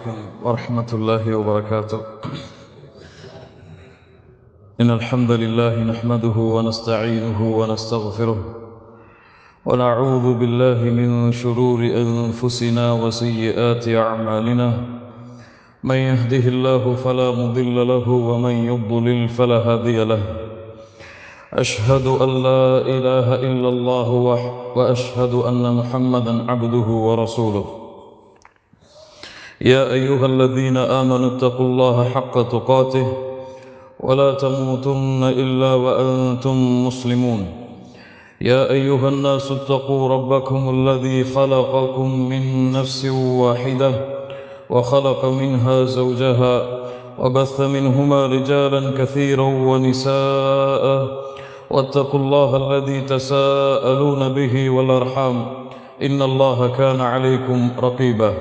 عليكم ورحمة الله وبركاته. إن الحمد لله نحمده ونستعينه ونستغفره ونعوذ بالله من شرور أنفسنا وسيئات أعمالنا. من يهده الله فلا مضل له ومن يضلل فلا هادي له. أشهد أن لا إله إلا الله وأشهد أن محمدا عبده ورسوله. يا أيها الذين آمنوا اتقوا الله حق تقاته ولا تموتن إلا وأنتم مسلمون. يا أيها الناس اتقوا ربكم الذي خلقكم من نفس واحدة وخلق منها زوجها وبث منهما رجالا كثيرا ونساء واتقوا الله الذي تساءلون به والأرحام إن الله كان عليكم رقيبا.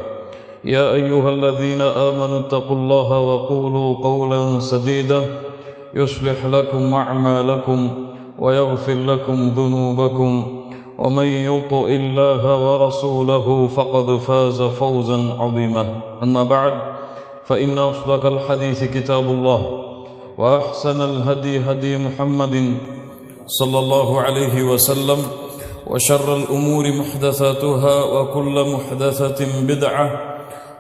يا أيها الذين آمنوا اتقوا الله وقولوا قولا سديدا يصلح لكم أعمالكم ويغفر لكم ذنوبكم ومن يطع الله ورسوله فقد فاز فوزا عظيما. أما بعد فإن أصدق الحديث كتاب الله وأحسن الهدي هدي محمد صلى الله عليه وسلم وشر الأمور محدثاتها وكل محدثة بدعة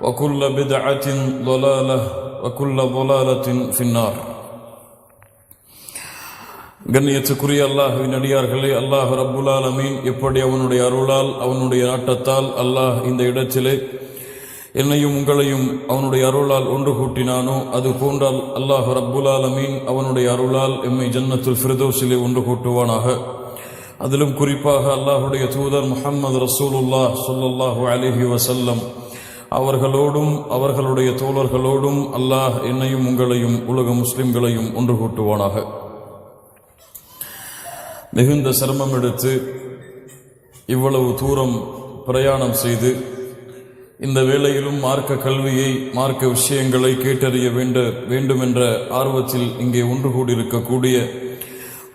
وكل بدعة ضلالة وكل ضلالة في النار. கண்ணியத்துக்குரிய அல்லாஹ்வின் அடியார்களே, அல்லாஹ் ரப்புல் ஆலமீன் எப்படி அவனுடைய அருளால் அவனுடைய நாட்டத்தால் அல்லாஹ் இந்த இடத்திலே என்னையும் உங்களையும் அவனுடைய அருளால் ஒன்று கூட்டினானோ அது போன்றால் அல்லாஹ் ரப்புல் ஆலமீன் அவனுடைய அருளால் எம்மை ஜன்னத்துல் ஃபிர்தௌஸிலே ஒன்று கூட்டுவானாக. அதிலும் குறிப்பாக அல்லாஹுடைய தூதர் முஹம்மது ரசூலுல்லாஹ் ஸல்லல்லாஹு அலைஹி வஸல்லம் அவர்களோடும் அவர்களுடைய தோழர்களோடும் அல்லாஹ் என்னையும் உங்களையும் உலக முஸ்லிம்களையும் ஒன்று கூட்டுவானாக. மிகுந்த சிரமம் எடுத்து இவ்வளவு தூரம் பிரயாணம் செய்து இந்த வேளையிலும் மார்க்க கல்வியை மார்க்க விஷயங்களை கேட்டறிய வேண்டும் என்ற ஆர்வத்தில் இங்கே ஒன்று கூடியிருக்கக்கூடிய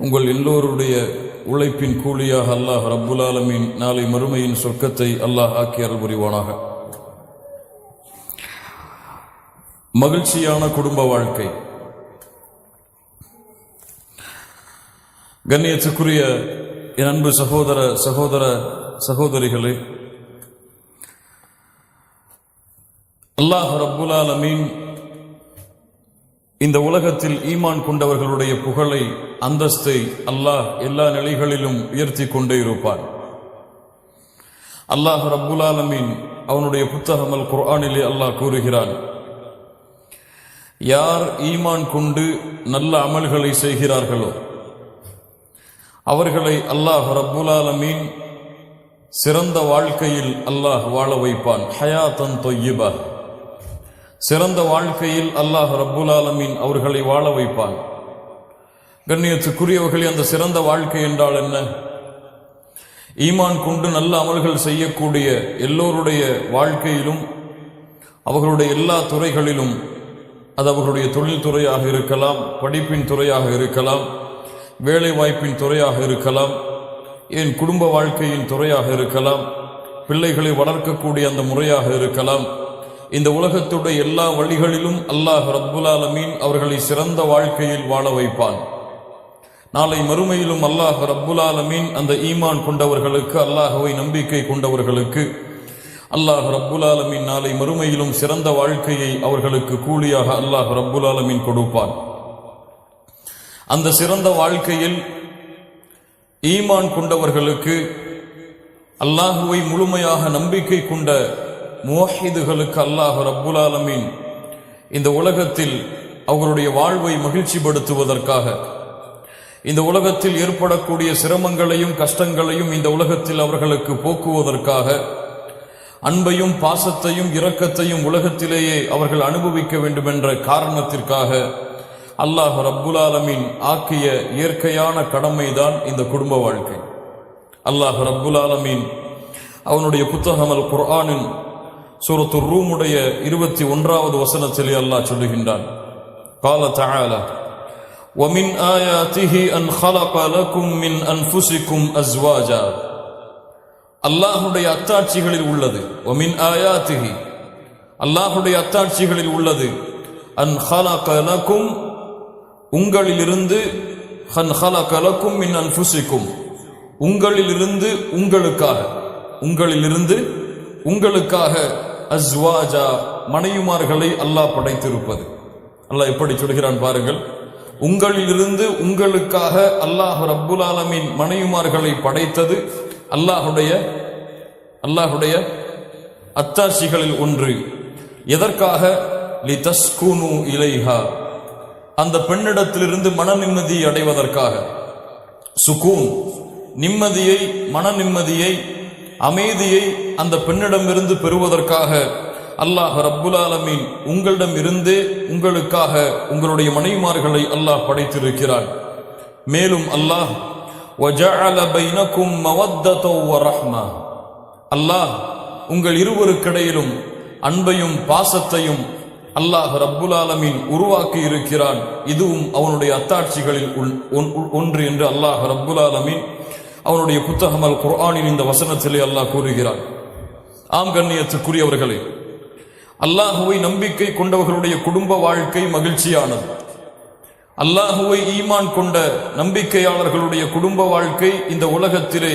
உங்கள் எல்லோருடைய உழைப்பின் கூலியாக அல்லாஹ் ரப்புல் ஆலமீன் நாளை மறுமையின் சொர்க்கத்தை அல்லாஹ் ஆக்கி அருள் புரிவானாக. மகிழ்ச்சியான குடும்ப வாழ்க்கை. கண்ணியத்துக்குரிய என் அன்பு சகோதரிகளே, அல்லாஹ் ரப்புல் ஆலமீன் இந்த உலகத்தில் ஈமான் கொண்டவர்களுடைய புகழை அந்தஸ்தை அல்லாஹ் எல்லா நிலைகளிலும் உயர்த்தி கொண்டே இருப்பான். அல்லாஹ் ரப்புல் ஆலமீன் அவனுடைய புத்தகம் அல் குர்ஆனிலே அல்லாஹ் கூறுகிறான், யார் ஈமான் கொண்டு நல்ல அமல்களை செய்கிறார்களோ அவர்களை அல்லாஹ் ரப்புல் ஆலமீன் சிறந்த வாழ்க்கையில் அல்லாஹ் வாழ வைப்பான். ஹயாத்தன் தொய்யிபா, சிறந்த வாழ்க்கையில் அல்லாஹ் ரப்புல் ஆலமீன் அவர்களை வாழ வைப்பான். கண்ணியத்துக்குரியவர்களே, அந்த சிறந்த வாழ்க்கை என்றால் என்ன? ஈமான் கொண்டு நல்ல அமல்கள் செய்யக்கூடிய எல்லோருடைய வாழ்க்கையிலும் அவர்களுடைய எல்லா துறைகளிலும், அது அவர்களுடைய தொழில் துறையாக இருக்கலாம், படிப்பின் துறையாக இருக்கலாம், வேலை வாய்ப்பின் துறையாக இருக்கலாம், ஏன் குடும்ப வாழ்க்கையின் துறையாக இருக்கலாம், பிள்ளைகளை வளர்க்கக்கூடிய அந்த முறையாக இருக்கலாம். இந்த உலகத்துடைய எல்லா வழிகளிலும் அல்லாஹ் ரப்புல் ஆலமீன் அவர்களை சிறந்த வாழ்க்கையில் வாழ வைப்பான். நாளை மறுமையிலும் அல்லாஹ் ரப்புல் ஆலமீன் அந்த ஈமான் கொண்டவர்களுக்கு, அல்லாஹ்வை நம்பிக்கை கொண்டவர்களுக்கு அல்லாஹ் ரப்புல் ஆலமீன் நாளை மறுமையிலும் சிறந்த வாழ்க்கையை அவர்களுக்கு கூலியாக அல்லாஹ் ரப்புல் ஆலமீன் கொடுப்பான். அந்த சிறந்த வாழ்க்கையில் ஈமான் கொண்டவர்களுக்கு, அல்லாஹுவை முழுமையாக நம்பிக்கை கொண்ட முவஹிதுகளுக்கு அல்லாஹ் ரப்புல் ஆலமீன் இந்த உலகத்தில் அவர்களுடைய வாழ்வை மகிழ்ச்சிப்படுத்துவதற்காக, இந்த உலகத்தில் ஏற்படக்கூடிய சிரமங்களையும் கஷ்டங்களையும் இந்த உலகத்தில் அவர்களுக்கு போக்குவதற்காக, அன்பையும் பாசத்தையும் இரக்கத்தையும் உலகத்திலேயே அவர்கள் அனுபவிக்க வேண்டும் என்ற காரணத்திற்காக அல்லாஹ் ரப்புல் ஆலமீன் ஆக்கிய இயற்கையான கடமைதான் இந்த குடும்ப வாழ்க்கை. அல்லாஹ் ரப்புல் ஆலமீன் அவனுடைய புத்தகம் அல் குர்ஆனின் சூரத்து ரூமுடைய 21வது வசனத்திலே அல்லாஹ் சொல்லுகின்றான், قال تعالى ومن آياته أن خلق لكم من أنفسكم أزواجا. அல்லாஹ்வுடைய அத்தாட்சிகளில் உள்ளது ومن آياته, அல்லாஹுடைய அத்தாட்சிகளில் உள்ளது அன் ஹலக லகும் உங்களிலிருந்து ஹன் ஹலக லகும் மின் அன்ஃபுசிக்கும் உங்களிலிருந்து உங்களுக்காக அஸ்வாஜா மனைவிமார்களை அல்லாஹ் படைத்திருப்பது. அல்லாஹ் எப்படி சொல்கிறான் பாருங்கள். உங்களிலிருந்து உங்களுக்காக அல்லாஹ் ரப்புல் ஆலமீன் மனைவிமார்களை படைத்தது அல்லாஹுடைய அத்தாட்சிகளில் ஒன்று. எதற்காக? லிதஸ்குனு இலைஹா அந்த பெண்ணிடத்திலிருந்து மன நிம்மதியை அடைவதற்காக. சுகூன் நிம்மதியை, மன நிம்மதியை, அமைதியை அந்த பெண்ணிடமிருந்து பெறுவதற்காக அல்லாஹ் ரப்புல் ஆலமீன் உங்களிடம் இருந்தே உங்களுக்காக உங்களுடைய மனைவிமார்களை அல்லாஹ் படைத்திருக்கிறான். மேலும் அல்லாஹ் வஜஅல பைனகும் மவத்தத வ ரஹ்மா அல்லாஹ் உங்கள் இருவருக்கிடையிலும் அன்பையும் பாசத்தையும் அல்லாஹ் ரப்புல் ஆலமீன் உருவாக்கி இருக்கிறான். இதுவும் அவனுடைய அத்தாட்சிகளில் ஒன்று என்று அல்லாஹ் ரப்புல் ஆலமீன் அவனுடைய புத்தகம் அல் குர்ஆனின் இந்த வசனத்திலே அல்லாஹ் கூறுகிறான். ஆம் கண்ணியத்துக்குரியவர்களே, அல்லாஹுவை நம்பிக்கை கொண்டவர்களுடைய குடும்ப வாழ்க்கை மகிழ்ச்சியானது. அல்லாஹுவை ஈமான் கொண்ட நம்பிக்கையாளர்களுடைய குடும்ப வாழ்க்கை இந்த உலகத்திலே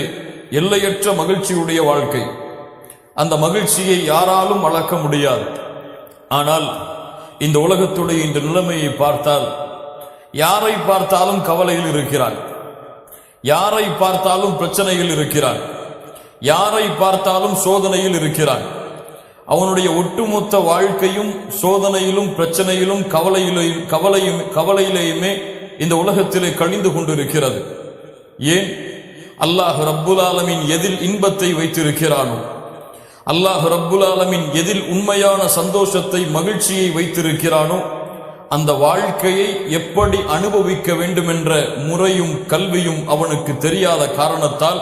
எல்லையற்ற மகிழ்ச்சியுடைய வாழ்க்கை. அந்த மகிழ்ச்சியை யாராலும் அளக்க முடியாது. ஆனால் இந்த உலகத்துடைய இந்த நிலைமையை பார்த்தால் யாரை பார்த்தாலும் கவலையில் இருக்கிறார், யாரை பார்த்தாலும் பிரச்சனையில் இருக்கிறார், யாரை பார்த்தாலும் சோதனையில் இருக்கிறார். அவனுடைய ஒட்டுமொத்த வாழ்க்கையும் சோதனையிலும் பிரச்சனையிலும் கவலையிலேயுமே இந்த உலகத்திலே கழிந்து கொண்டிருக்கிறது. ஏன்? அல்லாஹ் ரப்புல் ஆலமீன் எதில் இன்பத்தை வைத்திருக்கிறானோ, அல்லாஹ் ரப்புல் ஆலமீன் எதில் உண்மையான சந்தோஷத்தை, மகிழ்ச்சியை வைத்திருக்கிறானோ அந்த வாழ்க்கையை எப்படி அனுபவிக்க வேண்டும் என்ற முறையும் கல்வியும் அவனுக்கு தெரியாத காரணத்தால்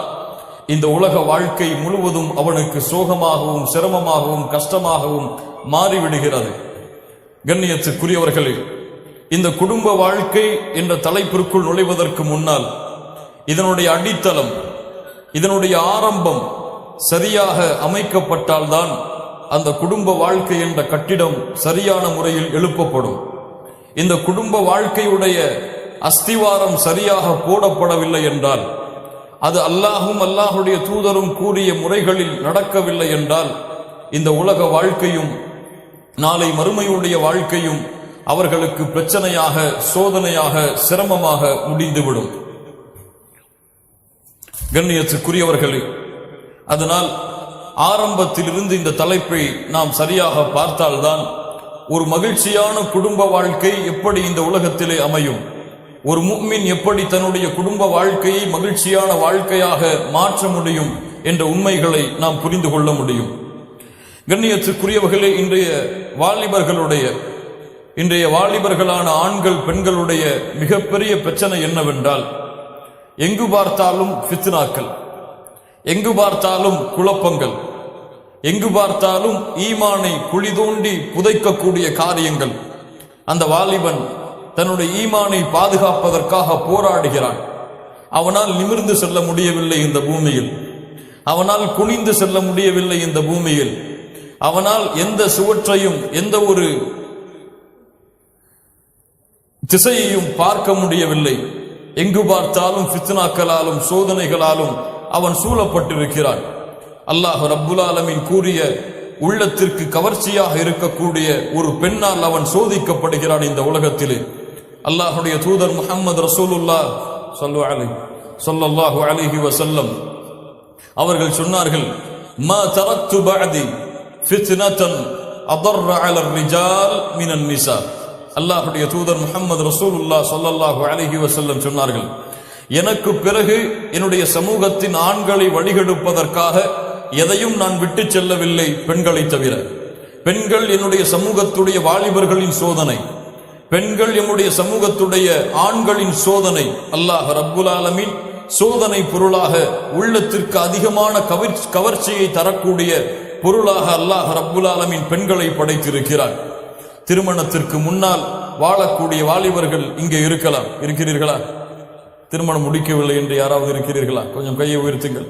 இந்த உலக வாழ்க்கை முழுவதும் அவனுக்கு சோகமாகவும் சிரமமாகவும் கஷ்டமாகவும் மாறிவிடுகிறது. கண்ணியத்துக்குரியவர்களே, இந்த குடும்ப வாழ்க்கை என்ற தலைப்பிற்குள் நுழைவதற்கு முன்னால் இதனுடைய அடித்தளம், இதனுடைய ஆரம்பம் சரியாக அமைக்கப்பட்டால்தான் அந்த குடும்ப வாழ்க்கை என்ற கட்டிடம் சரியான முறையில் எழுப்பப்படும். இந்த குடும்ப வாழ்க்கையுடைய அஸ்திவாரம் சரியாக போடப்படவில்லை என்றால், அது அல்லாஹும் அல்லாஹுடைய தூதரும் கூறிய முறைகளில் நடக்கவில்லை என்றால் இந்த உலக வாழ்க்கையும் நாளை மறுமையுடைய வாழ்க்கையும் அவர்களுக்கு பிரச்சனையாக, சோதனையாக, சிரமமாக முடிந்துவிடும். கண்ணியத்துக்குரியவர்களே, அதனால் ஆரம்பத்திலிருந்து இந்த தலைப்பை நாம் சரியாக பார்த்தால்தான் ஒரு மகிழ்ச்சியான குடும்ப வாழ்க்கை எப்படி இந்த உலகத்திலே அமையும், ஒரு முஃமின் எப்படி தன்னுடைய குடும்ப வாழ்க்கையை மகிழ்ச்சியான வாழ்க்கையாக மாற்ற முடியும் என்ற உண்மைகளை நாம் புரிந்து கொள்ள முடியும். கண்ணியத்துக்குரியவர்களே, இன்றைய வாலிபர்களான ஆண்கள் பெண்களுடைய மிகப்பெரிய பிரச்சனை என்னவென்றால், எங்கு பார்த்தாலும் ஃபித்னாக்கள், எங்கு பார்த்தாலும் குழப்பங்கள், எங்கு பார்த்தாலும் ஈமானை குழி தோண்டி புதைக்கக்கூடிய காரியங்கள். அந்த வாலிபன் தன்னுடைய ஈமானை பாதுகாப்பதற்காக போராடுகிறான். அவனால் நிமிர்ந்து செல்ல முடியவில்லை இந்த பூமியில், அவனால் குனிந்து செல்ல முடியவில்லை இந்த பூமியில், அவனால் எந்த சுவற்றையும் எந்த ஒரு திசையையும் பார்க்க முடியவில்லை. எங்கு பார்த்தாலும் ஃபித்னாக்களாலும் சோதனைகளாலும் அவன் சூழப்பட்டிருக்கிறான். அல்லாஹ் ரப்புல் ஆலமீன் கூறிய உள்ளத்திற்கு கவர்ச்சியாக இருக்கக்கூடிய ஒரு பெண்ணால் அவன் சோதிக்கப்படுகிறான் இந்த உலகத்திலே. அல்லாஹுடைய தூதர் முஹம்மது ரசூலுல்லாஹ் ஸல்லல்லாஹு அலைஹி வஸல்லம் அவர்கள் சொன்னார்கள், மா தரக்து பஅதி ஃபித்னதன் அضر على الرجال من النساء. அல்லாஹுடைய தூதர் முஹம்மது ரசூலுல்லாஹ் ஸல்லல்லாஹு அலைஹி வஸல்லம் சொன்னார்கள், எனக்கு பிறகு என்னுடைய சமூகத்தின் ஆண்களை வழிகெடுப்பதற்காக எதையும் நான் விட்டு செல்லவில்லை, பெண்களை தவிர. பெண்கள் என்னுடைய சமூகத்துடைய வாலிபர்களின் சோதனை, பெண்கள் என்னுடைய சமூகத்துடைய ஆண்களின் சோதனை. அல்லாஹ் ரப்புல் ஆலமீன் சோதனை பொருளாக, உள்ளத்திற்கு அதிகமான கவர்ச்சியை தரக்கூடிய பொருளாக அல்லாஹ் ரப்புல் ஆலமீன் பெண்களை படைத்திருக்கிறார். திருமணத்திற்கு முன்னால் வாழக்கூடிய வாலிபர்கள் இங்கே இருக்கிறீர்களா? திருமணம் முடிக்கவில்லை என்று யாராவது இருக்கிறீர்களா? கொஞ்சம் கையை உயர்த்துங்கள்.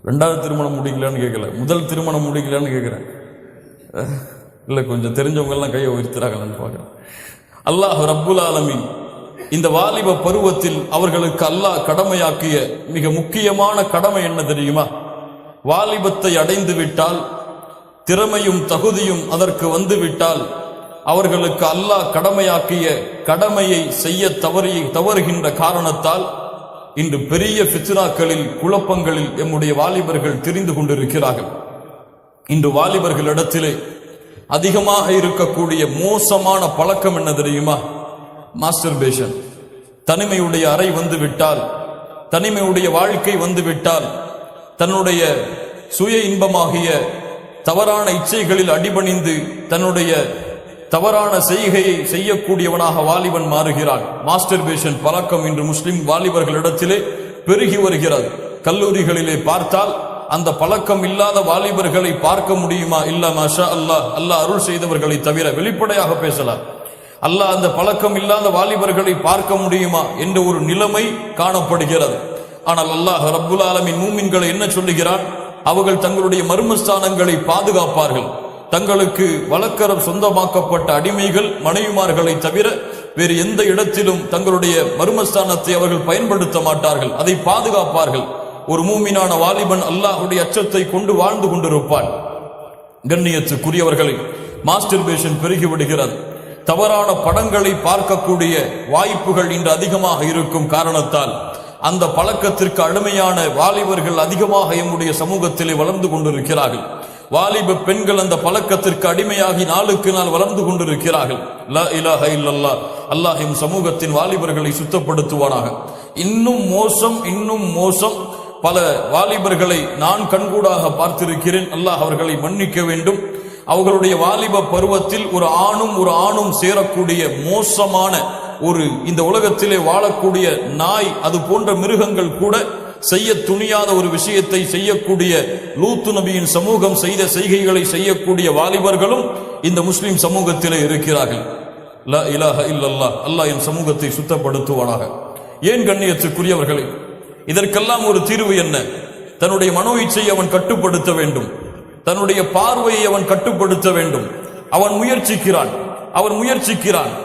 ரெண்டாவது திருமணம் முடிக்கலான்னு கேட்கல, முதல் திருமணம் முடிக்கலான்னு கேட்குறேன். இல்லை, கொஞ்சம் தெரிஞ்சவங்க எல்லாம் கையை உயர்த்துறாங்கன்னு பார்க்குறேன். அல்லாஹ் ரப்புல் ஆலமீன் இந்த வாலிப பருவத்தில் அவர்களுக்கு அல்லாஹ் கடமையாக்கிய மிக முக்கியமான கடமை என்ன தெரியுமா? வாலிபத்தை அடைந்து விட்டால், திறமையும் தகுதியும் அதற்கு வந்து விட்டால், அவர்களுக்கு அல்லாஹ் கடமையாக்கிய கடமையை செய்ய தவறுகின்ற காரணத்தால் இன்று பெரிய ஃபித்னாக்களில், குழப்பங்களில் எம்முடைய வாலிபர்கள் திரிந்து கொண்டிருக்கிறார்கள். இன்று வாலிபர்களிடத்திலே அதிகமாக இருக்கக்கூடிய மோசமான பழக்கம் என்ன தெரியுமா? மாஸ்டர்பேஷன். தனிமையுடைய அறை வந்து விட்டால், தனிமையுடைய வாழ்க்கை வந்து விட்டால், தன்னுடைய சுய இன்பமாகிய தவறான இச்சைகளில் அடிபணிந்து தன்னுடைய தவறான செய்கையை செய்யக்கூடியவனாக வாலிபன் மாறுகிறான். மாஸ்டர்பேஷன் பழக்கம் இன்று முஸ்லிம் வாலிபர்களிடத்திலே பெருகி வருகிறது. கல்லூரிகளிலே பார்த்தால் அந்த பழக்கம் இல்லாத வாலிபர்களை பார்க்க முடியுமா? இல்ல, மாஷா அல்லாஹ், அல்லாஹ் அருள் செய்தவர்களை தவிர. வெளிப்படையாக பேசலாம். அல்லாஹ் அந்த பழக்கம் இல்லாத வாலிபர்களை பார்க்க முடியுமா என்ற ஒரு நிலைமை காணப்படுகிறது. ஆனால் அல்லாஹ் ரப்புல் ஆலமீன் மூமின்களை என்ன சொல்லுகிறான்? அவர்கள் தங்களுடைய மர்மஸ்தானங்களை பாதுகாப்பார்கள். தங்களுக்கு வழக்கரம் சொந்தமாக்கப்பட்ட அடிமைகள், மனைவிமார்களை தவிர வேறு எந்த இடத்திலும் தங்களுடைய மர்மஸ்தானத்தை அவர்கள் பயன்படுத்த மாட்டார்கள். அதை பாதுகாப்பார்கள். ஒரு மூமினான வாலிபன் அல்லாஹ்வுடைய அச்சத்தை கொண்டு வாழ்ந்து கொண்டிருப்பான். கண்ணியத்துக்குரியவர்களை, மாஸ்டர்பேஷன் பெருகிவிடுகிறது. தவறான படங்களை பார்க்கக்கூடிய வாய்ப்புகள் இன்று அதிகமாக இருக்கும் காரணத்தால் அந்த பழக்கத்திற்கு அடிமையான வாலிபர்கள் அதிகமாக எம்முடைய சமூகத்திலே வளர்ந்து கொண்டிருக்கிறார்கள். வாலிப பெண்கள் அந்த பழக்கத்திற்கு அடிமையாகி நாளுக்கு நாள் வளர்ந்து கொண்டிருக்கிறார்கள். லா இலாஹ இல்லல்லாஹ். அல்லாஹ் எம் சமூகத்தின் வாலிபர்களை சுத்தப்படுத்துவானாக. இன்னும் மோசம். பல வாலிபர்களை நான் கண்கூடாக பார்த்திருக்கிறேன். அல்லாஹ் அவர்களை மன்னிக்க வேண்டும். அவர்களுடைய வாலிப பருவத்தில் ஒரு ஆணும் சேரக்கூடிய மோசமான ஒரு, இந்த உலகத்திலே வாழக்கூடிய நாய், அது போன்ற மிருகங்கள் கூட செய்ய துணியாத ஒரு விஷயத்தை செய்யக்கூடிய லூத்து நபியின் சமூகம் செய்த செய்கைகளை செய்யக்கூடிய வாலிபர்களும் இந்த முஸ்லிம் சமூகத்திலே இருக்கிறார்கள். லா இலாஹ இல்லல்லாஹ். அல்லாஹ் என் சமூகத்தை சுத்தப்படுத்துவானாக. ஏன் கண்ணியத்துக்குரியவர்களே, இதற்கெல்லாம் ஒரு தீர்வு என்ன? தன்னுடைய மனோ இச்சையை அவன் கட்டுப்படுத்த வேண்டும். தன்னுடைய பார்வையை அவன் கட்டுப்படுத்த வேண்டும். அவன் முயற்சிக்கிறான்.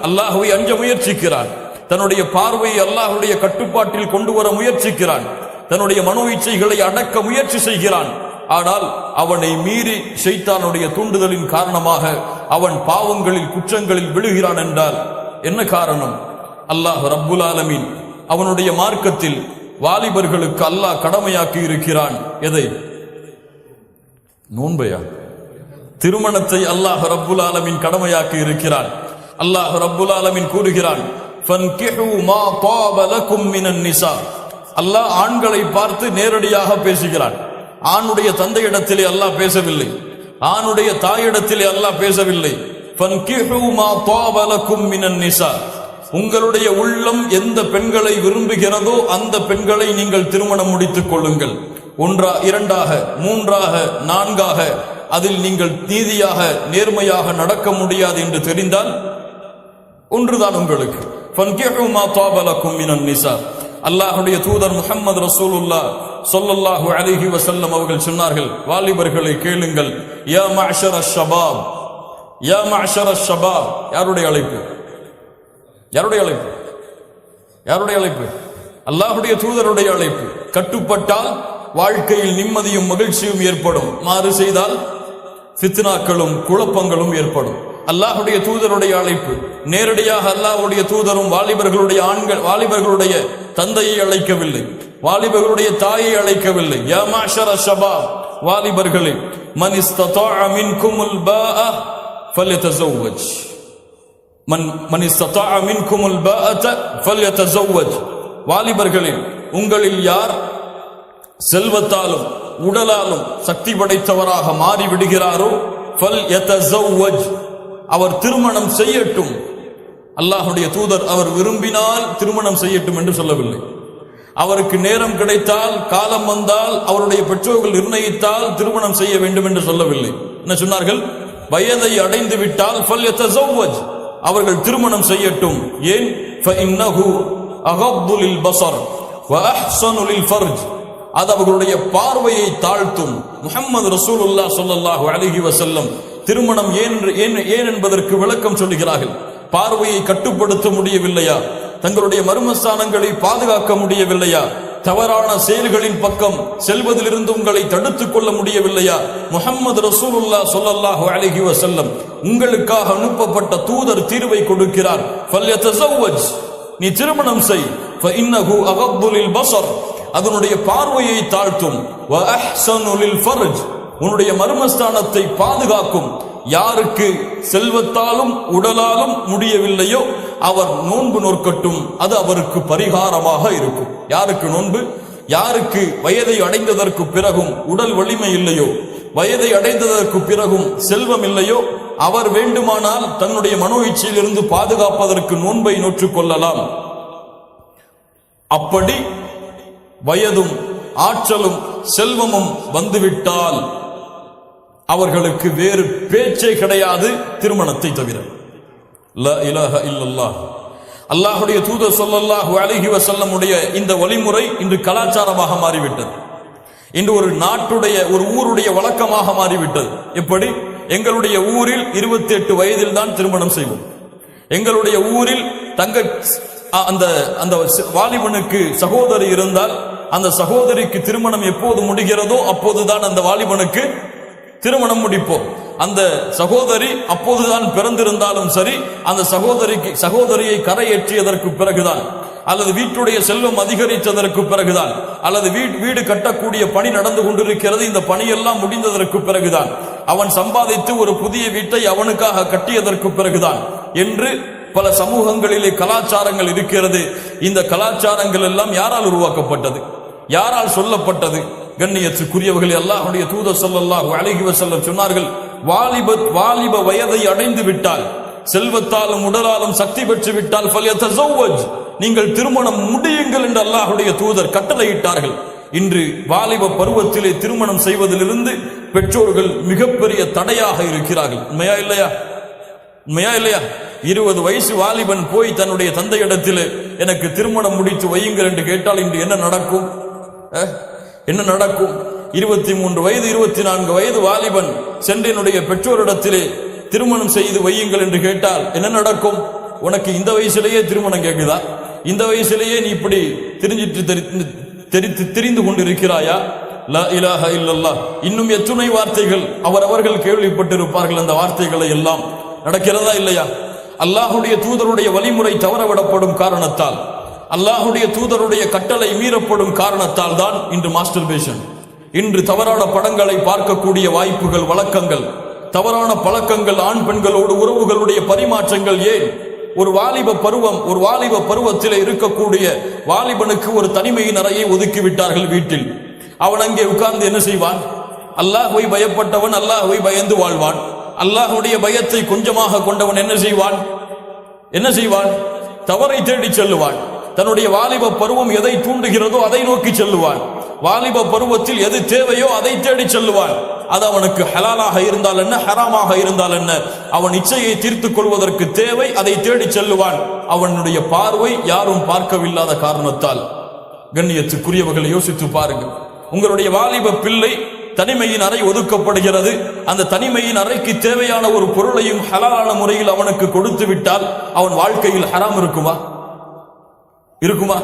அல்லாஹ்வை அஞ்ச முயற்சிக்கிறான். தன்னுடைய பார்வையை அல்லாஹ்வுடைய கட்டுப்பாட்டில் கொண்டு வர முயற்சிக்கிறான். தன்னுடைய மனோ இச்சைகளை அடக்க முயற்சி செய்கிறான். ஆனால் அவனை மீறி ஷைத்தானுடைய தூண்டுதலின் காரணமாக அவன் பாவங்களில், குற்றங்களில் விழுகிறான் என்றால் என்ன காரணம்? அல்லாஹ் ரப்புல் ஆலமீன் அவனுடைய மார்க்கத்தில் வாலிபர்களுக்கு அல்லாஹ் கடமையாக்கி இருக்கிறான். எதை? நோன்பையா? திருமணத்தை அல்லாஹ் ரப்புல் ஆலமீன் கடமையாக்கி இருக்கிறான். அல்லாஹ் ரப்புல் ஆலமீன் கூறுகிறான், ஃபன்கிஹு மா தாப லகும் மினன் நிசா. அல்லாஹ் ஆண்களை பார்த்து நேரடியாக பேசுகிறான். ஆணுடைய தந்தையிடத்திலே அல்லாஹ் பேசவில்லை, ஆணுடைய தாயிடத்திலே அல்லாஹ் பேசவில்லை. ஃபன்கிஹு மா தாப லகும் மினன் நிசா. உங்களுடைய உள்ளம் எந்த பெண்களை விரும்புகிறதோ அந்த பெண்களை நீங்கள் திருமணம் முடித்துக் கொள்ளுங்கள். ஒன்றா, இரண்டாக, மூன்றாக, நான்காக, அதில் நீங்கள் நீதியாக, நேர்மையாக நடக்க முடியாது என்று தெரிந்தால் ஒன்றுதான் உங்களுக்கு. ஃபன்கிஹு மா தாப லகும் மினன் நிசா. அல்லாஹ்வுடைய தூதர் முஹம்மது ரசூலுல்லாஹ் ஸல்லல்லாஹு அலைஹி வஸல்லம் அவர்கள் சொன்னார்கள், வாலிபர்களை கேளுங்கள். யா மஅஷரஷ் ஷபாப், யா மஅஷரஷ் ஷபாப். யாருடைய அழைப்பு? அல்லாஹ்வுடைய தூதருடைய அழைப்பு. கட்டுப்பட்டால் வாழ்க்கையில் நிம்மதியும் மகிழ்ச்சியும் ஏற்படும். மாறு செய்தால் ஃபித்னாக்களும் குழப்பங்களும் ஏற்படும். அல்லாஹ்வுடைய தூதருடைய அழைப்பு. நேரடியாக அல்லாஹ்வுடைய தூதரும் வாலிபர்களுடைய தந்தையை அழைக்கவில்லை, வாலிபர்களுடைய தாயை அழைக்கவில்லை. யா மஅஷரஷ் ஷபாப், வாலிபர்களே, மன் இஸ்ததாஅ மின்குமுல் பாஅ ஃபல்யதஸவ்வஜ். மன் இஸ்ததாஅ மின்குமுல் பாஅத ஃபல்யதஸவ்வஜ். வாலிபர்களே, உங்களில் யார் செல்வத்தாலும் உடலாலும் சக்தி படைத்தவராக மாறிவிடுகிறாரோ ஃபல்யதஸவ்வஜ், அவர் திருமணம் செய்யட்டும். அல்லாஹ்வுடைய தூதர் அவர் விரும்பினால் திருமணம் செய்யட்டும் என்று சொல்லவில்லை. அவருக்கு நேரம் கிடைத்தால், காலம் வந்தால், அவருடைய பெற்றோர்கள் நிர்ணயித்தால் திருமணம் செய்ய வேண்டும் என்று சொல்லவில்லை. என்ன சொன்னார்கள்? வயதை அடைந்து விட்டால் ஃபல்யதஸவ்வஜ், அவர்கள் திருமணம் செய்யட்டும். ஏன்? ஃபஇன்னஹு அகப்பு லில் பஸர் வ அஹ்ஸனு லில் ஃபர்ஜ். அது அவர்களுடைய பார்வையை தாழ்த்தும். முஹம்மது ரசூலுல்லாஹ் ஸல்லல்லாஹு அலைஹி வஸல்லம் திருமணம் ஏன் என்பதற்கு விளக்கம் சொல்லுகிறார்கள். பார்வையை கட்டுப்படுத்த முடியவில்லையா? தங்களுடைய மர்மஸ்தானங்களை பாதுகாக்க முடியவில்லையா? தவறான செயல்களின் பக்கம் செல்வதிலிருந்து உங்களை தடுத்துக் கொள்ள முடியவில்லையா? முஹம்மது ரசூலுல்லாஹ் ஸல்லல்லாஹு அலைஹி வஸல்லம் உங்களுக்காக அனுப்பப்பட்ட தூதர் தீர்வை கொடுக்கிறார். ஃபல்யதஸவ்வஜ், நீ திருமணம் செய். ஃபஇன்னஹு அகப்பு லில் பஸர், அதனுடைய பார்வையை தாழ்த்தும். வ அஹ்ஸனு லில் ஃபர்ஜ், உன்னுடைய மர்மஸ்தானத்தை பாதுகாக்கும். யாருக்கு செல்வத்தாலும் உடலாலும் முடியவில்லையோ அவர் நோன்பு நோக்கட்டும், அது அவருக்கு பரிகாரமாக இருக்கும். யாருக்கு நோன்பு? யாருக்கு வயதை அடைந்ததற்கு பிறகும் உடல் வலிமை இல்லையோ, வயதை அடைந்ததற்கு பிறகும் செல்வம் இல்லையோ, அவர் வேண்டுமானால் தன்னுடைய மனோ இச்சையிலிருந்து பாதுகாப்பதற்கு நோன்பை நோற்றுக் கொள்ளலாம். அப்படி வயதும் ஆற்றலும் செல்வமும் வந்துவிட்டால் அவர்களுக்கு வேறு பேச்சே கிடையாது திருமணத்தை தவிர. லா இலாஹ இல்லல்லாஹ். அல்லாஹ்வுடைய தூதர் ஸல்லல்லாஹு அலைஹி வஸல்லம் உடைய இந்த வழிமுறை இன்று கலாச்சாரமாக மாறிவிட்டது. இன்று ஒரு நாட்டுடைய ஒரு ஊருடைய வழக்கமாக மாறிவிட்டது. எப்படி? எங்களுடைய ஊரில் 28 வயதில் தான் திருமணம் செய்வோம். எங்களுடைய ஊரில் அந்த வாலிபனுக்கு சகோதரி இருந்தால் அந்த சகோதரிக்கு திருமணம் எப்போது முடிகிறதோ அப்போதுதான் அந்த வாலிபனுக்கு திருமணம் முடிப்போம். அந்த சகோதரி அப்போதுதான் பிறந்திருந்தாலும் சரி, அந்த சகோதரியை கரையேற்றியதற்கு பிறகுதான், அல்லது வீட்டுடைய செல்வம் அதிகரித்ததற்கு பிறகுதான், அல்லது வீடு கட்டக்கூடிய பணி நடந்து கொண்டிருக்கிறது, இந்த பணியெல்லாம் முடிந்ததற்கு பிறகுதான், அவன் சம்பாதித்து ஒரு புதிய வீட்டை அவனுக்காக கட்டியதற்கு பிறகுதான் என்று பல சமூகங்களிலே கலாச்சாரங்கள் இருக்கிறது. இந்த கலாச்சாரங்கள் எல்லாம் யாரால் உருவாக்கப்பட்டது? யாரால் சொல்லப்பட்டது? கண்ணியத்துக்குரியவர்களே, அல்லாஹ்வுடைய தூதர் ஸல்லல்லாஹு அலைஹி வஸல்லம் சொன்னார்கள், வாலிப வயதை அடைந்து விட்டால், செல்வத்தாலும் உடலாலும் சக்தி பெற்று விட்டால் ஃபல்யதஸவ்வஜ், நீங்கள் திருமணம் முடியுங்கள் என்று அல்லாஹ்வுடைய தூதர் கட்டளையிட்டார்கள். இன்று வாலிப பருவத்திலே திருமணம் செய்வதிலிருந்து பெற்றோர்கள் மிகப்பெரிய தடையாக இருக்கிறார்கள். உண்மையா இல்லையா? உண்மையா இல்லையா? 20 வயசு வாலிபன் போய் தன்னுடைய தந்தையிடத்தில் எனக்கு திருமணம் முடித்து வையுங்கள் என்று கேட்டால் இன்று என்ன நடக்கும்? என்ன நடக்கும்? 23 வயது 24 வயது வாலிபன் சென்று என்னுடைய பெற்றோரிடத்திலே திருமணம் செய்து வையுங்கள் என்று கேட்டால் என்ன நடக்கும்? உனக்கு இந்த வயசிலேயே திருமணம் கேட்குதா? இந்த வயசிலேயே நீ இப்படி தெரிந்து கொண்டிருக்கிறாயா? லா இலாஹ இல்லல்லாஹ். இன்னும் எத்துணை வார்த்தைகள் அவர்கள் கேள்விப்பட்டிருப்பார்கள். அந்த வார்த்தைகளை எல்லாம் நடக்கிறதா இல்லையா? அல்லாஹ்வுடைய தூதருடைய வழிமுறை தவறவிடப்படும் காரணத்தால், அல்லாஹ்வுடைய தூதருடைய கட்டளை மீறப்படும் காரணத்தால் தான் இன்று மாஸ்டர்பேஷன், இன்று தவறான படங்களை பார்க்கக்கூடிய வாய்ப்புகள், வழக்கங்கள், தவறான பழக்கங்கள், ஆண் பெண்களோடு உறவுகளுடைய பரிமாற்றங்கள். ஏன்? ஒரு வாலிப பருவத்திலே இருக்கக்கூடிய வாலிபனுக்கு ஒரு தனிமையின் அறையை ஒதுக்கி விட்டார்கள் வீட்டில். அவன் அங்கே உட்கார்ந்து என்ன செய்வான்? அல்லாஹ்வை பயப்பட்டவன் அல்லாஹ்வை பயந்து வாழ்வான். அல்லாஹ்வுடைய பயத்தை கொஞ்சமாக கொண்டவன் என்ன செய்வான்? தவறை தேடி செல்லுவான். தன்னுடைய வாலிப பருவம் எதை தூண்டுகிறதோ அதை நோக்கி செல்லுவான். வாலிப பருவத்தில் எது தேவையோ அதை தேடி செல்லுவான். அது அவனுக்கு ஹலாலாக இருந்தால் என்ன, ஹராமாக இருந்தால் என்ன, அவன் இச்சையை தீர்த்துக் கொள்வதற்கு தேவை, அதை தேடி செல்லுவான். அவனுடைய பார்வை யாரும் பார்க்கவில்லாத காரணத்தால். கண்ணியத்துக்குரியவர்களை யோசித்து பாருங்கள். உங்களுடைய வாலிப பிள்ளை தனிமையின் அறை ஒதுக்கப்படுகிறது. அந்த தனிமையின் அறைக்கு தேவையான ஒரு பொருளையும் ஹலாலான முறையில் அவனுக்கு கொடுத்து விட்டால் அவன் வாழ்க்கையில் ஹராம் இருக்குமா?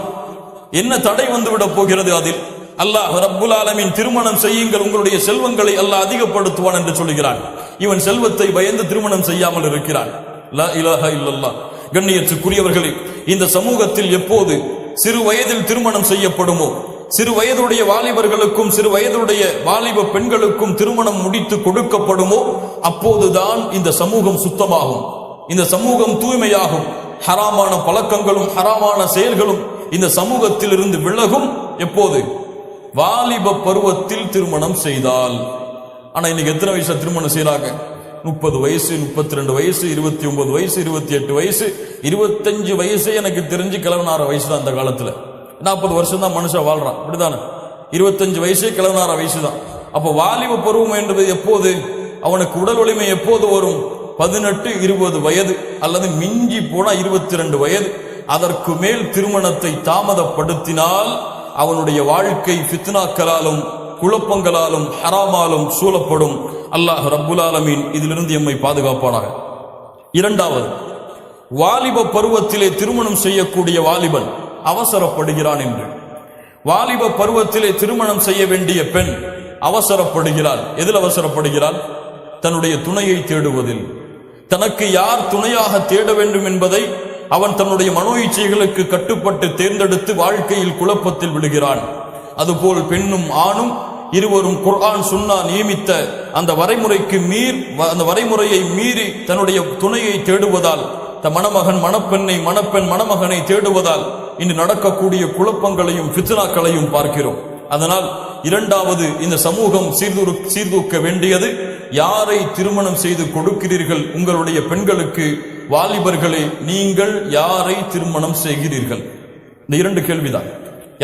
என்ன தடை வந்துவிட போகிறது அதில்? அல்லாஹ் ரப்புல் ஆலமீன் திருமணம் செய்யுங்கள், உங்களுடைய செல்வங்களை அல்லாஹ் அதிகப்படுத்துவான் என்று சொல்கிறான். இவன் செல்வத்தை பயந்து திருமணம் செய்யாமல் இருக்கிறான். லா இலாஹ இல்லல்லாஹ். கண்ணியத்துக்குரியவர்களே, இந்த சமூகத்தில் எப்போது சிறு வயதில் திருமணம் செய்யப்படுமோ, சிறு வயதுடைய வாலிபர்களுக்கும் சிறு வயதுடைய வாலிப பெண்களுக்கும் திருமணம் முடித்து கொடுக்கப்படுமோ, அப்போதுதான் இந்த சமூகம் சுத்தமாகும், இந்த சமூகம் தூய்மையாகும். ஹராமான பழக்கங்களும் ஹராமான செயல்களும் இந்த சமூகத்தில் இருந்து விலகும். எப்போது? வாலிப பருவத்தில் திருமணம் செய்தால். ஆனா இன்னைக்கு எத்தனை வயசுல திருமணம் செய்யறாங்க? 30 வயசு, 32 வயசு, 29 வயசு, 28 வயசு, 25 வயசு. எனக்கு தெரிஞ்சு கிழவனார வயசு தான். அந்த காலத்துல 40 வருஷம் தான் மனுஷன் வாழ்றான், அப்படித்தானே? 25 வயசே கிழவனார வயசு தான். அப்போ வாலிப பருவம் என்பது எப்போது? அவனுக்கு உடல் வலிமை எப்போது வரும்? 18, 20 வயது, அல்லது மிஞ்சி போனா 22 வயது. அதற்கு மேல் திருமணத்தை தாமதப்படுத்தினால் அவனுடைய வாழ்க்கை ஃபித்னாக்களாலும் குழப்பங்களாலும் ஹராமாலும் சூழப்படும். அல்லாஹ் ரப்புல் ஆலமீன் இதிலிருந்து எம்மை பாதுகாப்பானாக. இரண்டாவது, வாலிப பருவத்திலே திருமணம் செய்யக்கூடிய வாலிபன் அவசரப்படுகிறான் என்று. வாலிப பருவத்திலே திருமணம் செய்ய வேண்டிய பெண் அவசரப்படுகிறாள். எதில் அவசரப்படுகிறாள்? தன்னுடைய துணையை தேடுவதில். தனக்கு யார் துணையாக தேட வேண்டும் என்பதை அவன் தன்னுடைய மனோ இச்சைகளுக்கு கட்டுப்பட்டு தேர்ந்தெடுத்து வாழ்க்கையில் குழப்பத்தில் விடுகிறான். அதுபோல் பெண்ணும் ஆணும் இருவரும் குர்ஆன் சுன்னா நியமித்த அந்த வரைமுறையை மீறி தன்னுடைய துணையை தேடுவதால், மணமகன் மணப்பெண்ணை, மணப்பெண் மணமகனை தேடுவதால் இன்று நடக்கக்கூடிய குழப்பங்களையும் ஃபித்னாக்களையும் பார்க்கிறோம். அதனால் இரண்டாவது, இந்த சமூகம் சீர்தூக்க வேண்டியது, யாரை திருமணம் செய்து கொடுக்கிறீர்கள்? உங்களுடைய பெண்களுக்கு வாலிபர்களே, நீங்கள் யாரை திருமணம் செய்கிறீர்கள்? இந்த இரண்டு கேள்விதான்.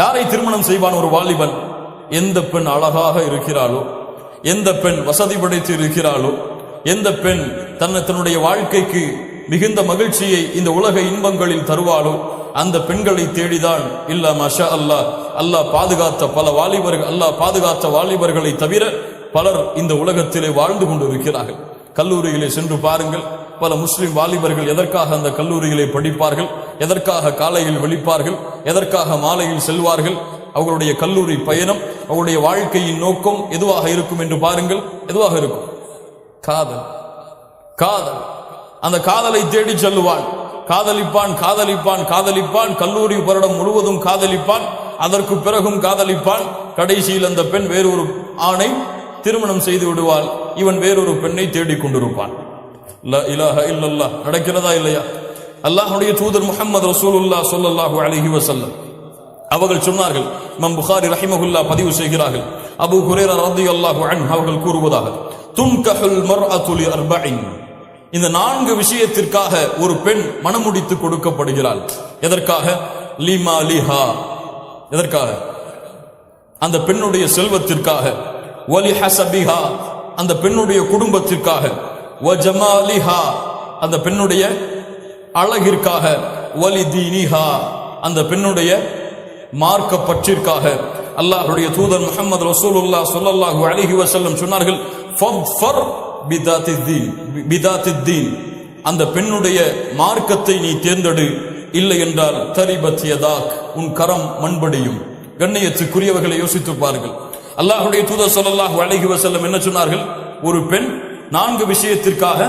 யாரை திருமணம் செய்வான் ஒரு வாலிபன்? எந்த பெண் அழகாக இருக்கிறாளோ, எந்த பெண் வசதி படைத்து இருக்கிறாளோ, எந்த பெண் தன்னுடைய வாழ்க்கைக்கு மிகுந்த மகிழ்ச்சியை இந்த உலக இன்பங்களில் தருவாளோ அந்த பெண்களை தேடிதான். இல்ல மாஷா அல்லாஹ், அல்லாஹ் பாதுகாத்த பல வாலிபர்கள், அல்லாஹ் பாதுகாத்த வாலிபர்களை தவிர பலர் இந்த உலகத்திலே வாழ்ந்து கொண்டிருக்கிறார்கள். கல்லூரியிலே சென்று பாருங்கள், பல முஸ்லிம் வாலிபர்கள் எதற்காக அந்த கல்லூரியிலே படிப்பார்கள், எதற்காக காலையில் வெளிப்பார்கள், எதற்காக மாலையில் செல்வார்கள்? அவர்களுடைய கல்லூரி பயணம், அவருடைய வாழ்க்கையின் நோக்கம் எதுவாக இருக்கும் என்று பாருங்கள். எதுவாக இருக்கும்? காதல். காதல். அந்த காதலை தேடி செல்லுவான், காதலிப்பான், காதலிப்பான், காதலிப்பான், கல்லூரி வருடம் முழுவதும் காதலிப்பான், அதற்கு பிறகும் காதலிப்பான். கடைசியில் அந்த பெண் வேறொரு ஆணை திருமணம் செய்து விடுவாள், இவன் வேறொரு பெண்ணை தேடிக் கொண்டிருப்பான். லா இலாஹ இல்லல்லாஹ். நடக்கிறதா இல்லையா? அல்லாஹ்வுடைய தூதர் முஹம்மது ரசூலுல்லாஹ் ஸல்லல்லாஹு அலைஹி வஸல்லம் அவர்கள் சொன்னார்கள், இமாம் புகாரி ரஹிமஹுல்லாஹ் பதிவு செய்கிறார்கள், அபூ ஹுரைரா ரலியல்லாஹு அன்ஹு அவர்கள் கூறுவதாக, துன்கஹுல் மர்அத்து லி அர்பஇன், இந்த 4 விஷயத்திற்காக ஒரு பெண் மணமுடித்து கொடுக்கப்படுகிறாள். எதற்காக? லிமா லிஹா, எதற்காக? அந்த பெண்ணுடைய செல்வத்திற்காக. வலி ஹஸபிஹா, அந்த பெண்ணுடைய குடும்பத்திற்காக. வ ஜமாலிஹா, அந்த பெண்ணுடைய அழகிற்காக. வலி தீனிஹா, அந்த பெண்ணுடைய மார்க்க பற்றிற்காக. அல்லாஹ்வுடைய தூதர் முஹம்மது ரசூலுல்லாஹ் ஸல்லல்லாஹு அலைஹி வஸல்லம் சொன்னார்கள், ஃபர் பிதாத்தித்தீன், அந்த பெண்ணுடைய மார்க்கத்தை நீ தேர்ந்தெடு, இல்லை என்றால் தரிபத் யதாக், உன் கரம் மண்படியும். கண்ணியத்துக்குரியவர்களை யோசித்து பாருங்கள். அல்லாஹ்வுடைய தூதர் ஸல்லல்லாஹு அலைஹி வஸல்லம் என்ன சொன்னார்கள்? ஒரு பெண் 4 விஷயத்திற்காக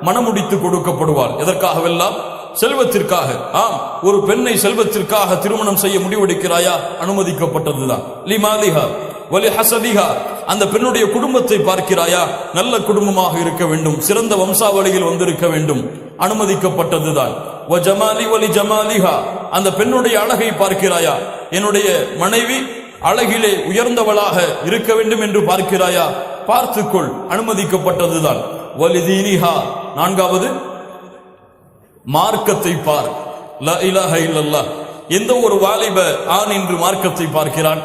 மணமுடித்து கொடுக்கப்படுவாள். எதற்காகவெல்லாம்? செல்வத்திற்காக. ஆம், ஒரு பெண்ணை செல்வத்திற்காக திருமணம் செய்ய முடிவெடுக்கிறாயா? அனுமதிக்கப்பட்டதுதான். லிமாலிஹா வலி ஹஸபிஹா, அந்த பெண்ணுடைய குடும்பத்தை பார்க்கிறாயா? நல்ல குடும்பமாக இருக்க வேண்டும், சிறந்த வம்சாவளியில் வந்திருக்க வேண்டும், அனுமதிக்கப்பட்டதுதான். வ ஜமாலி வலி ஜமாலிஹா, அந்த பெண்ணுடைய அழகை பார்க்கிறாயா? என்னுடைய மனைவி அழகிலே உயர்ந்தவளாக இருக்க வேண்டும் என்று பார்க்கிறாயா? பார்த்துக்கொள், அனுமதிக்கப்பட்டதுதான். வலி தீனிஹா, 4வது மார்க்கத்தை பார். லா இலாஹ இல்லல்லாஹ். எந்த ஒரு வாலிப ஆண் இன்று மார்க்கத்தை பார்க்கிறான்?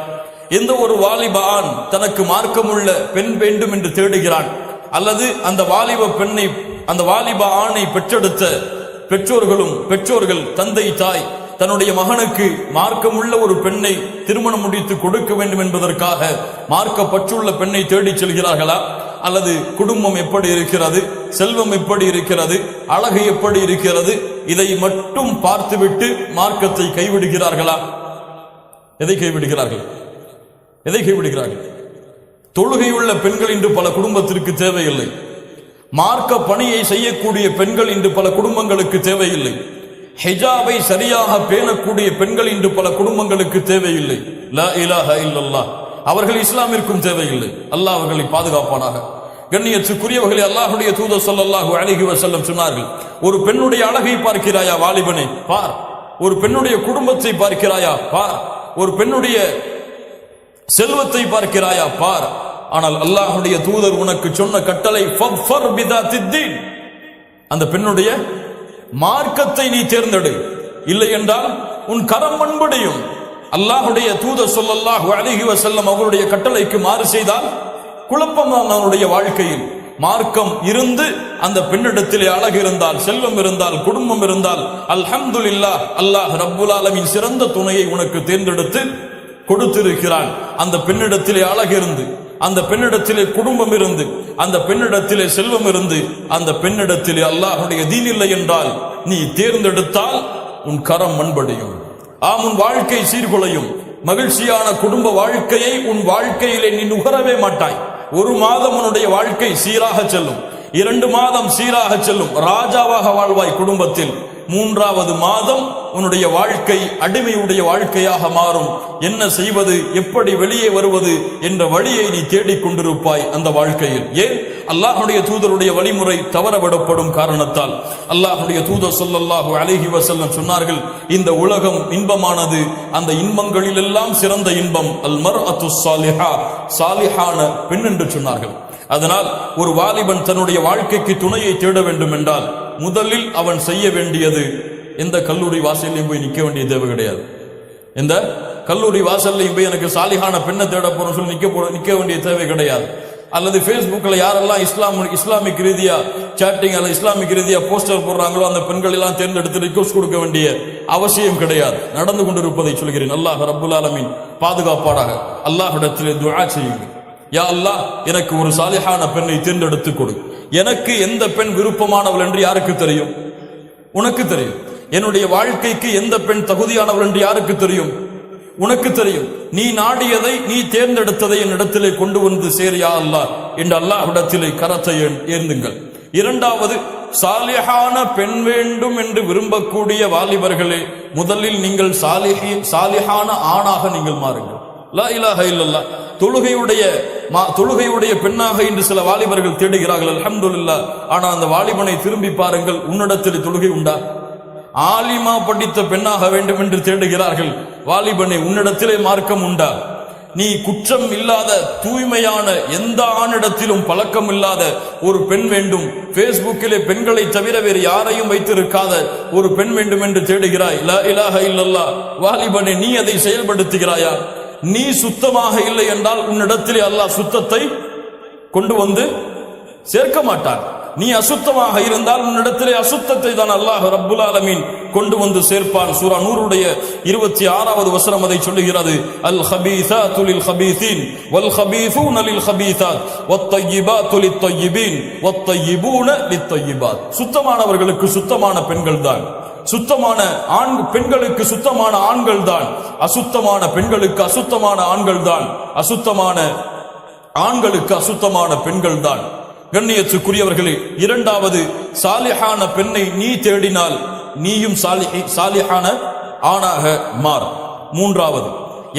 எந்த ஒரு வாலிப ஆண் தனக்கு மார்க்கமுள்ள பெண் வேண்டும் என்று தேடுகிறான்? அல்லது அந்த வாலிப பெண்ணை, அந்த வாலிப ஆணை பெற்றெடுத்த பெற்றோர்கள், தந்தை தாய் தன்னுடைய மகனுக்கு மார்க்கமுள்ள ஒரு பெண்ணை திருமணம் முடித்து கொடுக்க வேண்டும் என்பதற்காக மார்க்க பற்றுள்ள பெண்ணை தேடி செல்கிறார்களா? அல்லது குடும்பம் எப்படி இருக்கிறது, செல்வம் எப்படி இருக்கிறது, அழகு எப்படி இருக்கிறது, இதை மட்டும் பார்த்துவிட்டு மார்க்கத்தை கைவிடுகிறார்களா? எதை கைவிடுகிறார்கள்? எதை கைவிடுகிறார்கள்? தொழுகையுள்ள பெண்கள் இன்று பல குடும்பத்திற்கு தேவையில்லை. மார்க்க பணியை செய்யக்கூடிய பெண்கள் இன்று பல குடும்பங்களுக்கு தேவையில்லை. ஹிஜாபை சரியாக பேணக்கூடிய பெண்கள் இன்று பல குடும்பங்களுக்கு தேவையில்லை. லா இலாஹ இல்லல்லாஹ். அவர்கள் இஸ்லாமிற்கும் தேவையில்லை. அல்லாஹ் அவர்களை பாதுகாப்பானாக. கண்ணியத்துக்குரியவர்களே, அல்லாஹ்வுடைய தூதர் ஸல்லல்லாஹு அலைஹி வஸல்லம் சொன்னார்கள், ஒரு பெண்ணுடைய அழகை பார்க்கிறாயா வாலிபனே? பார். ஒரு பெண்ணுடைய குடும்பத்தை பார்க்கிறாயா? பார். ஒரு பெண்ணுடைய செல்வத்தை பார்க்கிறாயா? பார். ஆனால் அல்லாஹ்வுடைய தூதர் உனக்கு சொன்ன கட்டளை, ஃபர் பிதாத்தித்தீன், அந்த பெண்ணுடைய மார்க்கத்தை நீ தேர்ந்தெடு, இல்லை என்றால் உன் கரம் மண்படியும். அல்லாஹ்வுடைய தூதர் ஸல்லல்லாஹு அலைஹி வஸல்லம் அவருடைய கட்டளைக்கு மாறு செய்தால் குழப்பம் தான் அவனுடைய வாழ்க்கையில். மார்க்கம் இருந்து அந்த பெண்ணிடத்திலே அழகு இருந்தால், செல்வம் இருந்தால், குடும்பம் இருந்தால், அல்ஹம்துலில்லாஹ், அல்லாஹ் ரப்புல் ஆலமீன் சிறந்த துணையை உனக்கு தேர்ந்தெடுத்து கொடுத்திருக்கிறான். அந்த பெண்ணிடத்திலே அழகு இருந்து, அந்த பெண்ணிடத்திலே குடும்பம் இருந்து, அந்த பெண்ணிடத்திலே செல்வம் இருந்து, அந்த பெண்ணிடத்திலே அல்லாஹ்வுடைய தீன் இல்லை என்றால் நீ தேர்ந்தெடுத்தால் உன் கரம் மண்படியும், உன் வாழ்க்கை சீர்குலையும். மகிழ்ச்சியான குடும்ப வாழ்க்கையை உன் வாழ்க்கையிலே நீ நுகரவே மாட்டாய். ஒரு மாதம் உன்னுடைய வாழ்க்கை சீராக செல்லும், 2 மாதம் சீராக செல்லும், ராஜாவாக வாழ்வாய் குடும்பத்தில். 3வது மாதம் உன்னுடைய வாழ்க்கை அடிமையுடைய வாழ்க்கையாக மாறும். என்ன செய்வது, எப்படி வெளியே வருவது என்ற வழியை நீ தேடிக் கொண்டிருப்பாய் அந்த வாழ்க்கையில். ஏன்? அல்லாஹ்வுடைய தூதருடைய வழிமுறை தவறவிடப்படும் காரணத்தால். அல்லாஹ்வுடைய தூதர் ஸல்லல்லாஹு அலைஹி வஸல்லம் சொன்னார்கள், இந்த உலகம் இன்பமானது, அந்த இன்பங்களில் எல்லாம் சிறந்த இன்பம் அல் மர்அத்து ஸாலிஹா, சாலிஹான பெண் என்று சொன்னார்கள். அதனால் ஒரு வாலிபன் தன்னுடைய வாழ்க்கைக்கு துணையை தேட வேண்டும் என்றால் முதலில் அவன் செய்ய வேண்டியது, எந்த கல்லூரி வாசல்லையும் போய் நிற்க வேண்டிய தேவை கிடையாது. எந்த கல்லூரி வாசல்லையும் போய் எனக்கு சாலிஹான பெண்ணை தேட போறோம் சொல்லி நிற்க வேண்டிய தேவை கிடையாது. அல்லது ஃபேஸ்புக்கில் யாரெல்லாம் இஸ்லாமிக் ரீதியா சாட்டிங் அல்லது இஸ்லாமிக் ரீதியா போஸ்டர் போடுறாங்களோ அந்த பெண்கள் எல்லாம் தேர்ந்தெடுத்து ரிக்வெஸ்ட் கொடுக்க வேண்டிய அவசியம் கிடையாது. நடந்து கொண்டிருப்பதை சொல்கிறேன். அல்லாஹ் ரப்புல் ஆலமீன் பாதுகாப்பாடாக. அல்லாஹ்விடத்திலே துஆ செய்யுங்கள், யா அல்லாஹ் எனக்கு ஒரு சாலிஹான பெண்ணை தேர்ந்தெடுத்து கொடு. எனக்கு எந்த பெண் விருப்பமானவள் என்று யாருக்கு தெரியும்? உனக்கு தெரியும். என்னுடைய வாழ்க்கைக்கு எந்த பெண் தகுதியானவள் என்று யாருக்கு தெரியும்? உனக்கு தெரியும். நீ நாடியதை, நீ தேர்ந்தெடுத்ததை என்னிடத்திலே கொண்டு வந்து சேர் யா அல்லாஹ் என்று அல்லாஹ்விடத்திலே கரத்தை ஏந்துங்கள். 2வது, சாலிஹான பெண் வேண்டும் என்று விரும்பக்கூடிய வாலிபர்களே, முதலில் நீங்கள் சாலிஹான ஆணாக நீங்கள் மாறுங்கள். லா இலாஹ இல்லல்லாஹ். தொழுகையுடைய பெண்ணாக இன்று சில வாலிபர்கள் தேடுகிறார்கள், அல்ஹம்துலில்லாஹ். ஆனா அந்த வாலிபனை திரும்பி பாருங்கள், உன்னிடத்தில் தொழுகை உண்டா? ஆலிமா படித்த பெண்ணாக வேண்டும் என்று தேடுகிறார்கள். வாலிபனை, உன்னிடத்திலே மார்க்கம் உண்டா? நீ குற்றம் இல்லாத தூய்மையான எந்த ஆணிடத்திலும் பழக்கம் இல்லாத ஒரு பெண் வேண்டும், பேஸ்புக்கிலே பெண்களை தவிர வேறு யாரையும் வைத்திருக்காத ஒரு பெண் வேண்டும் என்று தேடுகிறாய். லா இலாஹ இல்லல்லாஹ். வாலிபனை, நீ அதை செயல்படுத்துகிறாயா? நீ சுத்தமாக இல்லை என்றால் உன்னிடத்திலே அல்லாஹ் சுத்தத்தை கொண்டு வந்து சேர்க்க மாட்டான். நீ அசுத்தமாக இருந்தால் உன்னிடத்திலே அசுத்தத்தை தான் அல்லாஹ் ரப்புல் ஆலமீன் கொண்டு வந்து சேர்ப்பான். சூரா நூருடைய 26வது வசனம் அதை சொல்லுகிறது. அல் ஹபீஸாத்து லில் ஹபீஸீன் வல் ஹபீஸூன லில் ஹபீஸாத் வத் தய்யிபாத்து லித் தய்யிபீன் வத் தய்யிபூன லித் தய்யிபாத். சுத்தமானவர்களுக்கு சுத்தமான பெண்கள் தான், சுத்தமான பெண்களுக்கு சுத்தமான ஆண்கள் தான், அசுத்தமான பெண்களுக்கு அசுத்தமான ஆண்கள் தான், அசுத்தமான ஆண்களுக்கு அசுத்தமான பெண்கள் தான். கண்ணியத்துக்குரியவர்களே, 2வது, சாலிஹான பெண்ணை நீ தேடினால் நீயும் சாலிஹான ஆணாக மாறு. 3வது,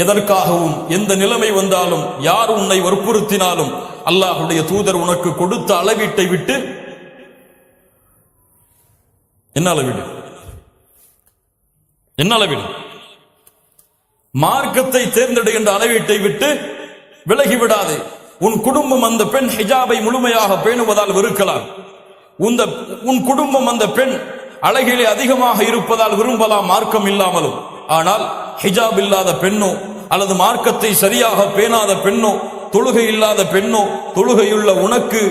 எதற்காகவும் எந்த நிலைமை வந்தாலும் யார் உன்னை வற்புறுத்தினாலும் அல்லாஹ்வுடைய தூதர் உனக்கு கொடுத்த அளவீட்டை விட்டு என்ன அளவீடு? என்ன அளவீடு? மார்க்கத்தை தேர்ந்தெடுக்கின்ற அளவீட்டை விட்டு விலகிவிடாதே. உன் குடும்பம் அந்த பெண் ஹிஜாபை முழுமையாக பேணுவதால் வெறுக்கலாம். உன் குடும்பம் அந்த பெண் அழகிலே அதிகமாக இருப்பதால் விரும்பலாம், மார்க்கம் இல்லாமலும். ஆனால் ஹிஜாப் இல்லாத பெண்ணோ அல்லது மார்க்கத்தை சரியாக பேணாத பெண்ணோ, தொழுகை இல்லாத பெண்ணோ, தொழுகையுள்ள உனக்கு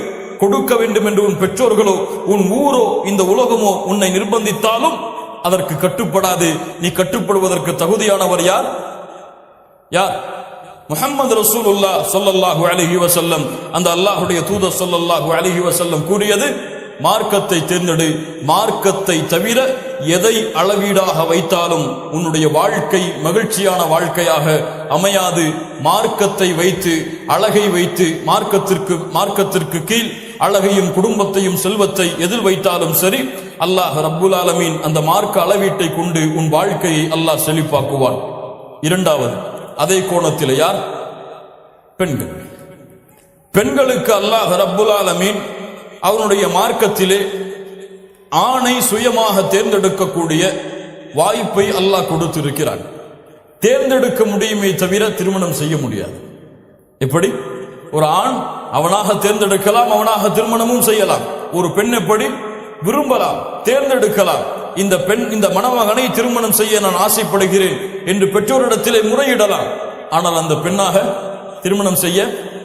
கொடுக்க வேண்டும் என்று உன் பெற்றோர்களோ உன் ஊரோ இந்த உலகமோ உன்னை நிர்பந்தித்தாலும் அதற்கு கட்டுப்படாது. நீ கட்டுப்படுவதற்கு தகுதியானவர் யார்? யார்? முஹம்மது ரசூலுல்லாஹ் ஸல்லல்லாஹு அலைஹி வஸல்லம். அந்த அல்லாஹ்வுடைய தூதர் ஸல்லல்லாஹு அலைஹி வஸல்லம் கூறியது, மார்க்கத்தை தேர்ந்தெடு. மார்க்கத்தை தவிர எதை அளவீடாக வைத்தாலும் உன்னுடைய வாழ்க்கை மகிழ்ச்சியான வாழ்க்கையாக அமையாது. மார்க்கத்தை வைத்து, அழகை வைத்து, மார்க்கத்திற்கு கீழ் அழகையும் குடும்பத்தையும் செல்வத்தை எதில் வைத்தாலும் சரி, அல்லாஹ் ரப்புல் ஆலமீன் அந்த மார்க்க அளவீட்டை கொண்டு உன் வாழ்க்கையை அல்லாஹ் செழிப்பாக்குவான். 2வது, அதே கோணத்தில் யார்? பெண்கள். பெண்களுக்கு அல்லாஹ் ரப்புல் ஆலமீன் அவனுடைய மார்க்கத்திலே ஆணை சுயமாக தேர்ந்தெடுக்கக்கூடிய வாய்ப்பை அல்லாஹ் கொடுத்திருக்கிறான். தேர்ந்தெடுக்க முடியுமே தவிர திருமணம் செய்ய முடியாது. எப்படி? ஒரு ஆண் அவனாக தேர்ந்தெடுக்கலாம், அவனாக திருமணமும் செய்யலாம். ஒரு பெண் எப்படி? விரும்பலாம், தேர்ந்தெடுக்கலாம். இந்த பெண், இந்த மணமகனை திருமணம் செய்ய நான் ஆசைப்படுகிறேன் என்று பெற்றோரிடத்திலே முறையிடலாம். ஆனால் அந்த பெண்ணாக திருமணம் செய்ய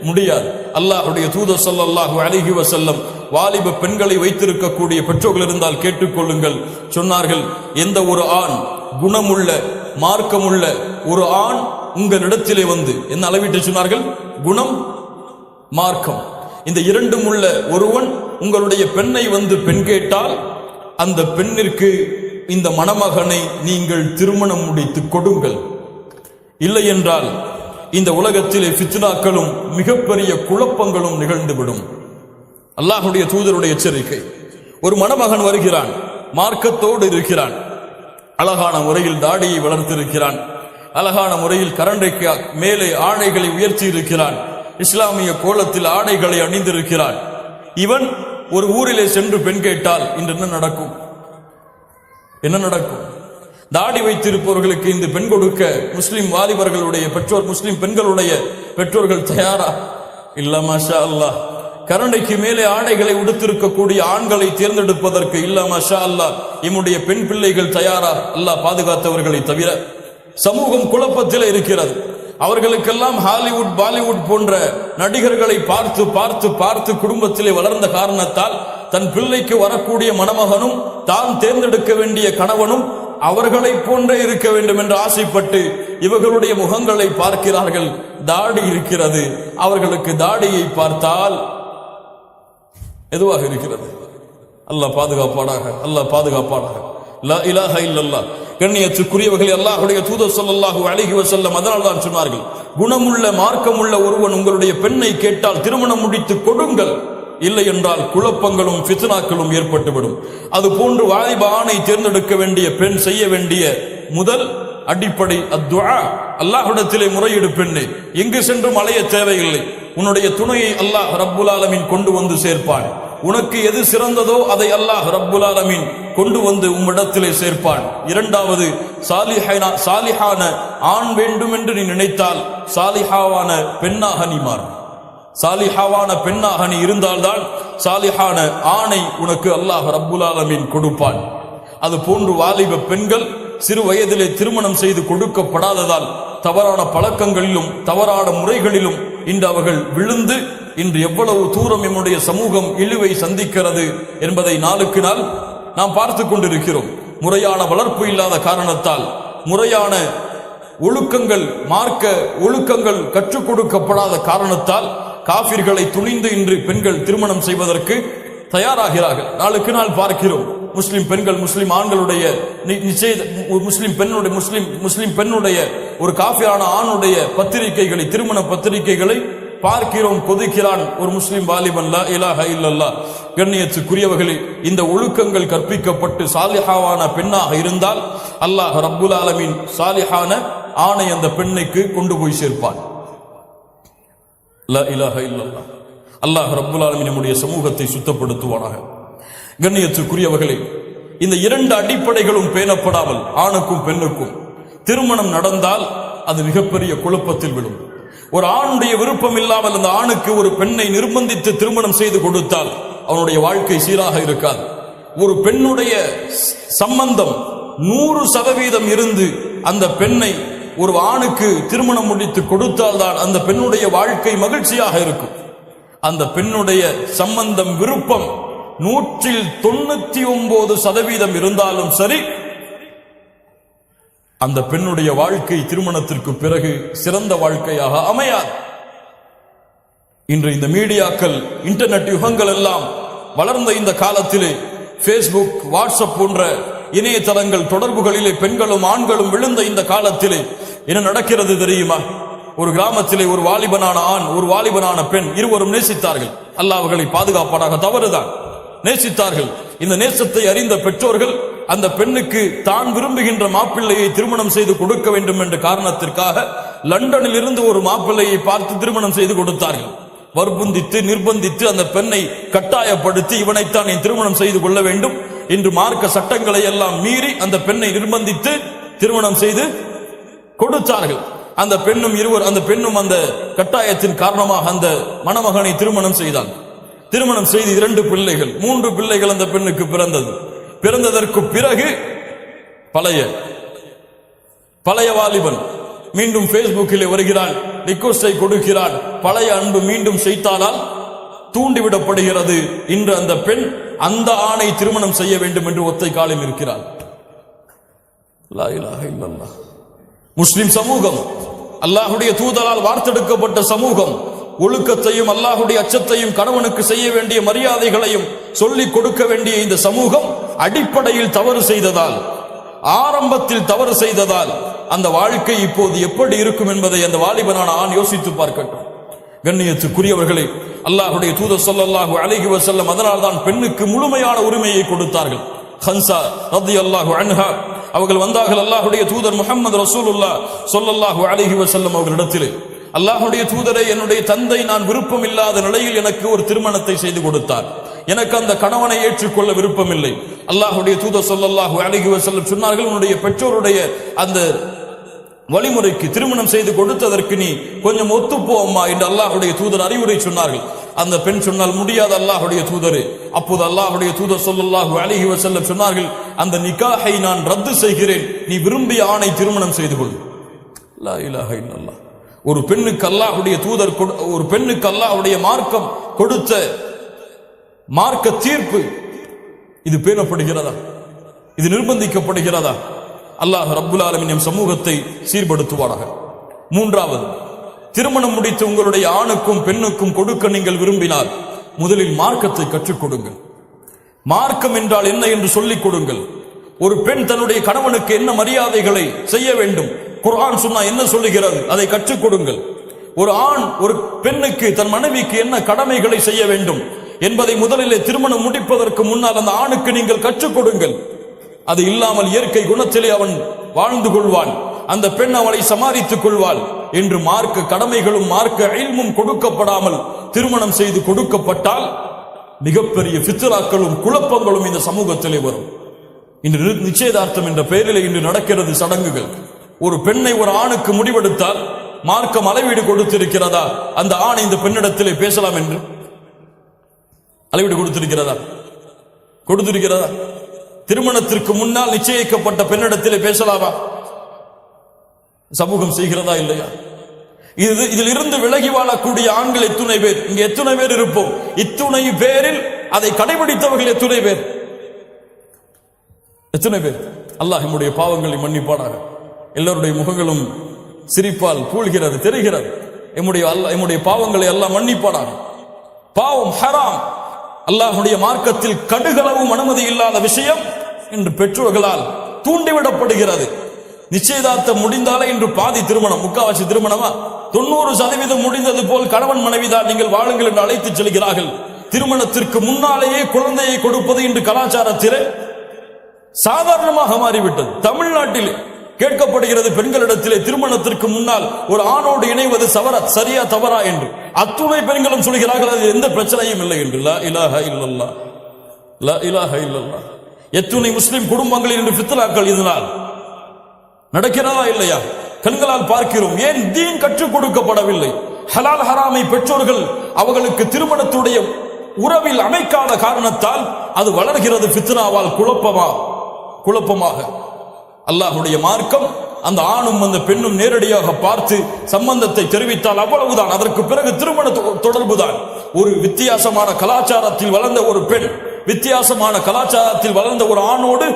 முடியாது. அல்லாஹ்வுடைய தூதர் ஸல்லல்லாஹு அலைஹி வஸல்லம் வாலிப பெண்களை வைத்திருக்கக்கூடிய பெற்றோர்கள் இருந்தால் கேட்டுக்கொள்ளுங்கள். சொன்னார்கள், எந்த ஒரு ஆண் குணமுள்ள மார்க்கமுள்ள ஒரு ஆண் உங்களிடத்திலே வந்து என்ன அளவிட்டு சொன்னார்கள்? குணம், மார்க்கம். இந்த இரண்டும் உள்ள ஒருவன் உங்களுடைய பெண்ணை வந்து பெண் கேட்டால் அந்த பெண்ணிற்கு இந்த மணமகனை நீங்கள் திருமணம் முடித்து கொடுங்கள். இல்லை என்றால் இந்த உலகத்திலே ஃபித்னாக்களும் மிகப்பெரிய குழப்பங்களும் நிகழ்ந்துவிடும். அல்லாஹ்வுடைய தூதருடைய எச்சரிக்கை. ஒரு மணமகன் வருகிறான், மார்க்கத்தோடு இருக்கிறான், அழகான முறையில் தாடியை வளர்த்திருக்கிறான், அழகான முறையில் கரண்டைக்கு மேலே ஆடைகளை உயர்த்தி இருக்கிறான், இஸ்லாமிய கோலத்தில் ஆடைகளை அணிந்திருக்கிறான். இவன் ஒரு ஊரிலே சென்று பெண் கேட்டால் இன்று என்ன நடக்கும்? என்ன நடக்கும்? தாடி வைத்திருப்பவர்களுக்கு இந்த பெண் கொடுக்க முஸ்லிம் வாலிபர்களுடைய பெற்றோர், முஸ்லிம் பெண்களுடைய பெற்றோர்கள் தயாரா? இல்ல, மாஷா அல்லாஹ். கரண்டைக்கு மேலே ஆடைகளை உடுத்திருக்கக்கூடிய ஆண்களை தேர்ந்தெடுப்பதற்கு இல்ல, மாஷா அல்லாஹ், இம்முடைய பெண் பிள்ளைகள் தயாரா? அல்லாஹ் பாதுகாத்தவர்களை தவிர. சமூகம் குழப்பத்தில் இருக்கிறது. அவர்களுக்கெல்லாம் ஹாலிவுட், பாலிவுட் போன்ற நடிகர்களை பார்த்து பார்த்து பார்த்து குடும்பத்திலே வளர்ந்த காரணத்தால் தன் பிள்ளைக்கு வரக்கூடிய மணமகனும் தான் தேர்ந்தெடுக்க வேண்டிய கணவனும் அவர்களை போன்றே இருக்க வேண்டும் என்று ஆசைப்பட்டு இவர்களுடைய முகங்களை பார்க்கிறார்கள். தாடி இருக்கிறது, அவர்களுக்கு தாடியை பார்த்தால் எதுவாக இருக்கிறது? அல்லாஹ் பாதுகாப்பானாக, அல்லாஹ் பாதுகாப்பானாக. லா இலாஹ இல்லல்லாஹ். கண்ணியத்துக்குரியவர்களே, அல்லாஹ்வுடைய தூதர் ஸல்லல்லாஹு அலைஹி வஸல்லம் அதனால் தான் சொன்னார்கள், குணமுள்ள மார்க்கமுள்ள ஒருவன் உங்களுடைய பெண்ணை கேட்டால் திருமணம் முடித்து கொடுங்கள். இல்லை என்றால் குழப்பங்களும் ஃபித்னாக்களும் ஏற்பட்டுவிடும். அது போன்று வாலிப ஆணை தேர்ந்தெடுக்க வேண்டிய பெண் செய்ய வேண்டிய முதல் அடிப்படை அத்துஆ. அல்லாஹ்விடத்திலே முறையிடு பெண்ணே. எங்கு சென்றும் அலைய தேவையில்லை. உன்னுடைய துணையை அல்லாஹ் ரப்புல் ஆலமீன் கொண்டு வந்து சேர்ப்பான். உனக்கு எது சிறந்ததோ அதை அல்லாஹ் ரப்புல் ஆலமீன் கொண்டு வந்து உம்மிடத்திலே சேர்ப்பான். இரண்டாவது, சாலிஹான ஆண் வேண்டும் என்று நீ நினைத்தால் சாலிஹாவான பெண்ணாக நீ மாறு. சாலிஹாவான பெண்ணாக நீ இருந்தால்தான் சாலிஹான ஆணை உனக்கு அல்லாஹ் ரப்புல் ஆலமீன் கொடுப்பான். அது போன்று வாலிப பெண்கள் சிறு வயதிலே திருமணம் செய்து கொடுக்கப்படாததால் தவறான பழக்கங்களிலும் தவறான முறைகளிலும் இன்று அவர்கள் விழுந்து இன்று எவ்வளவு தூரம் நம்முடைய சமூகம் இழிவை சந்திக்கிறது என்பதை நாளுக்கு நாள் நாம் பார்த்து கொண்டிருக்கிறோம். முறையான வளர்ப்பு இல்லாத காரணத்தால், முறையான ஒழுக்கங்கள், மார்க்க ஒழுக்கங்கள் கற்றுக் கொடுக்கப்படாத காரணத்தால் காஃபிர்களை துணிந்து இன்று பெண்கள் திருமணம் செய்வதற்கு தயாராகிறார்கள். நாளுக்கு நாள் பார்க்கிறோம். முஸ்லிம் பெண்கள், முஸ்லிம் ஆண்களுடைய முஸ்லிம் பெண்ணுடைய ஒரு காஃபிரான ஆணுடைய பத்திரிகைகளை, திருமண பத்திரிகைகளை பார்க்கிறோம். கொதிக்கிறான் ஒரு முஸ்லிம் வாலிபன். லா இலாஹ இல்லல்லாஹ். கண்ணியத்துக்குரியவர்களே, இந்த ஒழுக்கங்கள் கற்பிக்கப்பட்டு சாலிஹாவான பெண்ணாக இருந்தால் அல்லாஹ் ரப்புல் ஆலமீன் சாலிஹான ஆணை அந்த பெண்ணுக்கு கொண்டு போய் சேர்ப்பான். லா இலாஹ இல்லல்லாஹ். அல்லாஹ் ரப்புல் ஆலமீன் நம்முடைய சமூகத்தை சுத்தப்படுத்துவானாக. கண்ணியத்துக்குரியவர்களே, இந்த இரண்டு அடிப்படைகளும் பேணப்படாமல் ஆணுக்கும் பெண்ணுக்கும் திருமணம் நடந்தால் அது மிகப்பெரிய குழப்பத்தில் விடும். ஒரு ஆணுடைய விருப்பம் இல்லாமல் அந்த ஆணுக்கு ஒரு பெண்ணை நிர்பந்தித்து திருமணம் செய்து கொடுத்தால் அவனுடைய வாழ்க்கை சீராக இருக்காது. ஒரு பெண்ணுடைய சம்பந்தம் 100% இருந்து அந்த பெண்ணை ஒரு ஆணுக்கு திருமணம் முடித்து கொடுத்தால்தான் அந்த பெண்ணுடைய வாழ்க்கை மகிழ்ச்சியாக இருக்கும். அந்த பெண்ணுடைய சம்பந்தம், விருப்பம் 199% இருந்தாலும் சரி, அந்த பெண்ணுடைய வாழ்க்கை திருமணத்திற்கு பிறகு சிறந்த வாழ்க்கையாக அமையாது. இன்று இந்த மீடியாக்கள், இன்டர்நெட் யுகங்கள் எல்லாம் வளர்ந்த இந்த காலத்திலே பேஸ்புக், வாட்ஸ்அப் போன்ற இணையதளங்கள் தொடர்புகளிலே பெண்களும் ஆண்களும் விழுந்த இந்த காலத்திலே என்ன நடக்கிறது தெரியுமா? ஒரு கிராமத்திலே ஒரு வாலிபனான ஆண், ஒரு வாலிபனான பெண் இருவரும் நேசித்தார்கள். அல்லாஹ் அவர்களை பாதுகாப்பானாக. தவறுதான், நேசித்தார்கள். இந்த நேசத்தை அறிந்த பெற்றோர்கள் அந்த பெண்ணுக்கு தான் விரும்புகின்ற மாப்பிள்ளையை திருமணம் செய்து கொடுக்க வேண்டும் என்ற காரணத்திற்காக லண்டனில் இருந்து ஒரு மாப்பிள்ளையை பார்த்து திருமணம் செய்து கொடுத்தார்கள். வற்புறுத்தி, நிர்பந்தித்து அந்த பெண்ணை கட்டாயப்படுத்தி இவனைத்தான் நீ திருமணம் செய்து கொள்ள வேண்டும் என்று மார்க்க சட்டங்களை எல்லாம் மீறி அந்த பெண்ணை நிர்பந்தித்து திருமணம் செய்து கொடுத்தார்கள். அந்த பெண்ணும் அந்த கட்டாயத்தின் காரணமாக அந்த மணமகனை திருமணம் செய்தான். திருமணம் செய்து 2 பிள்ளைகள், 3 பிள்ளைகள் அந்த பெண்ணுக்கு பிறந்தது. பிறந்ததற்கு பிறகு பழைய வாலிபன் மீண்டும் பேஸ்புக்கிலே வருகிறான், ரிக்வெஸ்டை கொடுக்கிறான். பழைய அன்பு மீண்டும் செய்தானால் தூண்டிவிடப்படுகிறது. இன்று அந்த பெண் அந்த ஆணை திருமணம் செய்ய வேண்டும் என்று ஒத்தை காலம் இருக்கிறார். லா இலாஹ இல்லல்லாஹ். முஸ்லிம் சமூகம் அல்லாஹுடைய தூதரால் வார்த்தெடுக்கப்பட்ட சமூகம், ஒழுக்கத்தையும் அல்லாஹுடைய அச்சத்தையும் கணவனுக்கு செய்ய வேண்டிய மரியாதைகளையும் சொல்லிக் கொடுக்க வேண்டிய இந்த சமூகம் அடிப்படையில் தவறு செய்ததால், ஆரம்பத்தில் தவறு செய்ததால் அந்த வாழ்க்கை இப்போது எப்படி இருக்கும் என்பதை அந்த வாலிபனான ஆண் யோசித்து பார்க்கட்டும். கண்ணியத்துக்குரியவர்களே, அல்லாஹுடைய தூதர் ஸல்லல்லாஹு அலைஹி வஸல்லம் அதனால் தான் பெண்ணுக்கு முழுமையான உரிமையை கொடுத்தார்கள். ஹன்சா ரலியல்லாஹு அன்ஹா அவர்கள் வந்தார்கள் அல்லாஹுடைய தூதர் முஹம்மது ரசூலுல்லாஹ் ஸல்லல்லாஹு அலைஹி வஸல்லம் அவர்களிடத்தில், அல்லாஹுடைய தூதரை, என்னுடைய தந்தை நான் விருப்பம் இல்லாத நிலையில் எனக்கு ஒரு திருமணத்தை செய்து கொடுத்தார், எனக்கு அந்த கணவனை ஏற்றுக்கொள்ள விருப்பமில்லை. அல்லாஹுடைய தூதர் ஸல்லல்லாஹு அலைஹி வஸல்லம் சொன்னார்கள், உன்னுடைய பெற்றோருடைய அந்த வழிமுறைக்கு திருமணம் செய்து கொடுத்ததற்கு நீ கொஞ்சம் ஒத்துப்போ அம்மா என்று அல்லாஹுடைய தூதர் அறிவுரை சொன்னார்கள். அந்த பெண் சொன்னால், முடியாத அல்லாஹுடைய தூதரே. அப்போது அல்லாஹுடைய தூதர் ஸல்லல்லாஹு அலைஹி வஸல்லம் சொன்னார்கள், அந்த நிக்காஹை நான் ரத்து செய்கிறேன், நீ விரும்பிய ஆணை திருமணம் செய்து கொள். லா இலாஹ இல்லல்லாஹ். ஒரு பெண்ணுக்கு அல்லாஹுடைய தூதர், ஒரு பெண்ணுக்கு அல்லாஹுடைய மார்க்கம் கொடுத்த மார்க்க தீர்ப்பு இது பேணப்படுகிறதா? இது நிர்பந்திக்கப்படுகிறதா? அல்லாஹ் ரப்புல் ஆலமீன் சமூகத்தை சீர்படுத்துவாராக. மூன்றாவது, திருமணம் முடித்து உங்களுடைய ஆணுக்கும் பெண்ணுக்கும் கொடுக்க நீங்கள் விரும்பினால் முதலில் மார்க்கத்தை கற்றுக் கொடுங்கள். மார்க்கம் என்றால் என்ன என்று சொல்லிக் கொடுங்கள். ஒரு பெண் தன்னுடைய கணவனுக்கு என்ன மரியாதைகளை செய்ய வேண்டும், குர்ஆன் சுன்னா என்ன சொல்லுகிறது, அதை கற்றுக் கொடுங்கள். ஒரு ஆண் ஒரு பெண்ணுக்கு, தன் மனைவிக்கு என்ன கடமைகளை செய்ய வேண்டும் என்பதை முதலிலே திருமணம் முடிப்பதற்கு முன்னால் அந்த ஆணுக்கு நீங்கள் கற்றுக் கொடுங்கள். அது இல்லாமல் இயற்கை குணத்திலே அவன் வாழ்ந்து கொள்வான், அந்த பெண் அவளை சமாளித்துக் கொள்வாள் என்று மார்க்க கடமைகளும் மார்க்க இல்மும் கொடுக்கப்படாமல் திருமணம் செய்து கொடுக்கப்பட்டால் மிகப்பெரிய ஃபித்ராக்களும் குழப்பங்களும் இந்த சமூகத்திலே வரும். இன்று நிச்சயதார்த்தம் என்ற பெயரில் இன்று நடக்கிறது சடங்குகள். ஒரு பெண்ணை ஒரு ஆணுக்கு முடிவெடுத்தால் மார்க்கம் அளவீடு கொடுத்திருக்கிறதா அந்த ஆண் இந்த பெண்ணிடத்திலே பேசலாம் என்று? அளவீடு கொடுத்திருக்கிறதா? திருமணத்திற்கு முன்னால் நிச்சயிக்கப்பட்ட பெண்ணிடத்திலே பேசலாமா? சமூகம் செய்கிறதா இல்லையா? இதில் இருந்து விலகி வாழக்கூடிய ஆண்கள் எத்துணை பேர்? இங்க எத்துணை பேர் இருப்போம்? இத்துணை பேரில் அதை கடைபிடித்தவர்கள் எத்துணை பேர்? அல்லாஹ் நம்முடைய பாவங்களை மன்னிப்பானாக. எல்லோருடைய முகங்களும் சிரிப்பால் பூழ்கிறது, தெரிகிறது. நம்முடைய பாவங்களை அல்லாஹ் மன்னிப்பானாக. பாவம் ஹராம், அல்லாஹுடைய மார்க்கத்தில் கடுகளவும் அனுமதி இல்லாத விஷயம் இன்று பெற்றோர்களால் தூண்டிவிடப்படுகிறது. நிச்சயதார்த்தம் முடிந்தாலே இன்று பாதி திருமணம், முக்காவாசி திருமணமா 90% முடிந்தது போல் கணவன் மனைவிதான் நீங்கள் வாழுங்கள் என்று அழைத்துச் செல்கிறார்கள். திருமணத்திற்கு முன்னாலேயே குழந்தையை கொடுப்பது இன்று கலாச்சாரத்திலே சாதாரணமாக மாறிவிட்டது. தமிழ்நாட்டில் கேட்கப்படுகிறது பெண்களிடத்திலே, திருமணத்திற்கு முன்னால் ஒரு ஆணோடு இணைவது சரியா தவறா என்று. அத்துணை பெண்களும் சொல்கிறார்கள் அது எந்த பிரச்சனையும் இல்லை என்று. லா இலாஹ இல்லல்லாஹ், லா இலாஹ இல்லல்லாஹ். எத்துணை முஸ்லிம் குடும்பங்களில் இன்று ஃபித்னாக்கள் இதனால் நடக்கிறதா இல்லையா? கண்களால் பார்க்கிறோம். ஏன் தீன் கற்றுக் கொடுக்கப்படவில்லை? ஹலால் ஹராமை பெற்றோர்கள் அவர்களுக்கு திருமணத்துடைய உறவில் அமைக்காத காரணத்தால் அது வளர்கிறது ஃபித்னாவால், குழப்பமாக. அல்லாஹுடைய மார்க்கம் அந்த ஆணும் அந்த பெண்ணும் நேரடியாக பார்த்து சம்பந்தத்தை தெரிவித்தால் அவ்வளவுதான். அதற்கு பிறகு திருமண தொடர்புதான். ஒரு வித்தியாசமான கலாச்சாரத்தில் வளர்ந்த ஒரு பெண், வித்தியாசமான கலாச்சாரத்தில் வளர்ந்த ஒரு ஆணோடு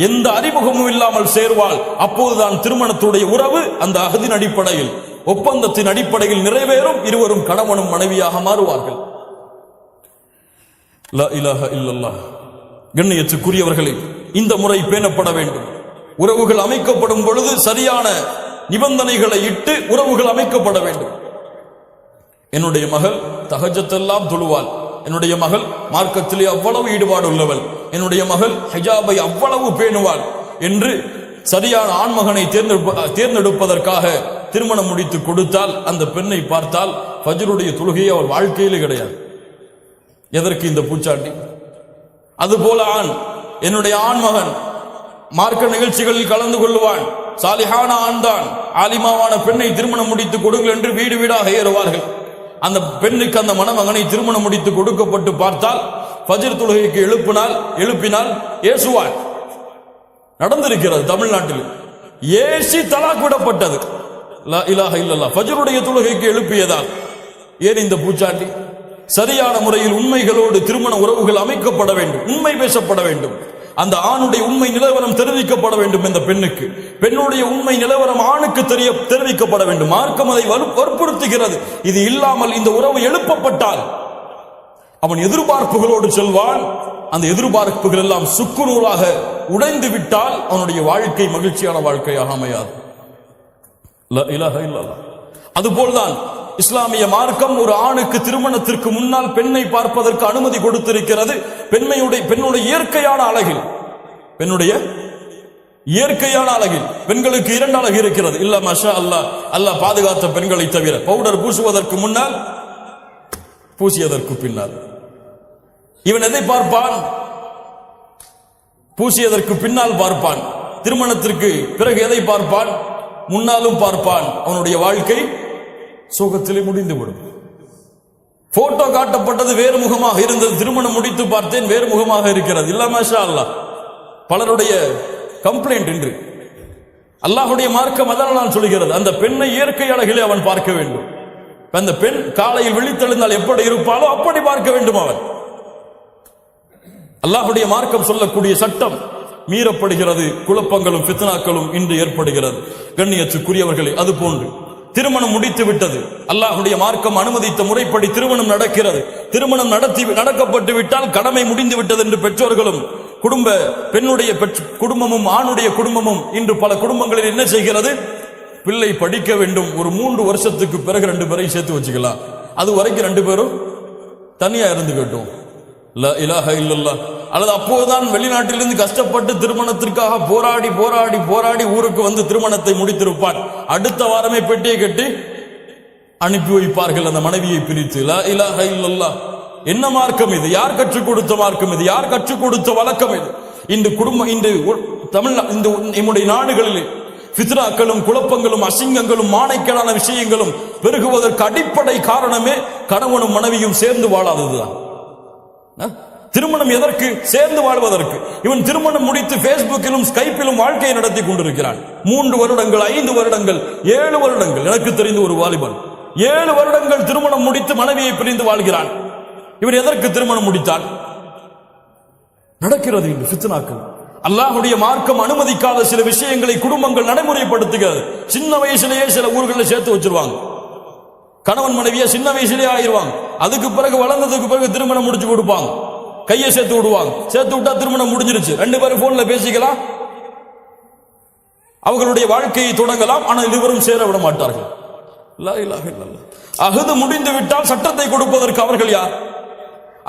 எந்த அறிமுகமும் இல்லாமல் சேர்வாள். அப்போதுதான் திருமணத்துடைய உறவு அந்த அகதின் அடிப்படையில், ஒப்பந்தத்தின் அடிப்படையில் நிறைவேறும். இருவரும் கணவனும் மனைவியாக மாறுவார்கள். லா இலாஹ இல்லல்லாஹ். கண்ணியத்துக்குரியவர்களே, இந்த முறை பேணப்பட வேண்டும். உறவுகள் அமைக்கப்படும் பொழுது சரியான நிபந்தனைகளை இட்டு உறவுகள் அமைக்கப்பட வேண்டும். என்னுடைய மகள் தஹஜ்ஜத்தெல்லாம் தொழுவாள், என்னுடைய மகள் மார்க்கத்திலே அவ்வளவு ஈடுபாடு உள்ளவள், என்னுடைய மகள் ஹிஜாபை அவ்வளவு பேணுவாள் என்று சரியான ஆண்மகனை தேர்ந்தெடுப்பதற்காக திருமணம் முடித்து கொடுத்தால் அந்த பெண்ணை பார்த்தால் ஃபஜ்ருடைய தொழுகையை அவள் வாழ்க்கையிலே கிடையாது. எதற்கு இந்த பூச்சாண்டி? அதுபோல ஆண், என்னுடைய ஆண்மகன் மார்க்க நிகழ்ச்சிகளில் கலந்து கொள்வான், சாலிஹான ஆண் தான், ஆலிமாவான பெண்ணை திருமணம் முடித்து கொடுங்கள் என்று வீடு வீடாக ஏறுவார்கள். அந்த பெண்ணுக்கு அந்த மணமகனை திருமணம் முடித்து கொடுக்கப்பட்டு பார்த்தால் ஃபஜ்ர் தொழுகைக்கு எழுப்பினால் ஏசுவாள். நடந்திருக்கிறது தமிழ்நாட்டில். ஏசி தலாக் விடப்பட்டது. லா இலாஹ இல்லல்லாஹ். ஃபஜ்ருடைய தொழுகைக்கு எழுப்பியதால். ஏன் இந்த பூச்சாண்டி? சரியான முறையில் உண்மைகளோடு திருமண உறவுகள் அமைக்கப்பட வேண்டும், உண்மை பேசப்பட வேண்டும். அந்த ஆணுடைய உண்மை நிலவரம் தெரிவிக்கப்பட வேண்டும். இந்த பெண்ணுக்கு பெண்ணுடைய உண்மை நிலவரம் ஆணுக்கு தெரிவிக்கப்பட வேண்டும். மார்க்கம் அதை வற்புறுத்துகிறது. இது இல்லாமல் இந்த உறவு எழுப்பப்பட்டால் அவன் எதிர்பார்ப்புகளோடு செல்வான். அந்த எதிர்பார்ப்புகள் எல்லாம் சுக்குநூறாக உடைந்து விட்டால் அவனுடைய வாழ்க்கை மகிழ்ச்சியான வாழ்க்கையாக அமையாது. அதுபோல்தான் இஸ்லாமிய மார்க்கம் ஒரு ஆணுக்கு திருமணத்திற்கு முன்னால் பெண்ணை பார்ப்பதற்கு அனுமதி கொடுத்திருக்கிறது. பெண்ணுடைய இயற்கையான அழகில், பெண்ணுடைய இயற்கையான அழகில் பெண்களுக்கு 2 அழகு இருக்கிறது. இல்ல மஷா அல்லாஹ், அல்லாஹ் பாதுகாத்த பெண்களை தவிர பவுடர் பூசுவதற்கு முன்னால், பூசியதற்கு பின்னால். இவன் எதை பார்ப்பான்? பூசியதற்கு பின்னால் பார்ப்பான். திருமணத்திற்கு பிறகு எதை பார்ப்பான்? முன்னாலும் பார்ப்பான். அவனுடைய வாழ்க்கை சோகத்திலே முடிந்துவிடும். போட்டோ காட்டப்பட்டது வேறு முகமாக இருந்தது, திருமணம் முடித்து பார்த்தேன் வேறு முகமாக இருக்கிறது. இல்ல மாஷா அல்லாஹ், பலருடைய கம்ப்ளைண்ட் என்று. அல்லாஹ்வுடைய மார்க்கம் அதனால் சொல்கிறது, அந்த பெண்ணை இயற்கை அழகிலே அவன் பார்க்க வேண்டும். அந்த பெண் காலையில் விழித்தெழுந்தால் எப்படி இருப்பாளோ அப்படி பார்க்க வேண்டும் அவன். அல்லாஹ்வுடைய மார்க்கம் சொல்லக்கூடிய சட்டம் மீறப்படுகிறது. குழப்பங்களும் ஃபித்னாக்களும் இன்று ஏற்படுகிறது. கண்ணியத்துக்குரியவர்களே, அது போன்று திருமணம் முடித்து விட்டது, அல்லாஹ்வுடைய மார்க்கம் அனுமதித்த முறைப்படி திருமணம் நடக்கிறது. திருமணம் நடக்கப்பட்டு விட்டால் கடமை முடிந்து விட்டது என்று பெற்றோர்களும் பெண்ணுடைய குடும்பமும் ஆணுடைய குடும்பமும் இன்று பல குடும்பங்களில் என்ன செய்கிறது? பிள்ளை படிக்க வேண்டும், ஒரு 3 வருஷத்துக்கு பிறகு 2 பேரையும் சேர்த்து வச்சுக்கலாம், அது வரைக்கும் 2 பேரும் தனியா இருந்து கேட்டோம். லா இலாஹ இல்லல்லாஹ். அல்லது அப்போதுதான் வெளிநாட்டிலிருந்து கஷ்டப்பட்டு திருமணத்திற்காக போராடி போராடி போராடி ஊருக்கு வந்து திருமணத்தை முடித்திருப்பான். அடுத்த வாரமே பெட்டியை கட்டி அனுப்பி வைப்பார்கள் அந்த மனைவியை பிரித்து. லா இலாஹ இல்லல்லாஹ். என்ன மார்க்கம் இது? யார் கற்றுக் கொடுத்த மார்க்கம் இது? யார் கற்றுக் கொடுத்த வழக்கம் இது? இன்று நம்முடைய நாடுகளில் ஃபித்னாக்களும் குழப்பங்களும் அசிங்கங்களும் மானைக்கேடான விஷயங்களும் பெருகுவதற்கு அடிப்படை காரணமே கணவனும் மனைவியும் சேர்ந்து வாழாததுதான். திருமணம் எதற்கு? சேர்ந்து வாழ்வதற்கு. இவன் திருமணம் முடித்து பேஸ்புக்கிலும் ஸ்கைப்பிலும் வாழ்க்கையை நடத்தி கொண்டிருக்கிறான். 3 வருடங்கள், 5 வருடங்கள், 7 வருடங்கள். எனக்கு தெரிந்த ஒரு வாலிபன் 7 வருடங்கள் திருமணம் முடித்து மனைவியை பிரிந்து வாழ்கிறான். இவன் எதற்கு திருமணம் முடித்தான்? நடக்கிறது இன்று ஃபித்னாக்கள். அல்லாஹ்வுடைய மார்க்கம் அனுமதிக்காத சில விஷயங்களை குடும்பங்கள் நடைமுறைப்படுத்துகிறது. சின்ன வயசுலேயே சில ஊர்களில் சேர்த்து வச்சிருவாங்க. கணவன் மனைவியா சின்ன வயசுலேயே ஆயிடுவாங்க. அதுக்கு பிறகு வளர்ந்ததுக்கு பிறகு திருமணம் முடிச்சு கொடுப்பாங்க. கையை சேர்த்து விடுவாங்க. சேர்த்து விட்டா திருமணம் முடிஞ்சிருச்சு. 2 பேரும் போன்ல பேசிக்கலாம், அவர்களுடைய வாழ்க்கையை தொடங்கலாம். ஆனால் இருவரும் சேர விட மாட்டார்கள். லா இலாஹ இல்லல்லாஹ். அஹது முடிந்து விட்டால் சட்டத்தை கொடுப்பதற்கு அவர்கள் யார்?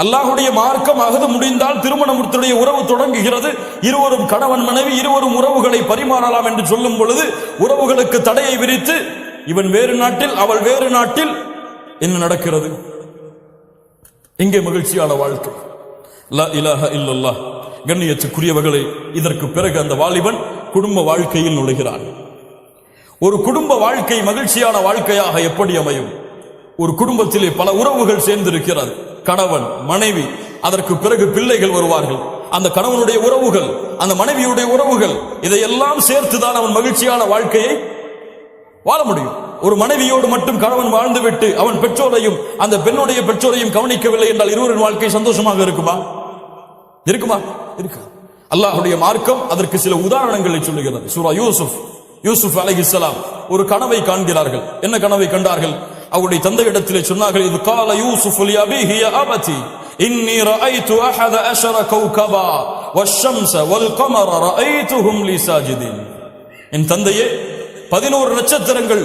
அல்லாஹ்வுடைய மார்க்கம் அஹது முடிந்தால் திருமணத்துடைய உறவு தொடங்குகிறது. இருவரும் கணவன் மனைவி இருவரும் உறவுகளை பரிமாறலாம் என்று சொல்லும் பொழுது உறவுகளுக்கு தடையை விரித்து இவன் வேறு நாட்டில் அவள் வேறு நாட்டில் என்ன நடக்கிறது? இங்கே மகிழ்ச்சியான வாழ்க்கை. லா இலாஹ இல்லல்லாஹ். கண்ணியத்துக்குரியவர்களே, இதற்கு பிறகு அந்த வாலிபன் குடும்ப வாழ்க்கையில் நுழைகிறான். ஒரு குடும்ப வாழ்க்கை மகிழ்ச்சியான வாழ்க்கையாக எப்படி அமையும்? ஒரு குடும்பத்திலே பல உறவுகள் சேர்ந்திருக்கிறது. கணவன் மனைவி, அதற்கு பிறகு பிள்ளைகள் வருவார்கள். அந்த கணவனுடைய உறவுகள், அந்த மனைவியுடைய உறவுகள், இதையெல்லாம் சேர்த்துதான் அவன் மகிழ்ச்சியான வாழ்க்கையை வாழ முடியும். ஒரு மனைவியோடு மட்டும் கணவன் வாழ்ந்துவிட்டு அவன் பெற்றோரையும் அந்த பெண்ணுடைய பெற்றோரையும் கவனிக்கவில்லை என்றால் இருவரின் வாழ்க்கை சந்தோஷமாக இருக்குமா? இருக்குமா? இருக்கு. அல்லாஹ்வுடைய மார்க்கம் அதற்கு சில உதாரணங்களை சொல்லுகிறது. சூரா யூசுப் அலைஹிஸ்ஸலாம் ஒரு கனவை காண்கிறார்கள். என்ன கனவை கண்டார்கள்? அவருடைய தந்தையிடத்திலே சொன்னார்கள், இது கால யூசுஃப் லி அபீஹி யா அபதி இன்னி ரஅய்து அஹத அஷர கௌகபா வஷம்ஸ வல் கமர ரஅய்துஹும் லி சாஜிதீன். என் தந்தையே, 11 நட்சத்திரங்கள்,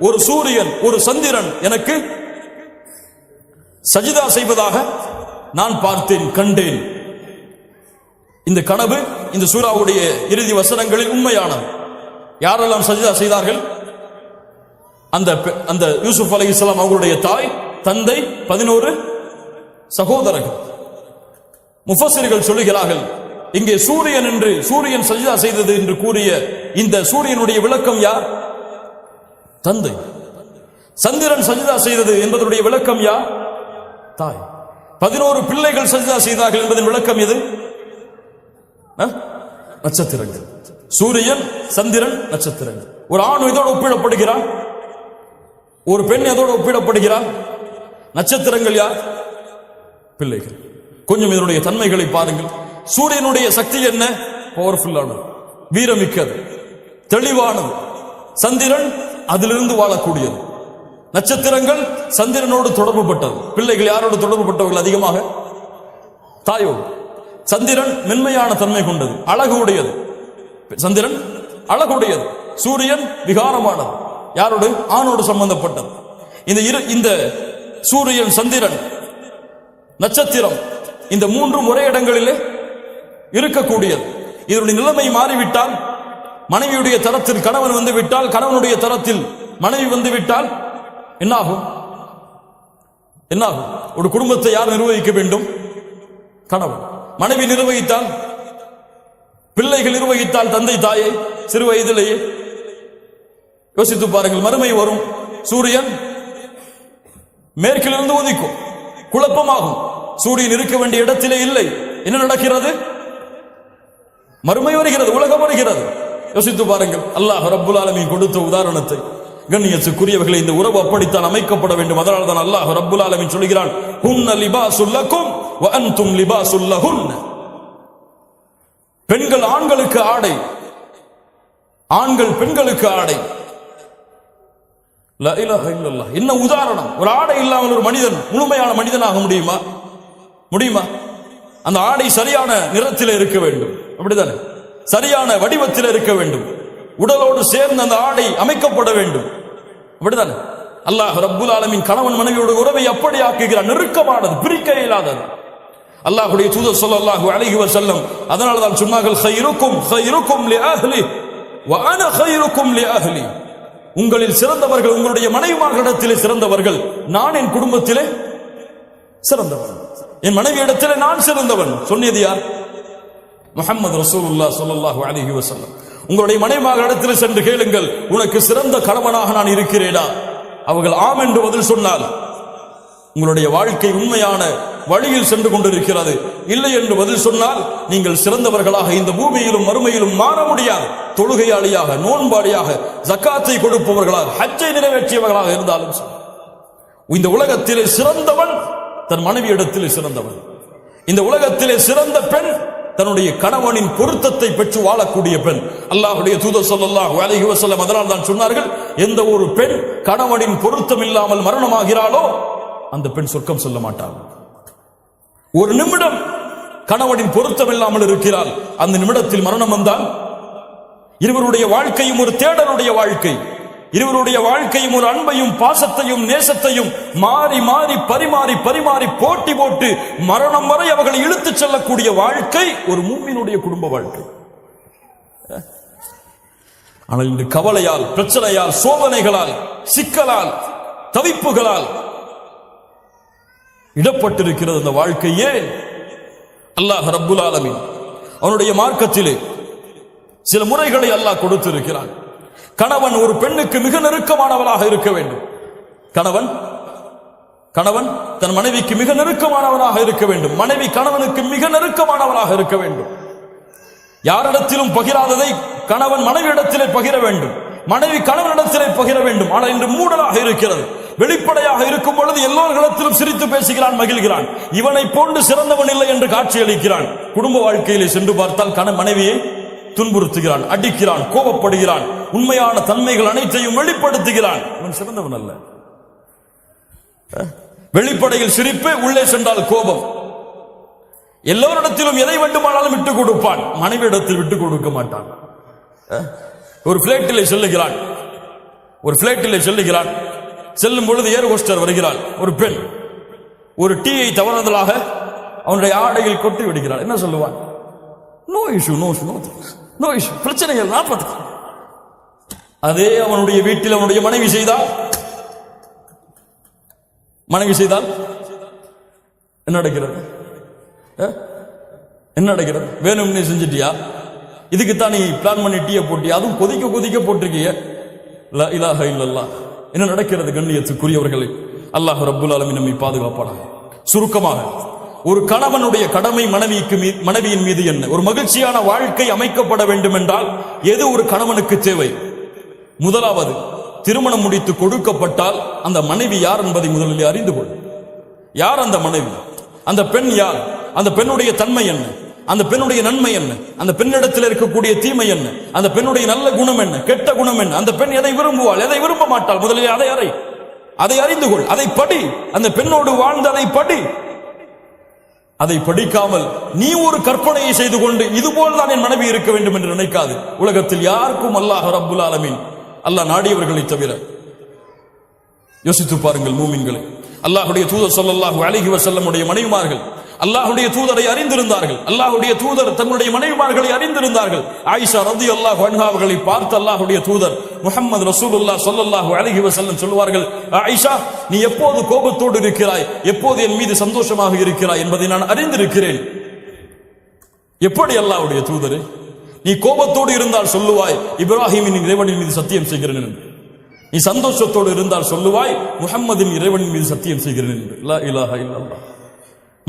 ஒரு சூரியன், ஒரு சந்திரன் எனக்கு சஜிதா செய்வதாக நான் பார்த்தேன், கண்டேன். இந்த கனவு இந்த சூராவுடைய இறுதி வசனங்களில் உண்மையானது. யாரெல்லாம் சஜிதா செய்தார்கள்? அந்த யூசுப் அலைஹிஸ்ஸலாம் அவர்களுடைய தாய், தந்தை, 11 சகோதரர்கள். முஃபஸ்ஸிர்கள் சொல்லுகிறார்கள், இங்கே சூரியன் என்று சூரியன் சஜிதா செய்தது என்று கூறிய இந்த சூரியனுடைய விளக்கம் யார்? தந்தை. சந்திரன் சஜிதா செய்தது என்பதனுடைய விளக்கம் யார்? தாய். 11 பிள்ளைகள் சஜிதா செய்தார்கள் என்பதன் விளக்கம் எது? நட்சத்திரங்கள். சூரியன், சந்திரன், நட்சத்திரங்கள். ஒரு ஆண் இதோடு ஒப்பிடப்படுகிறான், ஒரு பெண் எதோடு ஒப்பிடப்படுகிறார்? நட்சத்திரங்கள் யார்? பிள்ளைகள். கொஞ்சம் இதனுடைய தன்மைகளை பாருங்கள். சூரியனுடைய சக்தி என்ன? பவர்ஃபுல்லானது, வீரமிக்கது, தெளிவானது. சந்திரன் அதிலிருந்து வாழக்கூடியது. நட்சத்திரங்கள் சந்திரனோடு தொடர்பு பட்டது. பிள்ளைகள் யாரோடு தொடர்பு பட்டவர்கள் அதிகமாக? தாயோடு. சந்திரன் மென்மையான தன்மை கொண்டது, அழகு உடையது. சந்திரன் அழகுடையது. சூரியன் விகாரமானது, யாரோடு? ஆணோடு சம்பந்தப்பட்டது. இந்த சூரியன், சந்திரன், நட்சத்திரம், இந்த மூன்றும் ஒரே இடங்களிலே இருக்கக்கூடியது. இதனுடைய நிலைமை மாறிவிட்டால், மனைவியுடைய தரத்தில் கணவன் வந்து விட்டால், கணவனுடைய தரத்தில் மனைவி வந்து விட்டால் என்னாகும்? ஒரு குடும்பத்தை யார் நிர்வகிக்க வேண்டும்? கணவன். மனைவி நிர்வகித்தால், பிள்ளைகள் நிர்வகித்தால் தந்தை தாயை சிறு வயதிலேயே யோசித்து பாருங்கள். மறுமை வரும், சூரியன் மேற்கிலிருந்து உதிக்கும், குழப்பமாகும். சூரியன் இருக்க வேண்டிய இடத்திலே இல்லை. என்ன நடக்கிறது? மறுமை வருகிறது, உலகம் வருகிறது. யோசித்து பாருங்கள். அல்லாஹ் ரப்புல் ஆலமீன் கொடுத்த உதாரணத்தை. கண்ணியத்துக்குரியவர்களே, இந்த உறவு அப்படித்தான் அமைக்கப்பட வேண்டும். அதனால தான் அல்லாஹ் ரப்புல் ஆலமீன் சொல்கிறான், ஹுன்ன லிபாசுல் லக்கும் வ அன்தும் லிபாசுல் லஹுன்ன. பெண்கள் ஆண்களுக்கு ஆடை, ஆண்கள் பெண்களுக்கு ஆடை. லா இலாஹ இல்லல்லாஹ். என்ன உதாரணம்! ஒரு ஆடை இல்லாமல் ஒரு மனிதன் முழுமையான மனிதனாக முடியுமா? அந்த ஆடை சரியான நிறத்தில் இருக்க வேண்டும், அப்படித்தானே? சரியான வடிவத்தில் இருக்க வேண்டும், உடலோடு சேர்ந்து அந்த ஆடை அமைக்கப்பட வேண்டும், அப்படித்தானே? அல்லாஹ் ரப்புல் ஆலமீன் கணவன் மனைவியோட உறவை அப்படி ஆக்குகிறார், நெருக்கமானது, பிரிக்க இயலாதது. அல்லாஹ்வுடைய தூதர் ஸல்லல்லாஹு அலைஹி வஸல்லம் அதனால தான் சொன்னார்கள், ഖൈറുക്കും லிஅஹ்லி வ அன ഖൈറുக்கும் லிஅஹ்லி. உங்களில் சிறந்தவர்கள் உங்களுடைய மனைவிமார்களிடத்திலே சிறந்தவர்கள், நான் என் குடும்பத்திலே சிறந்தவன், என் மனைவியிடத்திலே நான் சிறந்தவன். சொன்னது யார்? முஹம்மது ரசூலுல்லாஹ் ஸல்லல்லாஹு அலைஹி வஸல்லம். உங்களுடைய மனைவிமார்களிடத்திலே சென்று கேளுங்கள், உனக்கு சிறந்த கணவனாக நான் இருக்கிறேனா? அவர்கள் ஆம் என்று பதில் சொன்னால் உங்களுடைய வாழ்க்கை உண்மையான வழியில் சென்று கொண்டிருக்கிறது. இல்லை என்று பதில் சொன்னால் நீங்கள் சிறந்தவர்களாக இந்த பூமியிலும் மறுமையிலும் மாற முடியாது. தொழுகையாளியாக, நோன்பாளியாக, ஜக்காத்தை கொடுப்பவர்களாக, ஹஜ்ஜை நிறைவேற்றியவர்களாக இருந்தாலும் இந்த உலகத்திலே சிறந்தவன் தன் மனைவியிடத்திலே சிறந்தவன். இந்த உலகத்திலே சிறந்த பெண் தன்னுடைய கணவனின் பொருத்தத்தை பெற்று வாழக்கூடிய பெண். அல்லாஹ்வுடைய தூதர் ஸல்லல்லாஹு அலைஹி வஸல்லம் அதனால் தான் சொன்னார்கள், எந்த ஒரு பெண் கணவனின் பொருத்தம் இல்லாமல் மரணமாகிறாளோ அந்த பெண் சொர்க்கம் செல்ல மாட்டாள். ஒரு நிமிடம் கணவனின் பொருத்தம் இல்லாமல் இருக்கிறாள், அந்த நிமிடத்தில் மரணம் வந்தால் இருவருடைய வாழ்க்கையும் ஒரு தேடலுடைய வாழ்க்கை, இருவருடைய வாழ்க்கையும் ஒரு அன்பையும் பாசத்தையும் நேசத்தையும் மாறி மாறி பரிமாறி பரிமாறி போட்டி போட்டு மரணம் வரை அவர்களை இழுத்துச் செல்லக்கூடிய வாழ்க்கை ஒரு மூமினுடைய குடும்ப வாழ்க்கை. ஆனால் இன்று கவலையால், பிரச்சனையால், சோதனைகளால், சிக்கலால், தவிப்புகளால் இடப்பட்டிருக்கிறது அந்த வாழ்க்கையே. அல்லாஹ் ரப்புல் ஆலமீன் அவனுடைய மார்க்கத்திலே சில முறைகளை அல்லாஹ் கொடுத்திருக்கிறான். கணவன் ஒரு பெண்ணுக்கு மிக நெருக்கமானவளாக இருக்க வேண்டும். கணவன் தன் மனைவிக்கு மிக நெருக்கமானவனாக இருக்க வேண்டும். மனைவி கணவனுக்கு மிக நெருக்கமானவளாக இருக்க வேண்டும். யாரிடத்திலும் பகிராததை கணவன் மனைவியிடத்திலே பகிர வேண்டும், மனைவி கணவனிடத்திலே பகிர வேண்டும். ஆனால் இன்று மூடலாக இருக்கிறது. வெளிப்படையாக இருக்கும் பொழுது எல்லோரிடத்திலும் சிரித்து பேசுகிறான், மகிழ்கிறான். இவனை போன்று சிறந்தவன் இல்லை என்று காட்சி அளிக்கிறான். குடும்ப வாழ்க்கையிலே சென்று பார்த்தால் மனைவியை துன்புறுத்துகிறான், அடிக்கிறான், கோபப்படுகிறான், உண்மையான தன்மைகள் அனைத்தையும் வெளிப்படுத்துகிறான். இவன் சிறந்தவன் அல்ல. வெளிப்படையில் சிரிப்பு, உள்ளே சென்றால் கோபம். எல்லோரிடத்திலும் எதை வேண்டுமானாலும் விட்டுக் கொடுப்பான், மனைவியிடத்தில் விட்டுக் கொடுக்க மாட்டான். ஒரு பிளைட்டிலே செல்லுகிறான். செல்லும் பொழுது ஏர் ஹோஸ்டர் வருகிறாள். ஒரு பெண் ஒரு டீயை தவறுதலாக அவனுடைய ஆடையில் கொட்டி விடுகிறாள். என்ன சொல்லுவான்? நோ இஷ்யூ, பிரச்சனைகள் நான் பார்த்துக்கிறேன். அதே அவனுடைய வீட்டில் அவனுடைய மனைவி செய்தால் என்ன நடக்கிறது? வேணும் நீ செஞ்சிட்டியா? இதுக்குத்தான் நீ பிளான் பண்ணி டீயை போட்டியா? அதுவும் கொதிக்க போட்டிருக்கிய. லா இலாஹ இல்லல்லாஹ். என்ன நடக்கிறது? கண்ணியத்துக்குரியவர்களே, அல்லாஹ் ரப்புல் ஆலமீன் நம்மை பாதுகாப்பானாக. சுருக்கமாக, ஒரு கணவனுடைய கடமை மனைவியின் மீது என்ன? ஒரு மகிழ்ச்சியான வாழ்க்கை அமைக்கப்பட வேண்டும் என்றால் எது ஒரு கணவனுக்கு தேவை? முதலாவது, திருமணம் முடித்து கொடுக்கப்பட்டால் அந்த மனைவி யார் என்பதை முதலில் அறிந்து கொள். யார் அந்த மனைவி? அந்த பெண் யார்? அந்த பெண்ணுடைய தன்மை என்ன? அந்த பெண்ணுடைய நன்மை என்ன, அந்த பெண்ணிடத்தில் இருக்கக்கூடிய தீமை என்ன, அந்த பெண்ணுடைய நல்ல குணம் என்ன, கெட்ட குணம் என்ன, அந்த பெண் எதை விரும்புவாள், எதை விரும்ப மாட்டாள், முதலில் அதை அறிந்து கொள், அதை படி, அந்த பெண்ணோடு வாழ்ந்து அதை படி. அதை படிக்காமல் நீ ஒரு கற்பனையை செய்து கொண்டு இதுபோல் தான் என் மனைவி இருக்க வேண்டும் என்று நினைக்காது. உலகத்தில் யாருக்கும் அல்லாஹ் ரப்புல் ஆலமீன், அல்லாஹ் நாடியவர்களை தவிர. யோசித்து பாருங்கள் மூமின்களை. அல்லாஹ்வுடைய தூதர் ஸல்லல்லாஹு அலைஹி வஸல்லம் உடைய மனைவிமார்கள் அல்லாஹ்வுடைய தூதரை அறிந்திருந்தார்கள். அல்லாஹ்வுடைய தூதர் தங்களுடைய மனைவிமார்களை அறிந்திருந்தார்கள். ஆயிஷா ரலியல்லாஹு அன்ஹா அவர்களை பார்த்து அல்லாஹ்வுடைய தூதர் முஹம்மது ரசூலுல்லாஹ் ஸல்லல்லாஹு அலைஹி வஸல்லம் சொல்வார்கள், ஆயிஷா, நீ எப்போது கோபத்தோடு இருக்கிறாய், எப்போது என் மீது சந்தோஷமாக இருக்கிறாய் என்பதை நான் அறிந்திருக்கிறேன். எப்படி அல்லாஹ்வுடைய தூதரே, நீ கோபத்தோடு இருந்தால் சொல்லுவாய் இப்ராஹிமின் இறைவனின் மீது சத்தியம் செய்கிறேன் என்று, நீ சந்தோஷத்தோடு இருந்தால் சொல்லுவாய் முஹம்மதின் இறைவனின் மீது சத்தியம் செய்கிறேன் என்று. லா இலாஹா இல்லல்லாஹ்.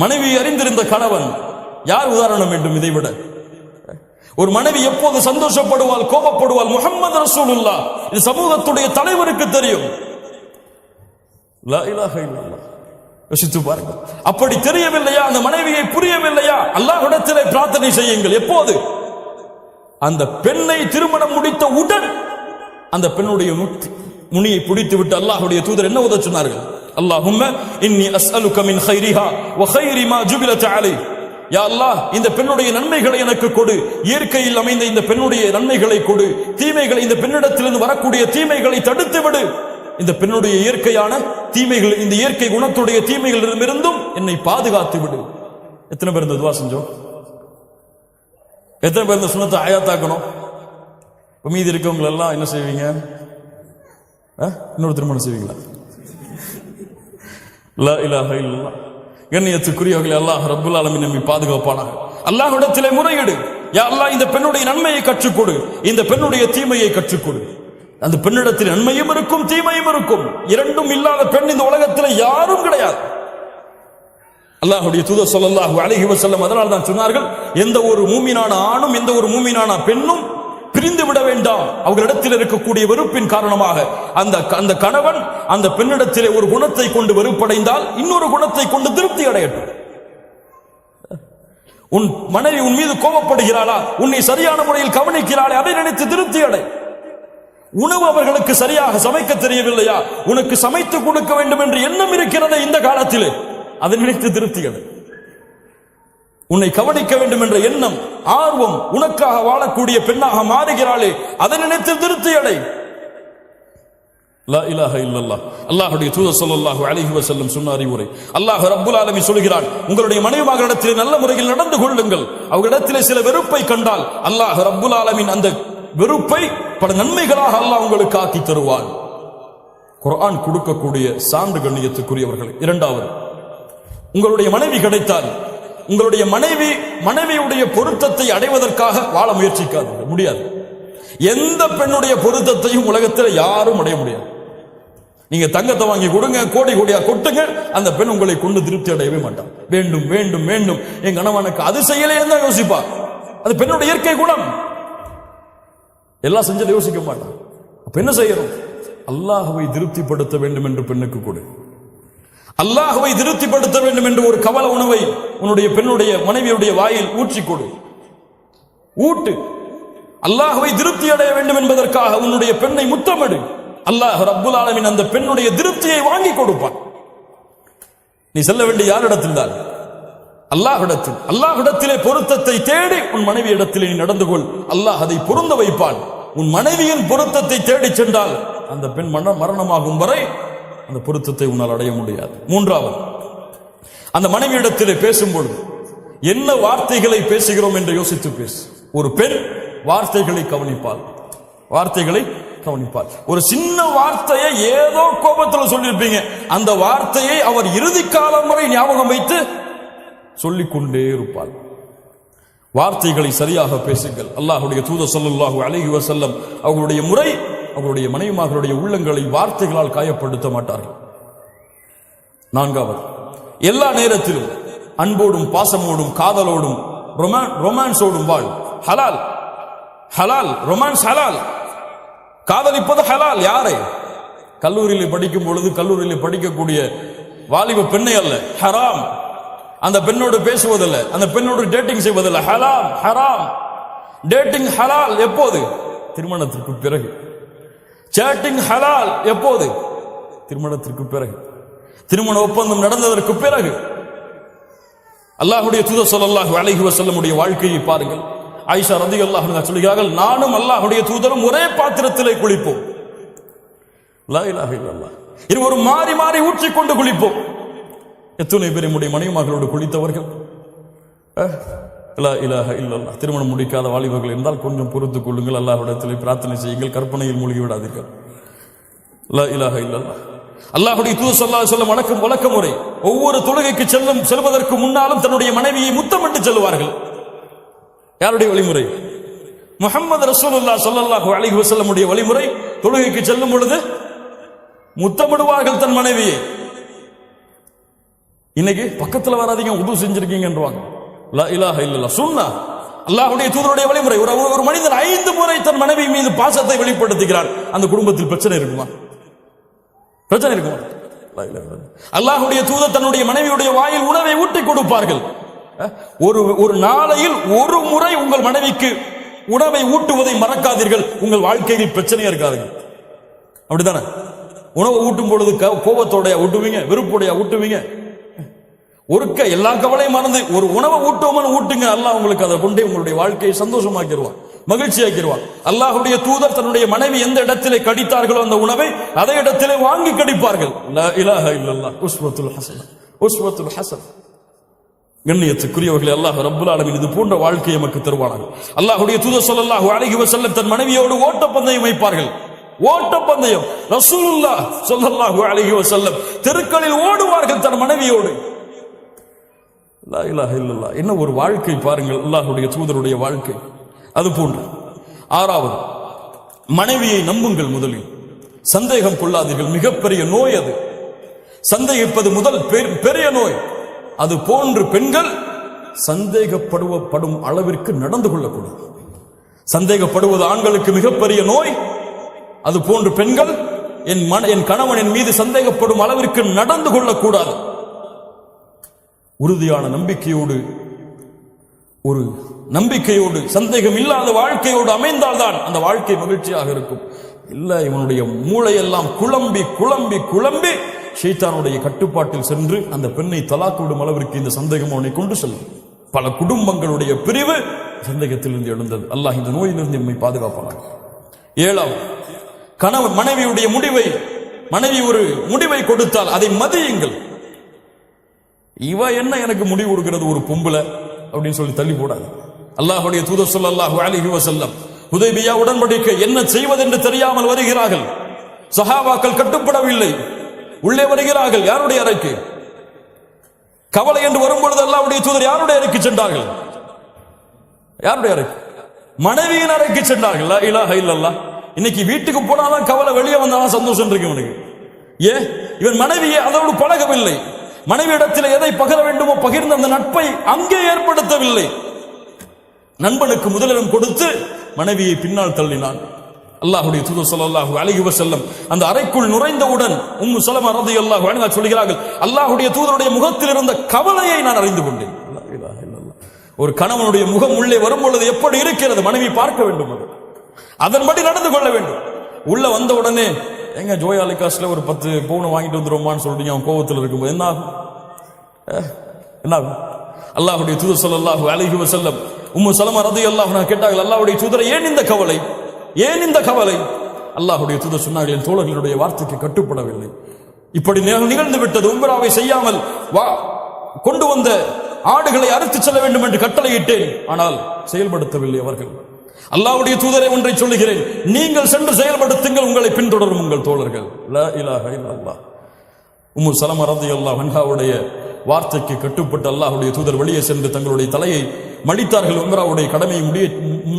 மனைவி அறிந்திருந்த கணவன் யார் உதாரணம் வேண்டும் இதைவிட? ஒரு மனைவி எப்போது சந்தோஷப்படுவாள், கோபப்படுவாள், முஹம்மது ரசூலுல்லாஹ், இது சமூகத்துடைய தலைவருக்கு தெரியும். லா இலாஹா இல்லல்லாஹ். யோசித்து பாருங்கள். அப்படி தெரியவில்லையா, அந்த மனைவியை புரியவில்லையா, அல்லாஹ்விடத்திலே பிரார்த்தனை செய்யுங்கள். எப்போது? அந்த பெண்ணை திருமணம் முடித்த உடன் அந்த பெண்ணுடைய முனியை பிடித்து விட்டு அல்லாஹ்வுடைய தூதர் என்ன உதவ சொன்னார்கள்? அல்லாஹும்ம இன்னி அஸ்அலுக மின் கைரிஹா வ கைரி மா ஜுபிலத் அலைஹி. யா அல்லாஹ், இந்த பெண்ணுடைய நன்மைகளை எனக்கு கொடு, இயற்கையில் அமைந்த இந்த பெண்ணுடைய நன்மைகளை கொடு, தீமைகளை, இந்த பெண்ணிடத்திலிருந்து வரக்கூடிய தீமைகளை தடுத்து விடு, இந்த பெண்ணுடைய இயற்கையான தீமைகள், இந்த இயற்கை குணத்துடைய தீமைகளிலிருந்தும் என்னை பாதுகாத்து விடு. எத்தனை பேர் இந்த துவா செஞ்சோம்? எத்தனை பேர் இந்த சுன்னத்தை ஆயாத்தாக்கணும்? மீதி இருக்கவங்க எல்லாம் என்ன செய்வீங்க? இன்னொரு திருமணம் செய்வீங்களா? லா இலாஹா இல்லல்லாஹ். கண்ணியத்துக்குரியவர்களே, அல்லாஹ் ரப்புல் ஆலமீன் நம்மை பாதுகாப்பானாக. அல்லாஹ்விடத்திலே முறையிடு, யா அல்லாஹ், இந்த பெண்ணுடைய நன்மையை கற்றுக் கொடு, இந்த பெண்ணுடைய தீமையை கற்றுக் கொடு. அந்த பெண்ணிடத்தில் நன்மையும் இருக்கும், தீமையும் இருக்கும். இரண்டும் இல்லாத பெண் இந்த உலகத்தில் யாரும் கிடையாது. அல்லாஹ்வுடைய தூதர் ஸல்லல்லாஹு அலைஹி வஸல்லம் அதனால் தான் சொன்னார்கள், எந்த ஒரு மூமினான ஆணும் எந்த ஒரு மூமினான பெண்ணும் பிரிந்து விட வேண்டாம். அவர்களிடத்தில் இருக்கக்கூடிய வெறுப்பின் காரணமாக அந்த கணவன் அந்த பெண்ணிடத்திலே ஒரு குணத்தை கொண்டு வெறுப்படைந்தால் இன்னொரு குணத்தை கொண்டு திருப்தி அடையட்டும். உன் மனைவி உன் மீது கோபப்படுகிறாளா, உன்னை சரியான முறையில் கவனிக்கிறாளே, அதை நினைத்து திருப்தி அடை. உணவு அவர்களுக்கு சரியாக சமைக்க தெரியவில்லையா, உனக்கு சமைத்து கொடுக்க வேண்டும் என்று எண்ணம் இருக்கிறது இந்த காலத்திலே, அதை நினைத்து திருப்தி அடை. உன்னை கவனிக்க வேண்டும் என்ற எண்ணம், ஆர்வம், உனக்காக வாழக்கூடிய பெண்ணாக மாறுகிறாளே, அதை நினைத்து திருப்தி அடை. லா இலாஹா இல்லல்லாஹ். அல்லாஹ்வுடைய தூதர் ஸல்லல்லாஹு அலைஹி வஸல்லம் சொன்ன அறிவுரை. அல்லாஹ் ரப்புல் ஆலமீன் சொல்கிறான், உங்களுடைய மனைவிமார்களிடத்தில் நல்ல முறையில் நடந்து கொள்ளுங்கள். அவர்களிடத்திலே சில வெறுப்பை கண்டால் அல்லாஹ் ரப்புல் ஆலமீன் அந்த வெறுப்பை பல நன்மைகளாக அல்லாஹ் உங்களுக்கு ஆக்கி தருவான். குர்ஆன் கொடுக்கக்கூடிய சான்று கண்ணியத்துக்குரியவர்கள். இரண்டாவது, உங்களுடைய மனைவி கிடைத்தால் உங்களுடைய மனைவியுடைய பொருத்தத்தை அடைவதற்காக வாழ முயற்சிக்காது, முடியாது. எந்த பெண்ணுடைய பொருத்தத்தையும் உலகத்தில் யாரும் அடைய முடியாது. நீங்க தங்கத்தை வாங்கி கொடுங்க, கோடி கோடியா கொட்டுங்க, அந்த பெண் உங்களை கொண்டு திருப்தி அடையவே மாட்டான். வேண்டும் வேண்டும் வேண்டும், என் கணவனுக்கு அது செய்யலையே தான் யோசிப்பா. அது பெண்ணுடைய இயற்கை குணம். எல்லாம் செஞ்சதை யோசிக்க மாட்டான். அப்ப என்ன செய்யணும்? அல்லாஹ்வை திருப்திப்படுத்த வேண்டும் என்று பெண்ணுக்கு கொடு. அல்லாஹ்வை திருப்திப்படுத்த வேண்டும் என்று ஒரு கவல உணவை உன்னுடைய பெண்ணுடைய மனைவியுடைய வாயில் ஊற்றி கொடு, ஊட்டு. அல்லாஹ்வை திருப்தி அடைய வேண்டும் என்பதற்காக உன்னுடைய பெண்ணை முத்தமிடு. அல்லாஹ் ரப்புல் ஆலமீன் அந்த பெண்ணுடைய திருப்தியை வாங்கி கொடுப்பான். நீ செல்ல வேண்டிய யாரிடத்தில் தான்? அல்லாஹ்விடத்தில். அல்லாஹ்விடத்திலே பொருத்தத்தை தேடி உன் மனைவி இடத்திலே நீ நடந்து கொள், அல்லாஹ் அதை பொருந்த வைப்பான். உன் மனைவியின் பொருத்தத்தை தேடி சென்றால் அந்த பெண் மரணமாகும் வரை அந்த பொருத்தத்தை உன்னால் அடைய முடியாது. மூன்றாவது, அந்த மனைவியிடத்திலே பேசும்பொழுது என்ன வார்த்தைகளை பேசுகிறோம் என்று யோசித்து பேசு. ஒரு பெண் வார்த்தைகளை கவனிப்பாள், வார்த்தைகளை கவனிப்பாள். ஒரு சின்ன வார்த்தையை ஏதோ கோபத்தில் சொல்லியிருப்பீங்க, அந்த வார்த்தையை அவர் இறுதி காலம் வரை ஞாபகம் வைத்து சொல்லிக்கொண்டே இருப்பாள். வார்த்தைகளை சரியாக பேசுங்கள். அல்லாஹ்வுடைய தூதர் ஸல்லல்லாஹு அலைஹி வஸல்லம் அவர்களுடைய முறை, அவருடைய மனைவிமார்களுடைய உள்ளங்களை வார்த்தைகளால் காயப்படுத்த மாட்டார்கள். நான்காவது, எல்லா நேரத்திலும் அன்போடும் பாசமோடும் காதலோடும் ரொமான்ஸோடும் வாழ். ஹலால் ஹலால், ரொமான்ஸ் ஹலால், காதலிப்பது ஹலால். யாரை? கல்லூரியில் படிக்கும் பொழுது கல்லூரியில் படிக்கக்கூடிய வாலிப பெண்ணை அல்ல, ஹராம். அந்த பெண்ணோடு பேசுவதில்லை, அந்த பெண்ணோடு டேட்டிங் செய்வதில்லை. ஹலால் ஹராம். டேட்டிங் ஹலால் எப்போது? திருமணத்திற்கு பிறகு. சேட்டிங் ஹலால் எப்போது? திருமணத்திற்கு பிறகு. திருமண ஒப்பந்தம் நடந்ததற்கு பிறகு. அல்லாஹ்வுடைய தூதர் ஸல்லல்லாஹு அலைஹி வஸல்லம் உடைய வாழ்க்கையை பாருங்கள். ஆயிஷா ரலியல்லாஹு அன்ஹா சொல்கிறார்கள், நானும் அல்லாஹ்வுடைய தூதரும் ஒரே பாத்திரத்திலே குளிப்போம். லா இலாஹ இல்லல்லாஹ். இருவரும் மாறி மாறி ஊற்றிக்கொண்டு குளிப்போம். எத்தனை பேர் நம்முடைய மனைவிமார்களோடு குளித்தவர்கள்? லா இலாஹ இல்லல்லாஹ். திருமணம் முடிக்காத வாலிபர்கள் இருந்தால் கொஞ்சம் பொறுத்துக் கொள்ளுங்கள், அல்லாஹ்விடத்தில் பிரார்த்தனை செய்யுங்கள், கற்பனையில் மூழ்கி விடாதீர்கள். லா இலாஹ இல்லல்லாஹ். அல்லாஹ்வுடைய தூதர் ஸல்லல்லாஹு அலைஹி வஸல்லம் வழக்க முறை ஒவ்வொரு தொழுகைக்கு செல்வதற்கு முன்னாலும் தன்னுடைய மனைவியை முத்தமிட்டு செல்வார்கள். யாருடைய வழிமுறை? முஹம்மது ரசூலுல்லாஹ் ஸல்லல்லாஹு அலைஹி வஸல்லம் உடைய வழிமுறை. தொழுகைக்கு செல்லும் பொழுது முத்தமிடுவார்கள் தன் மனைவியை. இன்னைக்கு பக்கத்துல வராதீங்க, உது செஞ்சிருக்கீங்கன்றாங்க. லா இலாஹ இல்லல்லாஹ். சுன்னா அல்லாஹ்வுடைய தூதருடைய வழிமுறை. ஒரு மனிதன் 5 முறை தன் மனைவி மீது பாசத்தை வெளிப்படுத்துகிறார், அந்த குடும்பத்தில் பிரச்சனை இருக்குமா? பிரச்சனை இருக்குமா? அல்லாஹ்வுடைய தூதர் தன்னுடைய மனைவியுடைய வாயில் உணவை ஊட்டி கொடுப்பார்கள். ஒரு நாளையில் ஒரு முறை உங்கள் மனைவிக்கு உணவை ஊட்டுவதை மறக்காதீர்கள், உங்கள் வாழ்க்கையில் பிரச்சனையா இருக்காதுங்க. அப்படித்தானே? உணவை ஊட்டும் பொழுது கோபத்தோடைய ஊட்டுவீங்க, வெறுப்போடைய ஊட்டுவீங்க. ஒருக்க எல்லா கவலையும் மறந்து ஒரு உணவை ஊட்டுவோம்னு ஊட்டுங்க, அல்லாஹ் உங்களுக்கு அதை கொண்டே உங்களுடைய வாழ்க்கையை சந்தோஷமாக்கிடுவான், மகிழ்ச்சியாக்கிடுவான். அல்லாஹ்வுடைய தூதர் தன்னுடைய மனைவி எந்த இடத்திலே கடித்தார்களோ அந்த உணவை அதே இடத்திலே வாங்கி கடிப்பார்கள். லா இலாஹ இல்லல்லாஹ். உஸ்வத்துல் ஹஸனா, உஸ்வத்துல் ஹஸன். கண்ணியத்துக்குரியவர்களே, அல்லாஹ் ரப்புல் ஆலமீன் இது போன்ற வாழ்க்கையை நமக்கு தருவானாக. அல்லாஹ்வுடைய தூதர் ஸல்லல்லாஹு அலைஹி வஸல்லம் தன் மனைவியோடு ஓட்டப்பந்தயம் வைப்பார்கள். ஓட்டப்பந்தயம். ரசூலுல்லாஹ் ஸல்லல்லாஹு அலைஹி வஸல்லம் தெருக்களில் ஓடுவார்கள் தன் மனைவியோடு. லா இலாஹ இல்லல்லாஹ். என்ன ஒரு வாழ்க்கை பாருங்கள், அல்லாஹ்வுடைய தூதருடைய வாழ்க்கை. அது போன்று 6வது, மனைவியை நம்புங்கள். முதலில் சந்தேகம் கொள்ளாதீர்கள். மிகப்பெரிய நோய் அது. சந்தேகிப்பது முதல் பெரிய நோய். அது போன்று பெண்கள் சந்தேகப்படும் அளவிற்கு நடந்து கொள்ளக்கூடாது. சந்தேகப்படுவது ஆண்களுக்கு மிகப்பெரிய நோய். அது போன்று பெண்கள் என் கணவன் என் மீது சந்தேகப்படும் அளவிற்கு நடந்து கொள்ளக்கூடாது. உறுதியான நம்பிக்கையோடு, ஒரு நம்பிக்கையோடு, சந்தேகம் இல்லாத வாழ்க்கையோடு அமைந்தால்தான் அந்த வாழ்க்கை மகிழ்ச்சியாக இருக்கும். இல்ல, இவனுடைய மூளையெல்லாம் குழம்பி குழம்பி குழம்பி ஷைத்தானுடைய கட்டுப்பாட்டில் சென்று அந்த பெண்ணை தலாக்கு விடும் அளவிற்கு இந்த சந்தேகம் அவனை கொண்டு செல்லும். பல குடும்பங்களுடைய பிரிவு சந்தேகத்திலிருந்து எழுந்தது. அல்லாஹ் இந்த நோயிலிருந்து நம்மை பாதுகாப்பானாக. 7வது, கணவன் மனைவியுடைய மனைவி ஒரு முடிவை கொடுத்தால் அதை மதியுங்கள். இவ என்ன எனக்கு முடிவு கொடுக்கிறது, ஒரு பொம்பளை அப்படின்னு சொல்லி தள்ளி போடாது. அல்லாஹ்வுடைய தூதர் ஸல்லல்லாஹு அலைஹி வஸல்லம் ஹுதைபியா உடன்படிக்கை என்ன செய்வதென்று தெரியாமல் வருகிறார்கள். சஹாபாக்கள் கட்டுப்படவில்லை, உள்ளே வருகிறார்கள். யாருடைய அறைக்கு? கவலை என்று வரும்பொழுது அல்லாஹ்வுடைய தூதர் யாருடைய அறைக்கு சென்றார்கள்? யாருடைய அறைக்கு? மனைவியின் அறைக்கு சென்றார்கள். லா இலாஹ இல்லல்லாஹ். இன்னைக்கு வீட்டுக்கு போனாதான் கவலை, வெளியே வந்தாலும் சந்தோஷம் இருக்கு இவனுக்கு. இவன் மனைவியை அதோடு பழகவில்லை. மனைவியிடத்தில் எதை பகிர வேண்டுமோ பகிர்ந்த அந்த நட்பை அங்கே ஏற்படுத்தவில்லை. நண்பனுக்கு முதலிடம் கொடுத்து மனைவியை பின்னால் தள்ளினான். அல்லாஹ்வுடைய தூதர் ஸல்லல்லாஹு அலைஹி வஸல்லம் அந்த அறைக்குள் நுழைந்தவுடன் உம்மு ஸலமா ரலியல்லாஹு அன்ஹா சொல்கிறார்கள், அல்லாஹ்வுடைய தூதருடைய முகத்தில் இருந்த கவலையை நான் அறிந்து கொண்டேன். ஒரு கணவனுடைய முகம் உள்ளே வரும் பொழுது எப்படி இருக்கிறது மனைவி பார்க்க வேண்டும், அதன்படி நடந்து கொள்ள வேண்டும். உள்ள வந்த உடனே எங்க ஜோயாலிகாஸ்ல ஒரு 10 பவுன் வாங்கிட்டு வந்துருமான்னு சொல்றீங்க, அவன் கோபத்தில் இருக்கும்போது என்ன ஆகும்? அல்லாஹ்வுடைய தூதர் ஸல்லல்லாஹு அலைஹி வஸல்லம் உம்மு ஸலமா ரலியல்லாஹு அன்ஹா கேட்டார்கள், அல்லாஹ்வுடைய தூதரை ஏன் இந்த கவலை, ஏன் இந்த கவலை? அல்லாஹ்வுடைய தூதர் சொன்னார்கள், என் தோழர்களுடைய வார்த்தைக்கு கட்டுப்படவில்லை, இப்படி நிகழ்ந்து விட்டது. உம்ராவை செய்யாமல் கொண்டு வந்த ஆடுகளை அறுத்து செல்ல வேண்டும் என்று கட்டளையிட்டேன், ஆனால் செயல்படுத்தவில்லை அவர்கள். அல்லாஹ்வுடைய தூதரை ஒன்றை சொல்லுகிறேன், நீங்கள் சென்று செயல்படுத்துங்கள், உங்களை பின்தொடரும் உங்கள் தோழர்கள். லா இலாஹ இல்லல்லாஹ். உம்மு ஸலமா ரலியல்லாஹு அன்ஹாவுடைய வார்த்தைக்கு கட்டுப்பட்டு அல்லாஹ்வுடைய தூதர் வெளியே சென்று தங்களுடைய தலையை மடித்தார்கள். உம்ராவுடைய கடமையை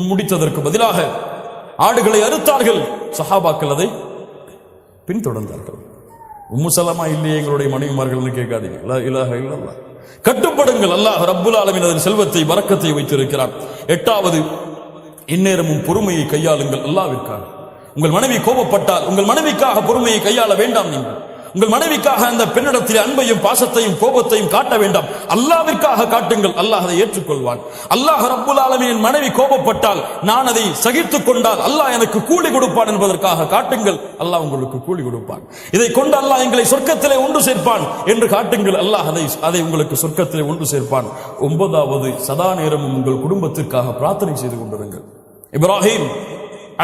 முடித்ததற்கு பதிலாக ஆடுகளை அறுத்தார்கள். சஹாபாக்கள் அதை பின்தொடர்ந்தார்கள். உம்மு ஸலமா இல்லையே எங்களுடைய மனைவிமார்கள் கேட்காதீங்க. லா இலாஹ இல்லல்லாஹ். கட்டுப்படுங்கள். அல்லாஹ் ரப்புல் ஆலமீன் அதன் செல்வத்தை பரக்கத்தை வைத்திருக்கிறார். 8வது, இந்நேரமும் பொறுமையை கையாளுங்கள் அல்லாஹ்விற்காக. உங்கள் மனைவி கோபப்பட்டால் உங்கள் மனைவிக்காக பொறுமையை கையாள வேண்டாம். நீங்கள் உங்கள் மனைவிக்காக அந்த பெண்ணிடத்தில் அன்பையும் பாசத்தையும் கோபத்தையும் காட்ட வேண்டாம், அல்லாஹ்விற்காக காட்டுங்கள். அல்லாஹ் அதை ஏற்றுக்கொள்வான். அல்லாஹ் ரப்புல் ஆலமீன் மனைவி கோபப்பட்டால் நான் அதை சகித்துக் கொண்டால் அல்லாஹ் எனக்கு கூலி கொடுப்பான் என்பதற்காக காட்டுங்கள், அல்லாஹ் உங்களுக்கு கூலி கொடுப்பான். இதை கொண்டு அல்லாஹ் எங்களை சொர்க்கத்திலே ஒன்று சேர்ப்பான் என்று காட்டுங்கள், அல்லாஹ் அதை உங்களுக்கு சொர்க்கத்திலே ஒன்று சேர்ப்பான். 9வது, சதா நேரமும் உங்கள் குடும்பத்திற்காக பிரார்த்தனை செய்து கொண்டிருங்கள். இப்ராஹிம்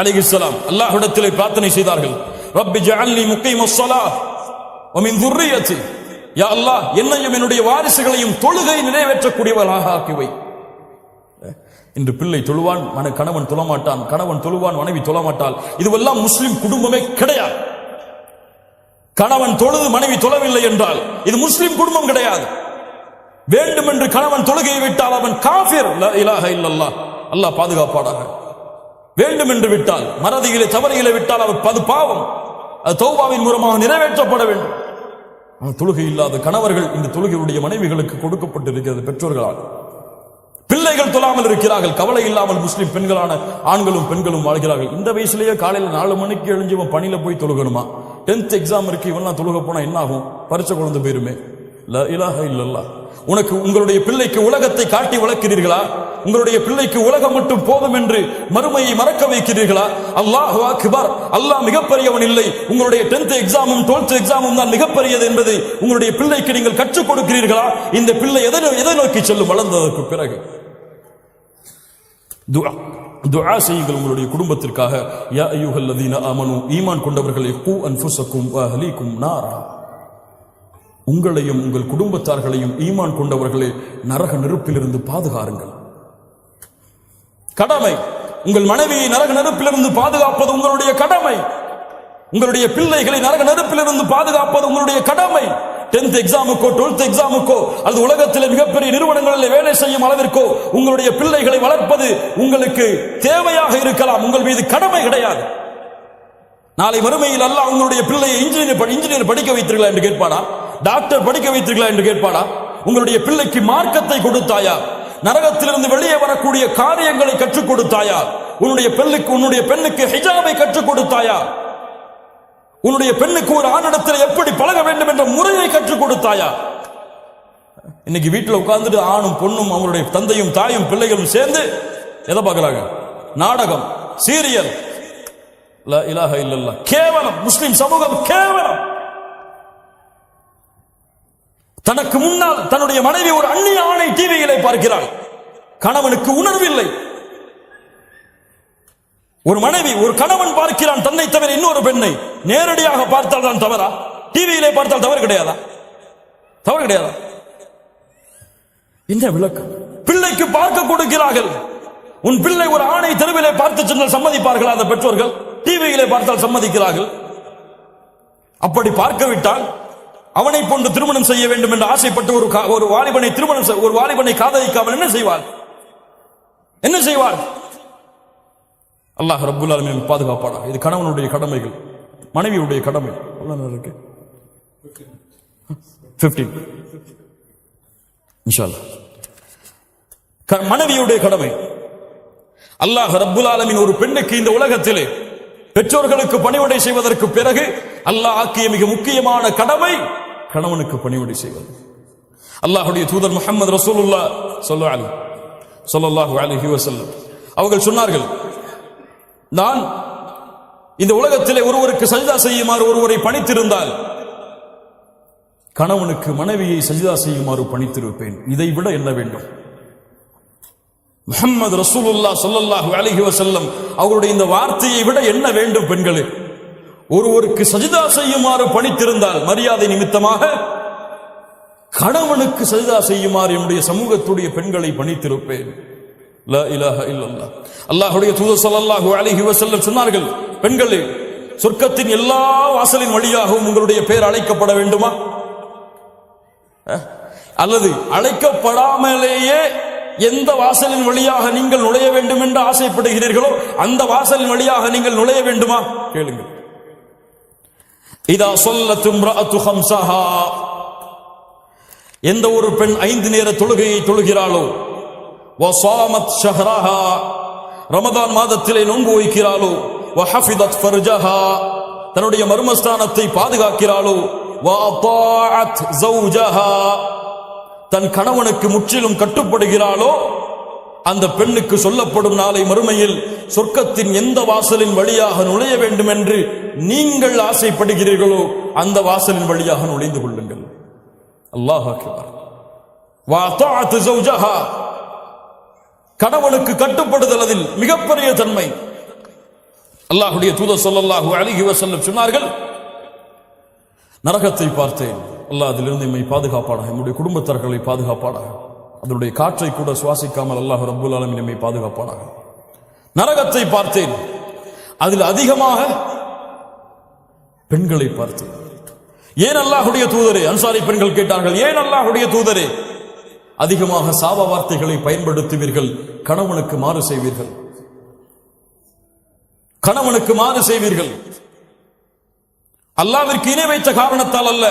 அலைஹிஸ்ஸலாம் அல்லாஹ்விடத்திலே பிரார்த்தனை செய்தார்கள். ரப்பி ஜஅல்னி முகீமஸ் ஸலாத் வ மின் ذُرِّيَّتِي, யா அல்லாஹ் என்னையும் என்னுடைய வாரிசுகளையும் தொழுகை நிறைவேற்றக்கூடியவர்களாக ஆக்கி வை. இன்று பிள்ளை தொழுவான், கணவன் தொழமாட்டான், கணவன் தொழுவான், மனைவி தொழமாட்டாள். இதுவெல்லாம் முஸ்லிம் குடும்பமே கிடையாது. கணவன் தொழுது மனைவி தொழவில்லை என்றால் இது முஸ்லிம் குடும்பம் கிடையாது. வேண்டும் என்று கணவன் தொழுகையை விட்டால் அவன் காஃபிர். லா இலாஹ இல்லல்லாஹ், அல்லாஹ் பாதுகாப்பாடாக. வேண்டும் என்று விட்டால், மறதியிலே தவறியிலே விட்டால் அது பாவம், அது தௌபாவின் மூலமாக நிறைவேற்றப்பட வேண்டும். தொழுகை இல்லாத கணவர்கள் இந்த தொழுகையுடைய மனைவிகளுக்கு கொடுக்கப்பட்டிருக்கிறது பெற்றோர்களால். பிள்ளைகள் தொழாமல் இருக்கிறார்கள், கவலை இல்லாமல் முஸ்லிம் பெண்களான ஆண்களும் பெண்களும் வாழ்கிறார்கள். இந்த வயசுலயே காலையில் 4 மணிக்கு எழுஞ்சி இவன் பணியில போய் தொழுகணுமா? 10th எக்ஸாம் இருக்கு, இவன் தொழுக போனா என்ன ஆகும்? பரிச்சை குழந்தை போயிருமே. லா இலாஹ இல்லல்லாஹ். உங்களுடைய பிள்ளைக்கு உலகத்தை காட்டி வளர்க்கிறீர்களா? உங்களுடைய பிள்ளைக்கு உலகம் மட்டும் போதும் என்று மறுமையை மறக்க வைக்கிறீர்களா? அல்லாஹு அக்பர், அல்லாஹ் மிகப்பெரியவன் இல்லை, உங்களுடைய 10th எக்ஸாமும் 12th எக்ஸாமும் தான் மிகப்பெரியது என்பதை உங்களுடைய பிள்ளைக்கு நீங்கள் கற்றுக் கொடுக்கிறீர்களா? இந்த பிள்ளை எதை நோக்கி செல்லும் வளர்ந்ததற்கு பிறகு? துஆ செய்யுங்கள் உங்களுடைய குடும்பத்திற்காக. யா அய்யுஹல்லதீன ஆமனூ, ஈமான் கொண்டவர்களே, கூ அன்ஃபுஸக்கும் வ அஹ்லீக்கும் நாரா, உங்களையும் உங்கள் குடும்பத்தார்களையும் ஈமான் கொண்டவர்களே நரக நெருப்பிலிருந்து பாதுகாருங்கள். கடமை. உங்கள் மனைவியை நரக நெருப்பிலிருந்து பாதுகாப்பது உங்களுடைய கடமை. உங்களுடைய பிள்ளைகளை நரக நெருப்பிலிருந்து பாதுகாப்பது உங்களுடைய கடமை. 10th எக்ஸாமுக்கோ 12th எக்ஸாமுக்கோ அல்லது உலகத்தில் மிகப்பெரிய நிறுவனங்களில் வேலை செய்யும் அளவிற்கோ உங்களுடைய பிள்ளைகளை வளர்ப்பது உங்களுக்கு தேவையாக இருக்கலாம், உங்கள் மீது கடமை கிடையாது. நாளை மறுமையில் அல்லாஹ் உங்களுடைய பிள்ளையை இன்ஜினியர் படிக்க வைத்தீர்களா என்று கேட்பானா? டாக்டர் படிக்க வைத்தீர்களா என்று கேட்பானா? உங்களுடைய பிள்ளைக்கு மார்க்கத்தை கொடுத்தாயா? நரகத்திலிருந்து வெளியே வரக்கூடிய காரியங்களை கற்றுக் கொடுத்தாயா? உன்னுடைய பெண்ணுக்கு ஹிஜாபை கற்றுக் கொடுத்தாயா? உன்னுடைய பெண்ணுக்கு ஒரு ஆணிடத்தில் எப்படி பழக வேண்டும் என்ற முறையை கற்றுக் கொடுத்தாயா? இன்னைக்கு வீட்டில் உட்கார்ந்துட்டு ஆணும் பொண்ணும் அவங்களுடைய தந்தையும் தாயும் பிள்ளைகளும் சேர்ந்து எதை பார்க்கறாங்க? நாடகம், சீரியல். லா இலாஹ இல்லல்லாஹ். கேவலம். முஸ்லிம் சமூகம் கேவலம். தனக்கு முன்னால் தன்னுடைய மனைவி ஒரு அந்நிய ஆணை டிவியிலே பார்க்கிறாள். கணவனுக்கு உணர்வில்லை. ஒரு மனைவி ஒரு கணவன் பார்க்கிறான் தன்னை தவிர இன்னொரு பெண்ணை. நேரடியாக பார்த்தால் தான் தவறா? டிவியிலே பார்த்தால் தவறு கிடையாதா? தவறு கிடையாதா? இந்த விளக்கம் பிள்ளைக்கு பார்க்க கொடுக்கிறார்கள். உன் பிள்ளை ஒரு ஆணை தெருவிலே பார்த்து சொன்னால் சம்மதிப்பார்களா அந்த பெற்றோர்கள்? டிவியிலே பார்த்தால் சம்மதிக்கிறார்கள். அப்படி பார்க்கவிட்டால் அவனை போன்று திருமணம் செய்ய வேண்டும் என்று ஆசைப்பட்டு ஒரு வாலிபனை காதலிக்காமல் என்ன செய்வாள்? என்ன செய்வாள்? அல்லாஹ் ரப்புல் ஆலமீன் பாதுகாப்பானா. இது கணவனுடைய கடமைகள், மனைவியுடைய கடமை. இருக்கு 15 இன்ஷா அல்லாஹ். மனைவியுடைய கடமை. அல்லாஹ் ரப்புல் ஆலமீன் ஒரு பெண்ணுக்கு இந்த உலகத்திலே பெற்றோர்களுக்கு பணிவிடை செய்வதற்கு பிறகு அல்லாஹ் ஆக்கிய மிக முக்கியமான கடமை கணவனுக்கு பணிவிடை செய்வது. அல்லாஹ்வுடைய தூதர் முஹம்மது ரசூலுல்லாஹ் ஸல்லல்லாஹு அலைஹி வஸல்லம் அவர்கள் சொன்னார்கள், நான் இந்த உலகத்திலே ஒருவருக்கு சஜ்தா செய்யுமாறு ஒருவரை பணித்திருந்தால் கணவனுக்கு மனைவியை சஜ்தா செய்யுமாறு பணித்திருப்பேன். இதை விட என்ன வேண்டும்? முஹம்மது ரசூலுல்லாஹ் ஸல்லல்லாஹு அலைஹி வஸல்லம் அவருடைய இந்த வார்த்தையை விட என்ன வேண்டும்? பெண்களே, ஒருவருக்கு சஜ்தா செய்யுமாறு பணித்திருந்தால் மரியாதை நிமித்தமாக கணவனுக்கு சஜ்தா செய்யுமாறு என்னுடைய சமூகத்துடைய பெண்களை பணித்திருப்பேன். லா இலாஹ இல்லல்லாஹ். அல்லாஹ்வுடைய தூதர் ஸல்லல்லாஹு அலைஹி வஸல்லம் சொன்னார்கள், பெண்களே, சொர்க்கத்தின் எல்லா வாசலின் வழியாகவும் உங்களுடைய பெயர் அழைக்கப்பட வேண்டுமா? அல்லது அழைக்கப்படாமலேயே எந்த வாசலின் வழியாக நீங்கள் நுழைய வேண்டும் என்று ஆசைப்படுகிறீர்களோ அந்த வாசலின் வழியாக நீங்கள் நுழைய வேண்டுமா? கேளுங்கள். இதா ஸல்லத் இம்ரஅத்து ஹம்ஸஹா, எந்த ஒரு பெண் 5 நேர தொழுகையை தொழுகிறாளோ, வஸாமத் ஷஹ்ரஹா, ரமதான் மாதத்திலே நோன்பு வைக்கிறாளோ, வஹஃபிதத் ஃபர்ஜஹா, தன்னுடைய மர்மஸ்தானத்தை பாதுகாக்கிறாளோ, وَأَطَاعَتْ زَوْجَهَا தன் கணவனுக்கு முற்றிலும் கட்டுப்படுகிறாளோ அந்த பெண்ணுக்கு சொல்லப்படும் நாளை மறுமையில் சொர்க்கத்தின் எந்த வாசலின் வழியாக நுழைய வேண்டும் என்று நீங்கள் ஆசைப்படுகிறீர்களோ அந்த வாசலின் வழியாக நுழைந்து கொள்ளுங்கள். அல்லாஹ் அக்பர். وَأَطَاعَتْ زَوْجَهَا கணவனுக்கு கட்டுப்படுதல் அதில் மிகப்பெரிய தன்மை. அல்லாஹ்வுடைய தூதர் ஸல்லல்லாஹு அலைஹி வஸல்லம் சொன்னார்கள், நரகத்தை பார்த்தேன், அல்லாஹ் அதிலிருந்து நம்மை பாதுகாப்பானாக, நம்முடைய குடும்பத்தார்களை பாதுகாப்பானாக, அதனுடைய காற்றை கூட சுவாசிக்காமல் அல்லாஹ் ரப்புல் ஆலமீன் நம்மை பாதுகாப்பானாக. நரகத்தை பார்த்தேன், அதில் அதிகமாக பெண்களை பார்த்தேன். ஏன் அல்லாஹ்வுடைய தூதரே? அன்சாரி பெண்கள் கேட்டார்கள், ஏன் அல்லாஹ்வுடைய தூதரே அதிகமாக சாப வார்த்தைகளை பயன்படுத்துவீர்கள், கணவனுக்கு மாறு செய்வீர்கள், கணவனுக்கு மாறு செய்வீர்கள்? அல்லாஹ்விற்கு இணை வைத்த காரணத்தால் அல்ல,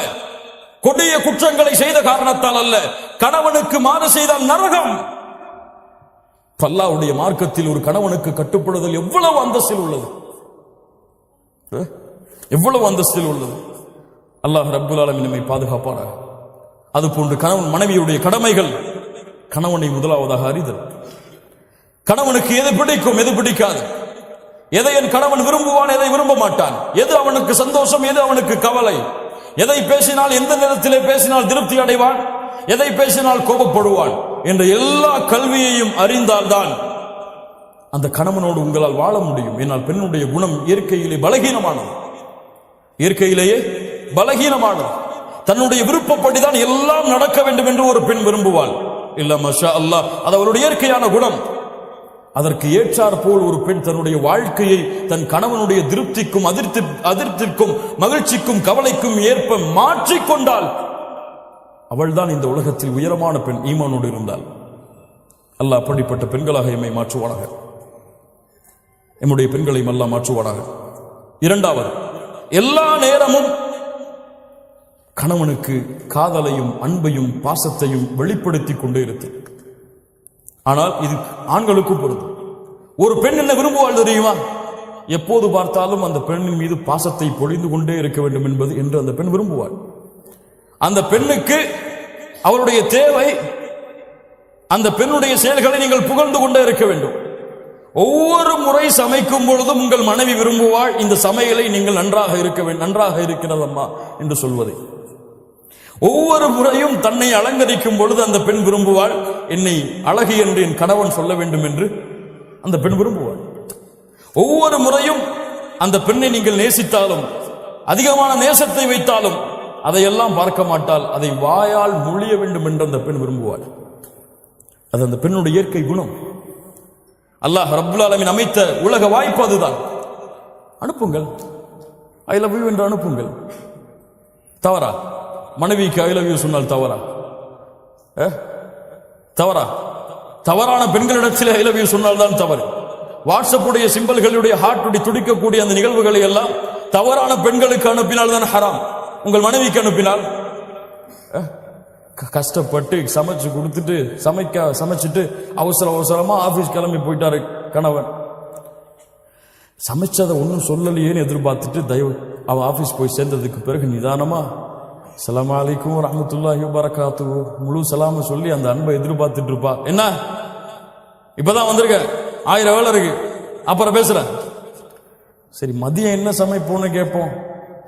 கொடிய குற்றங்களை செய்த காரணத்தால் அல்ல, கணவனுக்கு மாறு செய்தால் நரகம். அல்லாஹ்வுடைய மார்க்கத்தில் ஒரு கணவனுக்கு கட்டுப்படுதல் எவ்வளவு அந்தஸ்தில் உள்ளது, எவ்வளவு அந்தஸ்தில் உள்ளது. அல்லாஹ் ரப்புல் ஆலமீன் நம்மை பாதுகாப்பானாக. அதுபோன்று கணவன் மனைவியுடைய கடமைகள், கணவனை முதலாவதாக அறிதல். கணவனுக்கு எது பிடிக்கும், எது பிடிக்காது, எதை என் கணவன் விரும்புவான், எதை விரும்ப மாட்டான், எது அவனுக்கு சந்தோஷம், எது அவனுக்கு கவலை, எதை பேசினால் எந்த நேரத்திலே பேசினால் திருப்தி அடைவான், எதை பேசினால் கோபப்படுவான் என்ற எல்லா கல்வியையும் அறிந்தால்தான் அந்த கணவனோடு உங்களால் வாழ முடியும். என்னால் பெண்ணுடைய குணம் இயற்கையிலே பலகீனமானது, இயற்கையிலேயே பலகீனமானது. தன்னுடைய விருப்பப்படிதான் எல்லாம் நடக்க வேண்டும் என்று ஒரு பெண் விரும்புவாள். இல்ல மாஷா அல்லாஹ், அது அவளுடைய இயற்கையான குணம். அதற்கு ஏற்றார் போல் ஒரு பெண் தன்னுடைய வாழ்க்கையை தன் கணவனுடைய திருப்திக்கும் அதிருப்திக்கும் மகிழ்ச்சிக்கும் கவலைக்கும் ஏற்ப மாற்றிக்கொண்டால் அவள்தான் இந்த உலகத்தில் உயரமான பெண், ஈமானோடு இருந்தால். அல்லாஹ் அப்படிப்பட்ட பெண்களாக எம்மை மாற்றுவானாக, எம்முடைய பெண்களையும் அல்லாஹ் மாற்றுவானாக. இரண்டாவது, எல்லா நேரமும் கணவனுக்கு காதலையும் அன்பையும் பாசத்தையும் வெளிப்படுத்தி கொண்டே இருக்கு. ஆனால் இது ஆண்களுக்கும் பொருந்தும். ஒரு பெண் என்ன விரும்புவாள் தெரியுமா? எப்போது பார்த்தாலும் அந்த பெண்ணின் மீது பாசத்தை பொழிந்து கொண்டே இருக்க வேண்டும் என்பது என்று அந்த பெண் விரும்புவாள். அந்த பெண்ணுக்கு அவருடைய தேவை, அந்த பெண்ணுடைய செயல்களை நீங்கள் புகழ்ந்து கொண்டே இருக்க வேண்டும். ஒவ்வொரு முறை சமைக்கும் பொழுதும் உங்கள் மனைவி விரும்புவாள், இந்த சமையலை நீங்கள் நன்றாக இருக்க வேண்டும், நன்றாக இருக்கிறதம்மா என்று சொல்வதை. ஒவ்வொரு முறையும் தன்னை அலங்கரிக்கும் பொழுது அந்த பெண் விரும்புவாள், என்னை அழகு என்று என் கணவன் சொல்ல வேண்டும் என்று அந்த பெண் விரும்புவாள். ஒவ்வொரு முறையும் அந்த பெண்ணை நீங்கள் நேசித்தாலும், அதிகமான நேசத்தை வைத்தாலும் அதையெல்லாம் பார்க்க மாட்டால், அதை வாயால் மொழிய வேண்டும் என்று அந்த பெண் விரும்புவாள். அது அந்த பெண்ணுடைய இயற்கை குணம். அல்லாஹ் ரப்புல் ஆலமீன் அமைத்த உலக வாய்ப்பு அதுதான். அனுப்புங்கள், ஐ லவ் யூ என்று அனுப்புங்கள். தவறா? மனைவிக்கு ஐ லவ் யூ சொன்னால் தவறா? தவறா? தவறான பெண்களிடத்தில் ஐ லவ் யூ சொன்னால் தான் தவறு. வாட்ஸ்அப்புடைய சிம்பல்களுடைய ஹார்ட்டுடைய துடிக்கக்கூடிய அந்த நிகழ்வுகளை எல்லாம் தவறான பெண்களுக்கு அனுப்பினால் தான் ஹராம். உங்கள் மனைவிக்கு அனுப்பினால், கஷ்டப்பட்டு சமைச்சு கொடுத்துட்டு சமைச்சிட்டு அவசரமா ஆபீஸ் கிளம்பி போயிட்டாரு கணவன், சமைச்சதை ஒன்றும் சொல்லலையேன்னு எதிர்பார்த்துட்டு அவன் ஆபீஸ் போய் சேர்ந்ததுக்கு பிறகு நிதானமா அஸ்ஸலாமு அலைக்கும் வரஹ்மத்துல்லாஹி வபரகாத்துஹு முழு சலாம சொல்லி அந்த அன்பை எதிர்பார்த்துட்டு இருப்பா. என்ன இப்பதான் வந்திருக்க, 1000 வேலை இருக்கு, அப்புறம் பேசுற. சரி மதியம் என்ன சமைப்போன்னு கேட்போம்,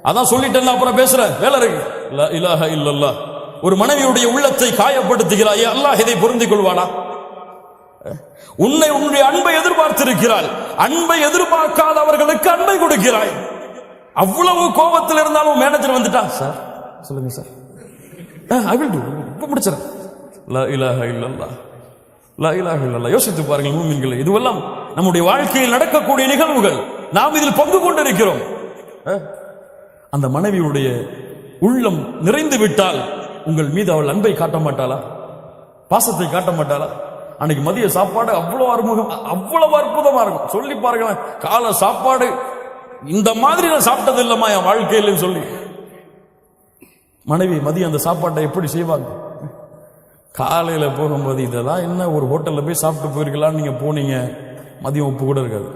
அதான் சொல்லிட்டேன் அப்புறம் பேசுற, வேலை இருக்கு. லா இலாஹ இல்லல்லாஹ். ஒரு மனைவியுடைய உள்ளத்தை காயப்படுத்துகிறாய், அல்லாஹ் இதை பொருந்திக் கொள்வானா? உன்னுடைய அன்பை எதிர்பார்த்திருக்கிறாள், அன்பை எதிர்பார்க்காதவர்களுக்கு அன்பை கொடுக்கிறாய். அவ்வளவு கோபத்தில் இருந்தாலும் மேனேஜர் வந்துட்டா, சார் சொல்லுங்க சார், ஐ வில் டு, இப்ப முடிச்சிடறேன். லா இலாஹ இல்லல்லாஹ், லா இலாஹ இல்லல்லாஹ். யோசித்து பாருங்கள் மூமின்களே, இதுவெல்லாம் நம்முடைய வாழ்க்கையில் நடக்கக்கூடிய நிகழ்வுகள், நாம் இதில் பங்கு கொண்டிருக்கிறோம். அந்த மனைவியுடைய உள்ளம் நிறைந்து விட்டால் உங்கள் மீது அவள் அன்பை காட்ட மாட்டாளா, பாசத்தை காட்ட மாட்டாளா? அன்னைக்கு மதிய சாப்பாடு அவ்வளவு அவ்வளவு அற்புதமா இருக்கும். சொல்லி பாருங்க, காலை சாப்பாடு இந்த மாதிரி நான் சாப்பிட்டது இல்லம்மா என் வாழ்க்கையில சொல்லி மனைவி மதியம் அந்த சாப்பாட்டை எப்படி செய்வாங்க? காலையில போகும்போது இதெல்லாம் என்ன, ஒரு ஹோட்டல்ல போய் சாப்பிட்டு போயிருக்கலாம்னு நீங்க போனீங்க, மதியம் உப்பு கூட இருக்காது.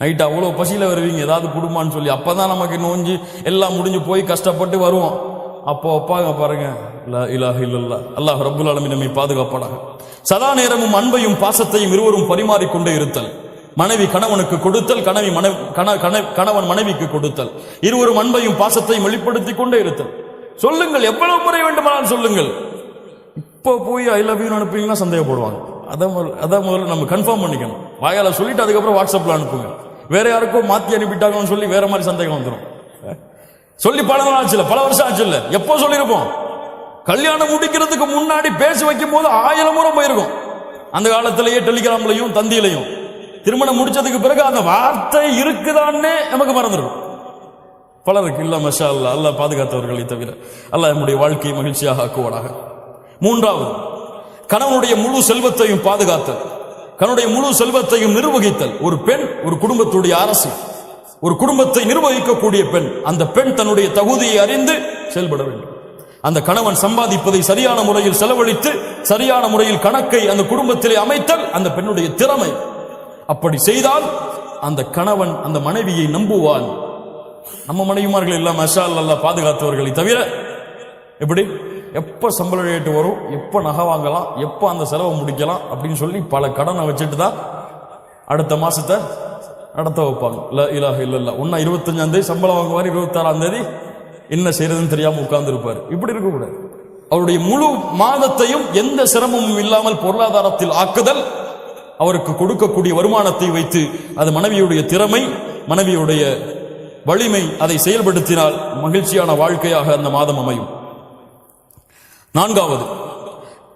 நைட்டு அவ்வளோ பசியில் வருவீங்க, ஏதாவது குடும்பம்னு சொல்லி. அப்பதான் நமக்கு நோஞ்சு எல்லாம் முடிஞ்சு போய் கஷ்டப்பட்டு வருவோம். அப்போ அப்பாங்க பாருங்க, லா இலாஹ இல்லல்லாஹ், அல்லாஹ் ரப்புல் ஆலமீன் நம்மை பாதுகாப்பானாக. சதா நேரமும் அன்பையும் பாசத்தையும் இருவரும் பரிமாறிக்கொண்டே இருத்தல். மனைவி கணவனுக்கு கொடுத்தல், கணவன் மனைவிக்கு கொடுத்தல். இருவரும் அன்பையும் பாசத்தையும் வெளிப்படுத்திக் கொண்டே இருத்தல். சொல்லுங்கள், எவ்வளவு முறை வேண்டுமானாலும் சொல்லுங்கள். இப்போ போய் ஐ லவ் யூ அனுப்புவீங்கன்னா சந்தேகப்படுவாங்க. அதான் முதல்ல நம்ம கன்ஃபார்ம் பண்ணிக்கணும். வாயால சொல்லிட்டு அதுக்கப்புறம் வாட்ஸ்அப்ல அனுப்புங்க. வேற யாருக்கும் மாத்தி அனுப்பிட்டாங்கன்னு சொல்லி வேற மாதிரி சந்தேகம் வந்துடும். சொல்லி பல நாள் ஆச்சு, பல வருஷம் ஆச்சு இல்ல, எப்போ சொல்லியிருப்போம்? கல்யாணம் முடிக்கிறதுக்கு முன்னாடி பேசி வைக்கும் போது 1000 முறை போயிருக்கும். அந்த காலத்திலேயே டெலிகிராம்லையும் தந்தியிலையும். திருமணம் முடிச்சதுக்கு பிறகு அந்த வார்த்தை இருக்குதான்னே நமக்கு மறந்துடும். பலருக்கு இல்ல. மஷா அல்லாஹ், அல்லாஹ் பாதுகாத்தவர்களை தவிர. அல்லாஹ் நம்முடைய வாழ்க்கையை மகிழ்ச்சியாக ஆக்குவானாக. மூன்றாவது, கணவனுடைய முழு செல்வத்தையும் பாதுகாத்தல், கணவனுடைய முழு செல்வத்தையும் நிர்வகித்தல். ஒரு பெண் ஒரு குடும்பத்துடைய அரசு, ஒரு குடும்பத்தை நிர்வகிக்கக்கூடிய பெண். அந்த பெண் தன்னுடைய தகுதியை அறிந்து செயல்பட வேண்டும். அந்த கணவன் சம்பாதிப்பதை சரியான முறையில் செலவழித்து சரியான முறையில் கணக்கை அந்த குடும்பத்திலே அமைத்தல் அந்த பெண்ணுடைய திறமை. அப்படி செய்தால் அந்த கணவன் அந்த மனைவியை நம்புவான். நம்ம மனைவிமார்கள் எல்லாம் மஷா அல்லாஹ் பாதுகாத்தவர்களை தவிர எப்படி எப்ப சம்பள ரேட்டு வரும், எப்ப நகை வாங்கலாம், எப்ப அந்த செலவை முடிக்கலாம் அப்படின்னு சொல்லி பல கடனை வச்சுட்டு தான் அடுத்த மாசத்தை நடத்த வைப்பாங்க. லா இலாஹ இல்லல்லாஹ். 25ஆம் தேதி சம்பளம் வாங்குவார், 26ஆம் தேதி என்ன செய்யறதுன்னு தெரியாம உட்கார்ந்து இருப்பார். இப்படி இருக்கக்கூடாது. அவருடைய முழு மாதத்தையும் எந்த சிரமமும் இல்லாமல் பொருளாதாரத்தில் ஆக்குதல், அவருக்கு கொடுக்கக்கூடிய வருமானத்தை வைத்து அது மனைவியுடைய திறமை, மனைவியுடைய வலிமை, அதை செயல்படுத்தினால் மகிழ்ச்சியான வாழ்க்கையாக அந்த மாதம் அமையும். நான்காவது,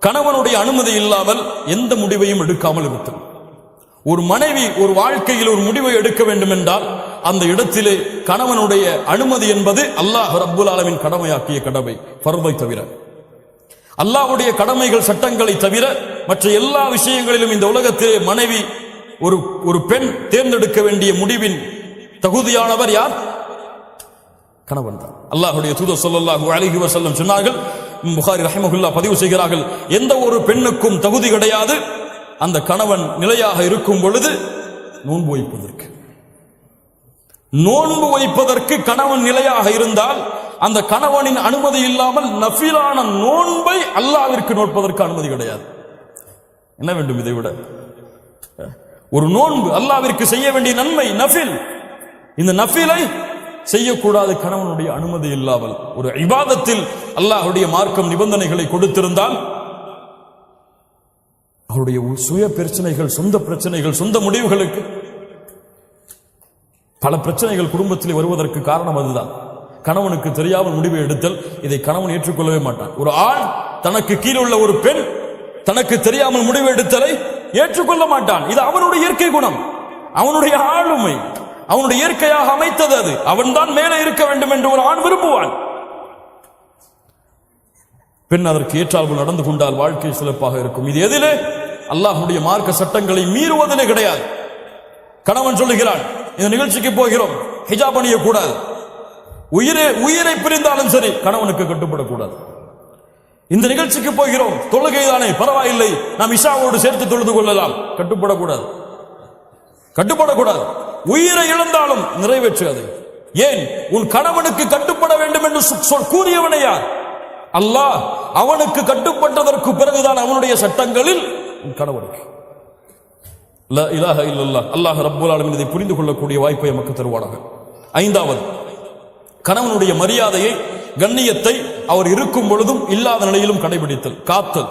கணவனுடைய அனுமதி இல்லாமல் எந்த முடிவையும் எடுக்காமல் இருத்தல். ஒரு மனைவி ஒரு வாழ்க்கையில் ஒரு முடிவை எடுக்க வேண்டும் என்றால் அந்த இடத்திலே கணவனுடைய அனுமதி என்பது அல்லாஹ் ரப்புல் ஆலமீன் கடமையாக்கிய கடமை, ஃபர்தை தவிர. அல்லாஹ்வுடைய கடமைகள் சட்டங்களை தவிர மற்ற எல்லா விஷயங்களிலும் இந்த உலகத்திலே மனைவி ஒரு பெண் தேர்ந்தெடுக்க வேண்டிய முடிவின் தகுதியானவர் யார்? கணவன் தான். அல்லாஹ்வுடைய தூதர் ஸல்லல்லாஹு அலைஹி வஸல்லம் சொன்னார்கள், புகாரி ரஹிமஹுல்லாஹ் பதிவு செய்கிறார்கள், எந்த ஒரு பெண்ணுக்கும் தகுதி கிடையாது அந்த கணவன் நிலையாக இருக்கும் பொழுது நோன்பு வைப்பதற்கு. நோன்பு வைப்பதற்கு கணவன் நிலையாக இருந்தால் அந்த கணவனின் அனுமதி இல்லாமல் நஃபிலான நோன்பை அல்லாஹ்விற்கு நோற்பதற்கு அனுமதி கிடையாது. என்ன வேண்டும் இதை விட? ஒரு நோன்பு அல்லாஹ்விற்கு செய்ய வேண்டிய நன்மை நஃபில். இந்த நஃபிலை செய்யக்கூடாது கணவனுடைய அனுமதி இல்லாமல். ஒரு இபாதத்தில் அல்லாஹ்வுடைய மார்க்கம் நிபந்தனைகளை கொடுத்திருந்தால் அவருடைய சுய பிரச்சனைகள், சொந்த பிரச்சனைகள், சொந்த முடிவுகளுக்கு பல பிரச்சனைகள் குடும்பத்திலே வருவதற்கு காரணம் அதுதான். கணவனுக்கு தெரியாமல் முடிவை எடுத்தல், இதை கணவன் ஏற்றுக்கொள்ளவே மாட்டான். ஒரு ஆண் தனக்கு கீழே உள்ள ஒரு பெண் தனக்கு தெரியாமல் முடிவு எடுத்தலை ஏற்றுக்கொள்ள மாட்டான். இது அவனுடைய இயற்கை குணம், அவனுடைய ஆளுமை, அவனுடைய இயற்கையாக அமைத்தது. அது அவன் தான் மேலே இருக்க வேண்டும் என்று ஒரு ஆண் விரும்புவான். பெண் அதற்கு ஏற்றால் நடந்து கொண்டால் வாழ்க்கை சிறப்பாக இருக்கும். இது எதிலே? அல்லாஹ்வுடைய மார்க்க சட்டங்களை மீறுவதிலே கிடையாது. கணவன் சொல்லுகிறான், இந்த நிகழ்ச்சிக்கு போகிறோம், ஹிஜாப் அணியக்கூடாது. உயிரை பிரிந்தாலும் சரி கணவனுக்கு கட்டுப்படக்கூடாது. இந்த நிகழ்ச்சிக்கு போகிறோம், தொழுகைதானே பரவாயில்லை, நாம் இஷாவோடு சேர்த்து தொழுது கொள்ளலாம், கட்டுப்படக்கூடாது. உயிரை இழந்தாலும் நிறைவேற்றாது. ஏன்? உன் கணவனுக்கு கட்டுப்பட வேண்டும் என்று கூறியவனை யார்? அல்லாஹ். அவனுக்கு கட்டுப்பட்டதற்கு பிறகுதான் அவனுடைய சட்டங்களில் கணவனுக்கு. லா இலாஹ இல்லல்லாஹ். அல்லாஹ் ரப்புல் ஆலமீன் இதை புரிந்து கொள்ளக்கூடிய வாய்ப்பை நமக்கு தருவானாக. ஐந்தாவது, கணவனுடைய மரியாதையை, கண்ணியத்தை அவர் இருக்கும் பொழுதும் இல்லாத நிலையிலும் கடைபிடித்தல், காத்தல்.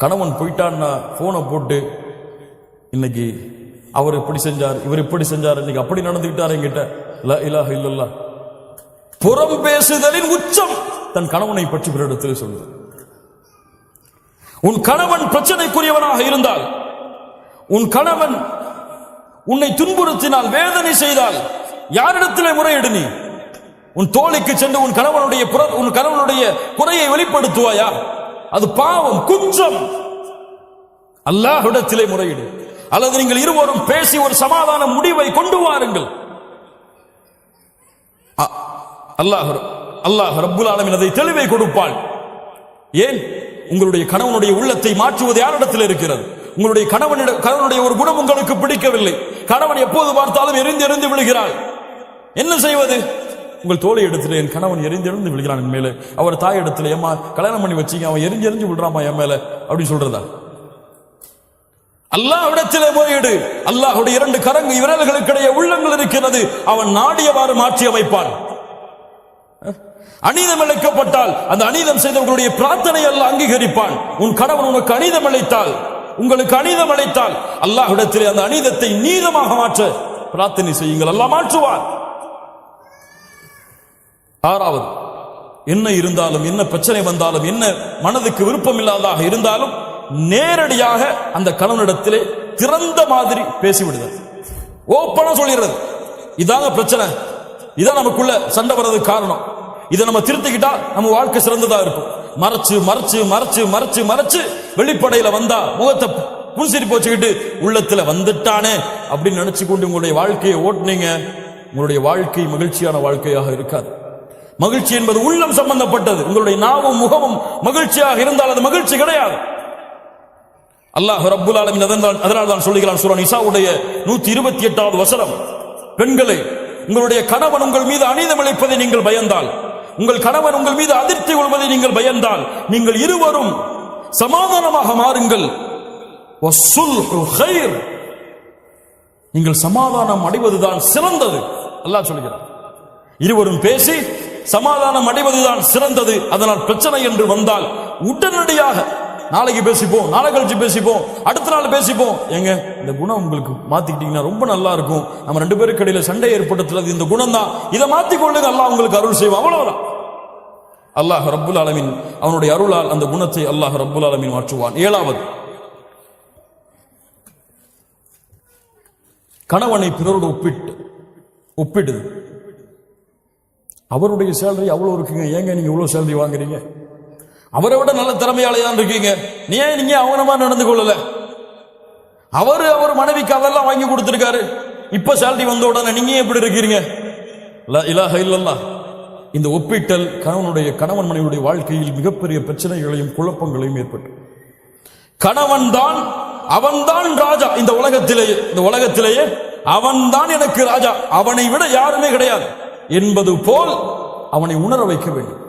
கணவன் போயிட்டான்னா போனை போட்டு இன்னைக்கு அவர் இப்படி செஞ்சார், இவர் இப்படி செஞ்சார், இன்னைக்கு அப்படி நடந்துகிட்டார் என்கிட்ட. லா இலாஹ இல்லல்லாஹ். புறம் பேசுதலின் உச்சம் தன் கணவனை பற்றி பிறரிடத்தில் சொல்லுது. உன் கணவன் பிரச்சனைக்குரியவனாக இருந்தால், உன் கணவன் உன்னை துன்புறுத்தினால், வேதனை செய்தால் யாரிடத்திலே முறையிடு? நீ உன் தோழிக்கு சென்று உன் கணவனுடைய குறையை வெளிப்படுத்துவாயா? அது பாவம், குற்றம். அல்லாஹ்விடத்திலே முறையிடு. அல்லது நீங்கள் இருவரும் பேசி ஒரு சமாதான முடிவை கொண்டு வாருங்கள். அல்லாஹ் ரப்புல் ஆலமீன் அதை தெளிவை கொடுப்பான். ஏன்? உங்களுடைய கணவனுடைய உள்ளத்தை மாற்றுவது யாரிடத்தில் இருக்கிறது? உங்களுடைய கணவனுடைய ஒரு குணம் உங்களுக்கு பிடிக்கவில்லை, கணவன் எப்போது பார்த்தாலும் எரிந்து எரிந்து விழுகிறாள், என்ன செய்வது? உங்கள் தோழி இடத்துல என் கணவன் எரிந்து விழுகிறான் என் மேல, அவர் தாய் இடத்துல ஏமா கல்யாணம் பண்ணி வச்சீங்க, அவன் எரிஞ்சு விழுறாமா என் மேல அப்படின்னு சொல்றதா? அல்லாஹ்விடத்திலே முறையீடு. அல்லாஹ்வுடைய 2 விரல்களுக்கிடையே உள்ளங்கள் இருக்கிறது, அவன் நாடியவாறு மாற்றி அமைப்பான். அநீதம் இழைக்கப்பட்டால் அந்த அநீதம் செய்தவர்களுடைய பிரார்த்தனை அல்லாஹ் அங்கீகரிப்பான். உன் கணவன் உனக்கு அநீதம் இழைத்தால், உங்களுக்கு அநீதம் இழைத்தால் அல்லாஹ்விடத்திலே அந்த அநீதத்தை நீதமாக மாற்ற பிரார்த்தனை செய்யுங்கள், அல்லாஹ் மாற்றுவான். 6வது, என்ன இருந்தாலும், என்ன பிரச்சனை வந்தாலும், என்ன மனதுக்கு விருப்பம் இல்லாததாக இருந்தாலும் நேரடியாக அந்த கணவனிடத்திலே திறந்த மாதிரி பேசிவிடுதல், ஓப்பனா சொல்லிடுறது. இதாங்க பிரச்சனை, இதான் நமக்குள்ள சண்டை வர்றதுக்கு காரணம், இதை நம்ம திருத்திக்கிட்டா நம்ம வாழ்க்கை சிறந்ததா இருக்கும். மறைச்சு மறைச்சு மறைச்சு மறைச்சு மறைச்சு வெளிப்படையில வந்தா முகத்தை புன்சிரிப்பு வச்சுக்கிட்டு உள்ளத்துல வந்துட்டானே அப்படின்னு நினைச்சு கொண்டு உங்களுடைய வாழ்க்கையை ஓட்டுனீங்க, உங்களுடைய வாழ்க்கை மகிழ்ச்சியான வாழ்க்கையாக இருக்காது. மகிழ்ச்சி என்பது உள்ளம் சம்பந்தப்பட்டது. உங்களுடைய நாவும் முகமும் மகிழ்ச்சியாக இருந்தால் அது மகிழ்ச்சி கிடையாது. அல்லாஹ் ரப்புல் ஆலமீன் அதனால் தான் சொல்லுகிறான் சூரா நிசாவுடைய 128வது வசனம், பெண்களே, உங்களுடைய கணவன் உங்கள் மீது அநீதம் இழைப்பதை நீங்கள் பயந்தால், உங்கள் கணவன் உங்கள் மீது அதிர்ச்சி கொள்வதை நீங்கள் பயந்தால், நீங்கள் இருவரும் சமாதானமாக மாறுங்கள். வஸ்ஸுல்ஹு கைர், நீங்கள் சமாதானம் அடைவதுதான் சிறந்தது. அல்லாஹ் சொல்கிறார், இருவரும் பேசி சமாதானம் அடைவதுதான் சிறந்தது. அதனால் பிரச்சனை என்று வந்தால் உடனடியாக நாளைக்கு பேசிப்போம், நாளை கழிச்சு பேசிப்போம், அடுத்த நாள் பேசிப்போம். எங்க இந்த குணம் உங்களுக்கு மாத்திக்கிட்டீங்கன்னா ரொம்ப நல்லா இருக்கும். நம்ம 2 பேருக்கு இடையில சண்டை ஏற்படுத்துறது இந்த குணம் தான், இதை மாத்திக்கொள்ளுங்க, அல்லாஹ் உங்களுக்கு அருள் செய்வோம். அவ்வளவுதான். அல்லாஹ் ரப்புல் ஆலமீன் அவனுடைய அருளால் அந்த குணத்தை அல்லாஹ் ரப்புல் ஆலமீன் மாற்றுவான். 7வது, கணவனை பிறரோடு ஒப்பிடுது. அவருடைய சேலரி அவ்வளவு இருக்குங்க, ஏங்க நீங்க இவ்வளவு சேலரி வாங்குறீங்க? அவரை விட நல்ல திறமையாளையா இருக்கீங்க, நீங்க அவன மாதிரி நடந்து கொள்ளல? அவர் மனைவிக்கு அதெல்லாம் வாங்கி கொடுத்திருக்காரு, இப்ப சேலரி வந்த உடனே நீங்க எப்படி இருக்கீங்க? லா இலாஹ இல்லல்லாஹ். இந்த ஒப்பிட்டல் கணவன் மனைவியுடைய வாழ்க்கையில் மிகப்பெரிய பிரச்சனைகளையும் குழப்பங்களையும் ஏற்பட்டு, அவன்தான் ராஜா இந்த உலகத்திலேயே அவன்தான் எனக்கு ராஜா, அவனை விட யாருமே கிடையாது என்பது போல் அவனை உணர வைக்க வேண்டும்.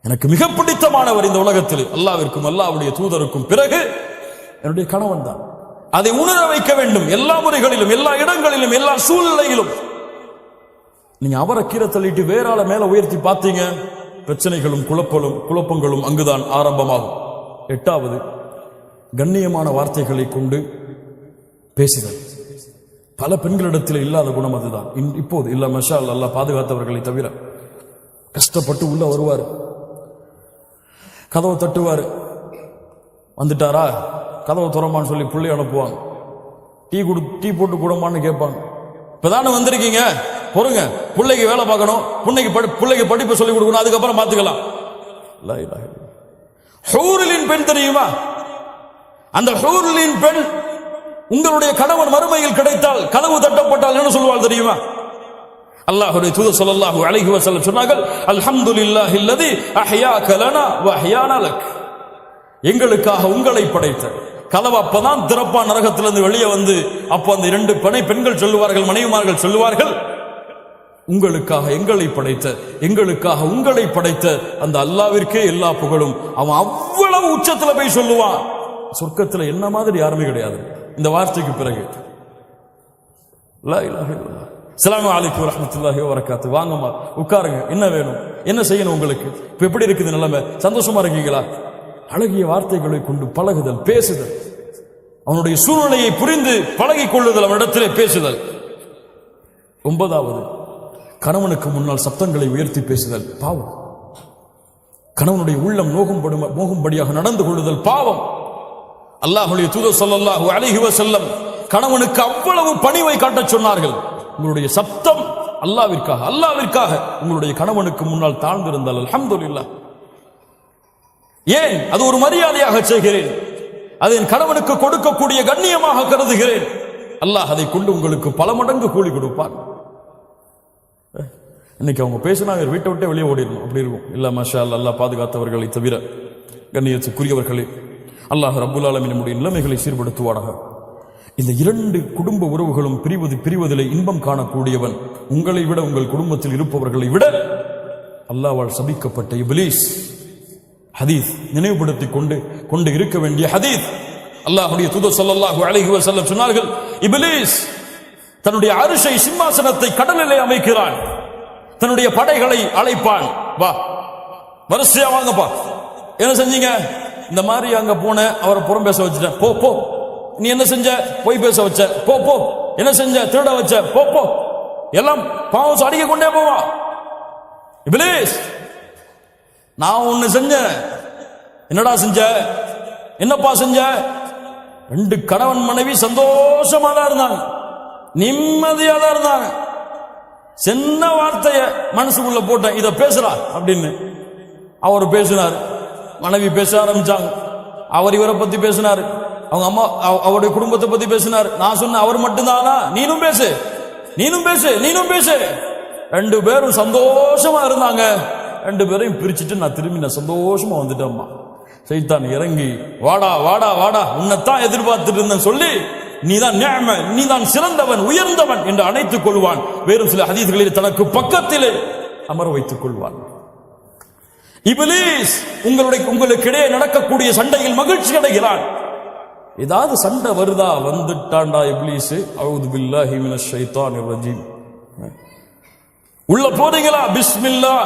எனக்கு மிக பிடித்தமானவர் இந்த உலகத்தில் அல்லாஹ்விற்கும் அல்லாஹ்வுடைய தூதருக்கும் பிறகு என்னுடைய கணவன் தான். அதை உணர வைக்க வேண்டும் எல்லா முறைகளிலும், எல்லா இடங்களிலும், எல்லா சூழ்நிலையிலும். நீங்க அவரை கீரை தள்ளிட்டு வேற ஆளை மேல உயர்த்தி பார்த்தீங்க, பிரச்சனைகளும் குழப்பங்களும் அங்குதான் ஆரம்பமாகும். 8வது, கண்ணியமான வார்த்தைகளை கொண்டு பேசுதல். பல பெண்களிடத்தில் இல்லாத குணம் அதுதான். இப்போது இல்ல, மஷா அல்லாஹ் பாதுகாத்தவர்களை தவிர. கஷ்டப்பட்டு உள்ள வருவார், கதவை தட்டுவார், வந்துட்டாரா கதவை துறமான்னு சொல்லி பிள்ளை அனுப்புவாங்க, டீ போட்டு கூடமான்னு கேட்பாங்க. இப்பதானே வந்திருக்கீங்க, பொறுங்க, பிள்ளைக்கு வேலை பார்க்கணும், பிள்ளைக்கு படிப்பு சொல்லி கொடுக்கணும், அதுக்கப்புறம் பார்த்துக்கலாம். ஹூரிலின் பெண் தெரியுமா? அந்த ஹூரிலின் பெண் உங்களுடைய கணவன் மறுமையில் கிடைத்தால், கதவு தட்டப்பட்டால் என்ன சொல்வாள் தெரியுமா? அல்லாஹ்வுடைய தூதர் ஸல்லல்லாஹு அலைஹி வஸல்லம் சொன்னார்கள், அல்ஹம்துலில்லாஹில்லதி அஹ்யாக லனா வ அஹ்யானா லக். எங்களுக்காக உங்களை படைத்த கதவு அப்பதான் திறப்பா நரகத்திலிருந்து வெளியே வந்து, அப்போ அந்த 2 பெண்கள் சொல்லுவார்கள், மனைவிமார்கள் சொல்லுவார்கள், உங்களுக்காக எங்களை படைத்த, எங்களுக்காக உங்களை படைத்த அந்த அல்லாஹ்விற்கே எல்லா புகழும். அவன் அவ்வளவு உச்சத்துல போய் சொல்லுவான். சொர்க்கத்துல என்ன மாதிரி யாருமே கிடையாது இந்த வார்த்தைக்கு பிறகு. லா இலாஹ இல்லல்லாஹ். அஸ்ஸலாமு அலைக்கும் வரஹ்மத்துல்லாஹி வபரகாத்து. வாங்கம்மா உட்காருங்க, என்ன வேணும், என்ன செய்யணும் உங்களுக்கு, இப்ப எப்படி இருக்குது நிலைமை, சந்தோஷமா இருக்கீங்களா? அழகிய வார்த்தைகளை கொண்டு பழகுதல், பேசுதல், அவனுடைய சூழ்நிலையை புரிந்து பழகிக் கொள்ளுதல், அவனிடத்திலே பேசுதல். 9வது, கணவனுக்கு முன்னால் சப்தங்களை உயர்த்தி பேசுதல் பாவம். கணவனுடைய உள்ளம் நோகும்படியாக நடந்து கொள்ளுதல் பாவம். அல்லாஹ்வுடைய தூதர் ஸல்லல்லாஹு அலைஹி வஸல்லம் கணவனுக்கு அவ்வளவு பணிவை காட்டச் சொன்னார்கள். உங்களுடைய சப்தம் அல்லாஹ்விற்காக உங்களுடைய கணவனுக்கு முன்னால் தாழ்ந்திருந்தால் அல்ஹம்துலில்லாஹ். ஏன்? அது ஒரு மரியாதையாக செய்கிறேன், அதை என் கணவனுக்கு கொடுக்கக்கூடிய கண்ணியமாக கருதுகிறேன். அல்லாஹ் அதை கொண்டு உங்களுக்கு பல மடங்கு கூலி கொடுப்பான். இன்னைக்கு அவங்க பேசினா வீட்டை விட்டே வெளியே ஓடிடணும், அப்படி இருக்கும். இல்ல மஷா அல்லாஹ் பாதுகாத்தவர்களை தவிர. கண்ணியத்துக்குரியவர்களே, அல்லாஹ் ரப்புல் ஆலமீன் நம்முடைய நிலைமைகளை சீர்படுத்துவாராக. இந்த இரண்டு குடும்ப உறவுகளும் பிரிவதிலே இன்பம் காணக்கூடியவன் உங்களை விட, உங்கள் குடும்பத்தில் இருப்பவர்களை விட அல்லாஹ்வால் சபிக்கப்பட்ட இப்லீஸ். ஹதீஸ் நினைவுபடுத்திக் கொண்டு இருக்க வேண்டிய ஹதீஸ். அல்லாஹ்வுடைய தூதர் ஸல்லல்லாஹு அலைஹி வஸல்லம் சொன்னார்கள், இப்லீஸ் தன்னுடைய அரிசை சிம்மாசனத்தை கடலிலே அமைக்கிறான், தன்னுடைய படைகளை அழைப்பான், வா வரிசையா வாங்கப்பா. என்ன செஞ்சீங்க? இந்த மாதிரி அங்க போன, அவரை புறம் பேச வச்சுட்டேன், போ போ. நீ என்ன செஞ்ச? போய் பேச வச்ச, போ போ. என்ன செஞ்ச? திருட வச்ச, போ போ. எல்லாம் பாவம் அடிக்க கொண்டே போவா. இப்லீஸ், நான் ஒண்ணு செஞ்சேன். என்னடா செஞ்ச? என்னப்பா செஞ்ச? 2 கணவன் மனைவி சந்தோஷமா தான் இருந்தாங்க, நிம்மதியா தான் இருந்தாங்க. சின்ன வார்த்தைய மனசுக்குள்ள போட்டேன், இத பேசுறா அப்படின்னு. அவர் பேசினார், மனைவி பேச ஆரம்பிச்சாங்க. அவர் இவரை பத்தி பேசினார், அவங்க அம்மா அவருடைய குடும்பத்தை பத்தி பேசினார். நான் சொன்ன அவர் மட்டும்தானா? நீனும் பேசு, நீனும் பேசு, நீனும் பேசு. 2 பேரும் சந்தோஷமா இருந்தாங்க. 2 பேரையும் பிரிச்சுட்டு நான் திரும்பி சந்தோஷமா வந்துட்டேம்மா. சைத்தான் இறங்கி, வாடா வாடா வாடா, உன்னைத்தான் எதிர்பார்த்துட்டு இருந்தேன் சொல்லி, நீதான் நிஅம, நீதான் சிறந்தவன், உயர்ந்தவன் என்று அணைத்துக் கொள்வான். வேறு சில ஹதீஸ்களில் தனக்கு பக்கத்திலே அமர வைத்துக் கொள்வான். இப்லீஸ் உங்களுக்கிடையே நடக்கக்கூடிய சண்டையில் மகிழ்ச்சி அடைகிறான். ஏதாவது சண்டை வருதா? வந்துட்டான்டா இப்லீஸ், அஊது பில்லாஹி மினஷ் ஷைத்தானிர் ரஜீம். உள்ள போறீங்களா? பிஸ்மில்லாஹ்.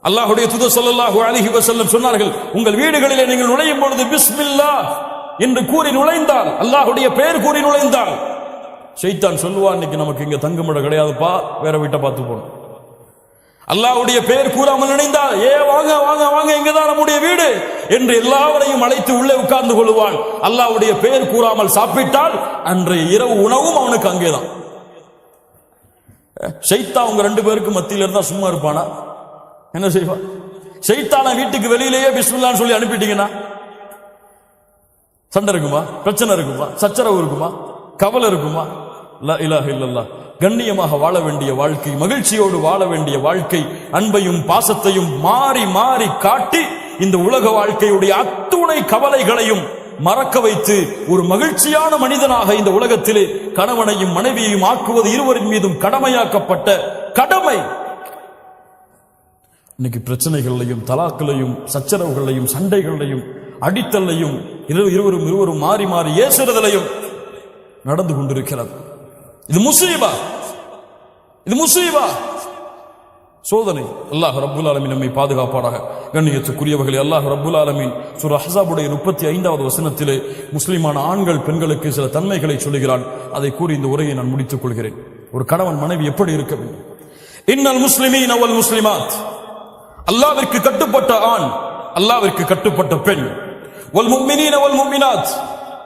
அல்லாஹ்வுடைய தூதர் ஸல்லல்லாஹு அலைஹி வஸல்லம் சொன்னார்கள், உங்கள் வீடுகளிலே நீங்கள் நுழையும் பொழுது பிஸ்மில்லாஹ் என்று கூறி நுழைந்தால், அல்லாஹ்வுடைய பெயர் கூறி நுழைந்தால், ஷைத்தான் சொல்லுவான், இன்னைக்கு நமக்கு இங்க தங்குமிடம் கிடையாதுப்பா, வேற வீட்டை பார்த்து போகணும். அல்லாஹ்வுடைய பெயர் கூறாமல் நினைந்தால், வாங்க வாங்க வாங்க, இங்கதான் நம்முடைய வீடு என்று எல்லாவரையும் அழைத்து உள்ளே உட்கார்ந்து கொள்வான். அல்லாஹ்வுடைய பெயர் கூறாமல் சாப்பிட்டால் அன்றைய இரவு உணவும் அவனுக்கு அங்கேதான். ஷைத்தான் உங்க 2 பேருக்கு மத்தியில இருந்தா சும்மா இருப்பானா? என்ன செய்வான்? ஷைத்தான வீட்டுக்கு வெளியிலேயே பிஸ்மில்லான்னு சொல்லி அனுப்பிட்டீங்கன்னா சண்டை இருக்குமா? பிரச்சனை இருக்குமா? சச்சரவு இருக்குமா? கவலை இருக்குமா? லா இலாஹ இல்லல்லாஹ். கண்ணியமாக வாழ வேண்டிய வாழ்க்கை, மகிழ்ச்சியோடு வாழ வேண்டிய வாழ்க்கை, அன்பையும் பாசத்தையும் மாறி மாறி காட்டி இந்த உலக வாழ்க்கையுடைய அத்துணை கவலைகளையும் மறக்க வைத்து ஒரு மகிழ்ச்சியான மனிதனாக இந்த உலகத்திலே கணவனையும் மனைவியையும் ஆக்குவது இருவரின் மீதும் கடமையாக்கப்பட்ட கடமை. இன்னைக்கு பிரச்சனைகளையும், தலாக்களையும், சச்சரவுகளையும், சண்டைகளையும், அடித்தலையும், இருவரும் மாறி மாறி ஏசுறதிலையும் நடந்து கொண்டிருக்கிறது. இது முசீபா, இது முசீபா, சோதனை. அல்லாஹ் ரப்புல் ஆலமீன் நம்மை பாதுகாப்பாராக. கண்ணியத்துக்குரியவர்களே, அல்லாஹ் ரப்புல் ஆலமீன் சூரா அஹ்ஸாபுடைய 35வது வசனத்திலே முஸ்லிமான ஆண்கள் பெண்களுக்கு சில தன்மைகளை சொல்லுகிறான். அதை கூறி இந்த உரையை நான் முடித்துக் கொள்கிறேன். ஒரு கணவன் மனைவி எப்படி இருக்க வேண்டும்? இன்னல் முஸ்லிமீன வல் முஸ்லிமாத், அல்லாஹ்விற்கு கட்டுப்பட்ட ஆண், அல்லாஹ்விற்கு கட்டுப்பட்ட பெண். வல் முஃமினீன வல் முஃமினாத்,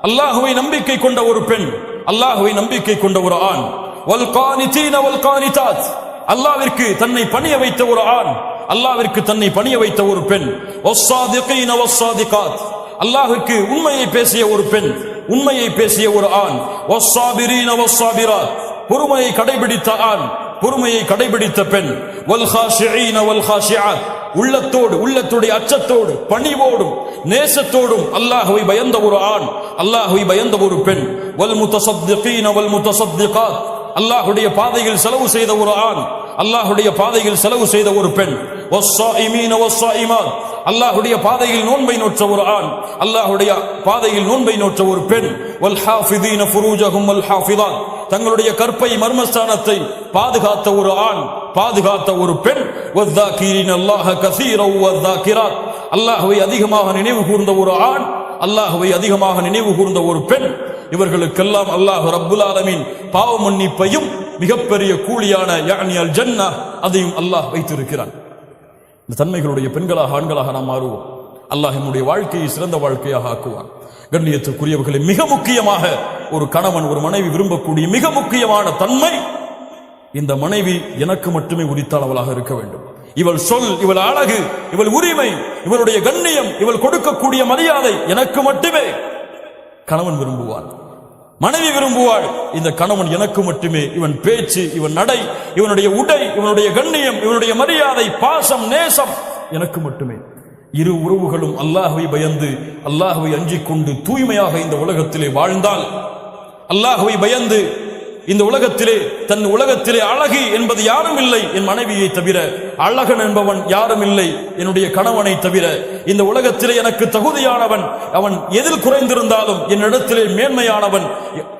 அல்லாஹ்வை நம்பிக்கை கொண்ட ஒரு பெண், அல்லாஹ்வை நம்பிக்கை கொண்ட ஒரு ஆண். வல் கானிதீன வல் கானிதாத், அல்லாஹ்விற்கு தன்னை பணிய வைத்த ஒரு ஆண், அல்லாஹ்விற்கு தன்னை பணிய வைத்த ஒரு பெண். வஸ்ஸாதிகீன வஸ்ஸாதிகாத், அல்லாஹ்வுக்கு உண்மையை பேசிய ஒரு பெண், உண்மையை பேசிய ஒரு ஆண். வஸ்ஸாபிரீன வஸ்ஸாபிராத், பொறுமையை கடைபிடித்த ஆண், பொறுமையை கடைபிடித்த பெண். வல் காஷிஈன வல் காஷிஆத், உள்ளத்தோடு, உள்ளத்துடைய அச்சத்தோடு, பணிவோடும் நேசத்தோடும் அல்லாஹ்வை பயந்த ஒரு ஆண், அல்லாஹ்வை பயந்த ஒரு பெண். வல் முத்தஸத்திகீன வல் முத்தஸத்திகாத், அல்லாஹ்வுடைய பாதையில் செலவு செய்த ஒரு ஆண், அல்லாஹ்வுடைய பாதையில் செலவு செய்த ஒரு பெண். வஸ்ஸாயிமீன வஸ்ஸாயிமாத், அல்லாஹ்வுடைய பாதையில் நோன்பை நோற்ற ஒரு ஆண், அல்லாஹ்வுடைய பாதையில் நோன்பை நோற்ற ஒரு பெண். வல் ஹாஃபிதீன ஃபுரூஜஹும் வல் ஹாஃபிதாத், தங்களுடைய கற்பை மர்மஸ்தானத்தை பாதுகாத்த ஒரு ஆண், பாதுகாத்த ஒரு பெண். வஸ்ஸாகிரீன அல்லாஹ கஸீரன் வஸ்ஸாகிராத், அல்லாஹ்வை அதிகமாக நினைவு கூர்ந்த ஒரு ஆண், அல்லாஹ்வை அதிகமாக நினைவு கூர்ந்த ஒரு பெண். இவர்களுக்கெல்லாம் அல்லாஹ் ரப்புல் ஆலமீன் பாவ மன்னிப்பையும் மிகப்பெரிய கூலியான யானி அல் ஜன்னா அதையும் அல்லாஹ் வைத்திருக்கிறான். இந்த தன்மைகளுடைய பெண்களாக, ஆண்களாக நாம் மாறுவோம். அல்லாஹ் நம்முடைய வாழ்க்கையை சிறந்த வாழ்க்கையாக ஆக்குவான். கண்ணியத்துக்குரியவர்களை, மிக முக்கியமாக ஒரு கணவன், ஒரு மனைவி விரும்பக்கூடிய மிக முக்கியமான தன்மை, இந்த மனைவி எனக்கு மட்டுமே உரித்தானவளாக இருக்க வேண்டும். இவள் சொல், இவள் அழகு, இவள் உரிமை, இவளுடைய கண்ணியம், இவள் கொடுக்கக்கூடிய மரியாதை எனக்கு மட்டுமே கணவன் விரும்புவான், மனைவி விரும்புவாள். இந்த கணவன் எனக்கு மட்டுமே, இவன் பேச்சு, இவன் நடை, இவனுடைய உடை, இவனுடைய கண்ணியம், இவனுடைய மரியாதை, பாசம், நேசம் எனக்கு மட்டுமே. இரு உறவுகளும் அல்லாஹ்வை பயந்து அல்லாஹ்வை அஞ்சிக் கொண்டு தூய்மையாக இந்த உலகத்திலே வாழ்ந்தால், அல்லாஹ்வை பயந்து இந்த உலகத்திலே தன் உலகத்திலே அழகி என்பது யாரும் இல்லை என் மனைவியை தவிர, அழகன் என்பவன் யாரும் இல்லை என்னுடைய கணவனை தவிர, இந்த உலகத்திலே எனக்கு தகுதியானவன் அவன் எதில் குறைந்திருந்தாலும் என்னிடத்திலே மேன்மையானவன்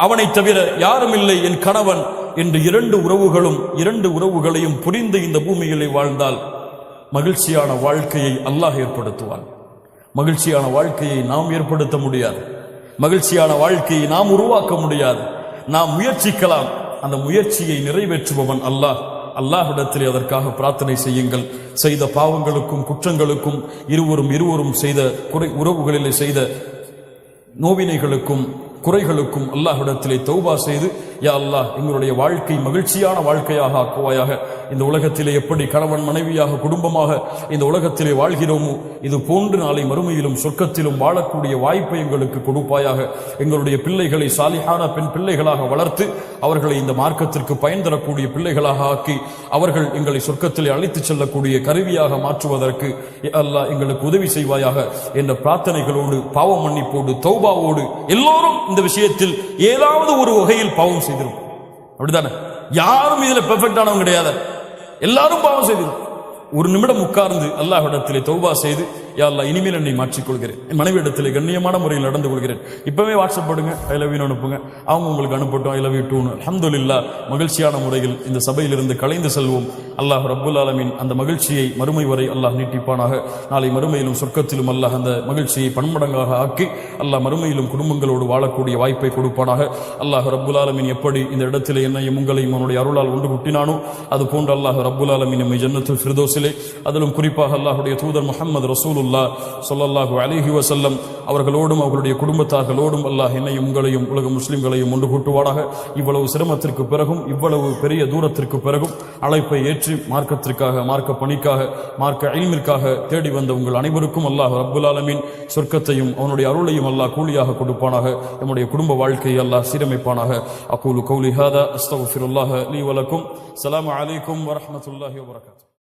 அவனை தவிர யாரும் இல்லை என் கணவன் என்று இரண்டு உறவுகளையும் புரிந்து இந்த பூமியிலே வாழ்ந்தால் மகிழ்ச்சியான வாழ்க்கையை அல்லாஹ் ஏற்படுத்துவான். மகிழ்ச்சியான வாழ்க்கையை நாம் ஏற்படுத்த முடியாது, மகிழ்ச்சியான வாழ்க்கையை நாம் உருவாக்க முடியாது. நாம் முயற்சிக்கலாம், அந்த முயற்சியை நிறைவேற்றுபவன் அல்லாஹ். அல்லாஹ்விடத்திலே அதற்காக பிரார்த்தனை செய்யுங்கள். செய்த பாவங்களுக்கும் குற்றங்களுக்கும் இருவரும் செய்த உறவுகளிலே செய்த நோவினைகளுக்கும் குறைகளுக்கும் அல்லாஹ்விடத்திலே தௌபா செய்து, யா அல்லாஹ் எங்களுடைய வாழ்க்கை மகிழ்ச்சியான வாழ்க்கையாக ஆக்குவாயாக. இந்த உலகத்திலே எப்படி கணவன் மனைவியாக குடும்பமாக இந்த உலகத்திலே வாழ்கிறோமோ இது போன்று நாளை மறுமையிலும் சொர்க்கத்திலும் வாழக்கூடிய வாய்ப்பை எங்களுக்கு கொடுப்பாயாக. எங்களுடைய பிள்ளைகளை சாலிஹான பெண் பிள்ளைகளாக வளர்த்து அவர்களை இந்த மார்க்கத்திற்கு பயன் தரக்கூடிய பிள்ளைகளாக ஆக்கி அவர்கள் எங்களை சொர்க்கத்திலே அழைத்துச் செல்லக்கூடிய கருவியாக மாற்றுவதற்கு அல்லாஹ் எங்களுக்கு உதவி செய்வாயாக என்ற பிரார்த்தனைகளோடு, பாவ மன்னிப்போடு, தௌபாவோடு, எல்லோரும் இந்த விஷயத்தில் ஏதாவது ஒரு வகையில் பாவம் செய்திருக்கும். அப்படித்தானே? யாரும் இதுல பெர்ஃபெக்டானவங்க கிடையாது, எல்லாரும் பாவம் செய்திருக்கும். ஒரு நிமிடம் உட்கார்ந்து அல்லாஹ்விடத்திலே தௌபா செய்து, யா அல்லாஹ் இனிமேல் என்னை மாற்றிக்கொள்கிறேன், என் மனைவி இடத்திலே கண்ணியமான முறையில் நடந்து கொள்கிறேன். இப்பவே வாட்ஸ்அப் போடுங்க, ஐ லவ் யூ அனுப்புங்க, அவங்க உங்களுக்கு அனுப்பட்டும், ஐ லவ் யூ டூன்னு. அல்ஹம்துலில்லாஹ் மகிழ்ச்சியான முறையில் இந்த சபையிலிருந்து கலைந்து செல்வோம். அல்லாஹ் ரப்புல் ஆலமீன் அந்த மகிழ்ச்சியை மறுமை வரை அல்லாஹ் நீட்டிப்பானாக. நாளை மறுமையிலும் சொர்க்கத்திலும் அல்லாஹ் அந்த மகிழ்ச்சியை பன்மடங்காக ஆக்கி அல்லாஹ் மறுமையிலும் குடும்பங்களோடு வாழக்கூடிய வாய்ப்பை கொடுப்பானாக. அல்லாஹ் ரப்புல் ஆலமீன் எப்படி இந்த இடத்திலே என்னையும் உங்களையும் அவனுடைய அருளால் ஒன்று குட்டினானோ அது போன்று அல்லாஹ் ரப்புல் ஆலமீன் நம்மை ஜன்னத்துல் ஃபிர்தௌஸிலே, அதிலும் குறிப்பாக அல்லாஹ்வுடைய தூதர் முஹம்மது ரசூலுல்லாஹ் ஸல்லல்லாஹு அலைஹி வஸல்லம் அவர்களோடும் அவர்களுடைய குடும்பத்தார்களோடும் அல்லாஹ் என்னையும் உங்களையும் உலக முஸ்லிம்களையும் ஒன்று கூட்டுவானாக. இவ்வளவு சிரமத்திற்கு பிறகும் இவ்வளவு பெரிய தூரத்திற்கு பிறகும் அழைப்பை ஏற்று மார்க்கத்திற்காக, மார்க்க பணிக்காக, மார்க்க இல்மிற்காக தேடி வந்த உங்கள் அனைவருக்கும் அல்லாஹ் ரப்புல் ஆலமீன் சொர்க்கத்தையும் அவனுடைய அருளையும் அல்லாஹ் கூலியாக கொடுப்பானாக. நம்முடைய குடும்ப வாழ்க்கையை அல்லாஹ் சீரமைப்பானாக. அகூலு கௌலி ஹாதா அஸ்தக்ஃபிருல்லாஹ லீ வலக்கும். ஸலாமு அலைக்கும் வரஹ்மத்துல்லாஹி வபரகாத்துஹு.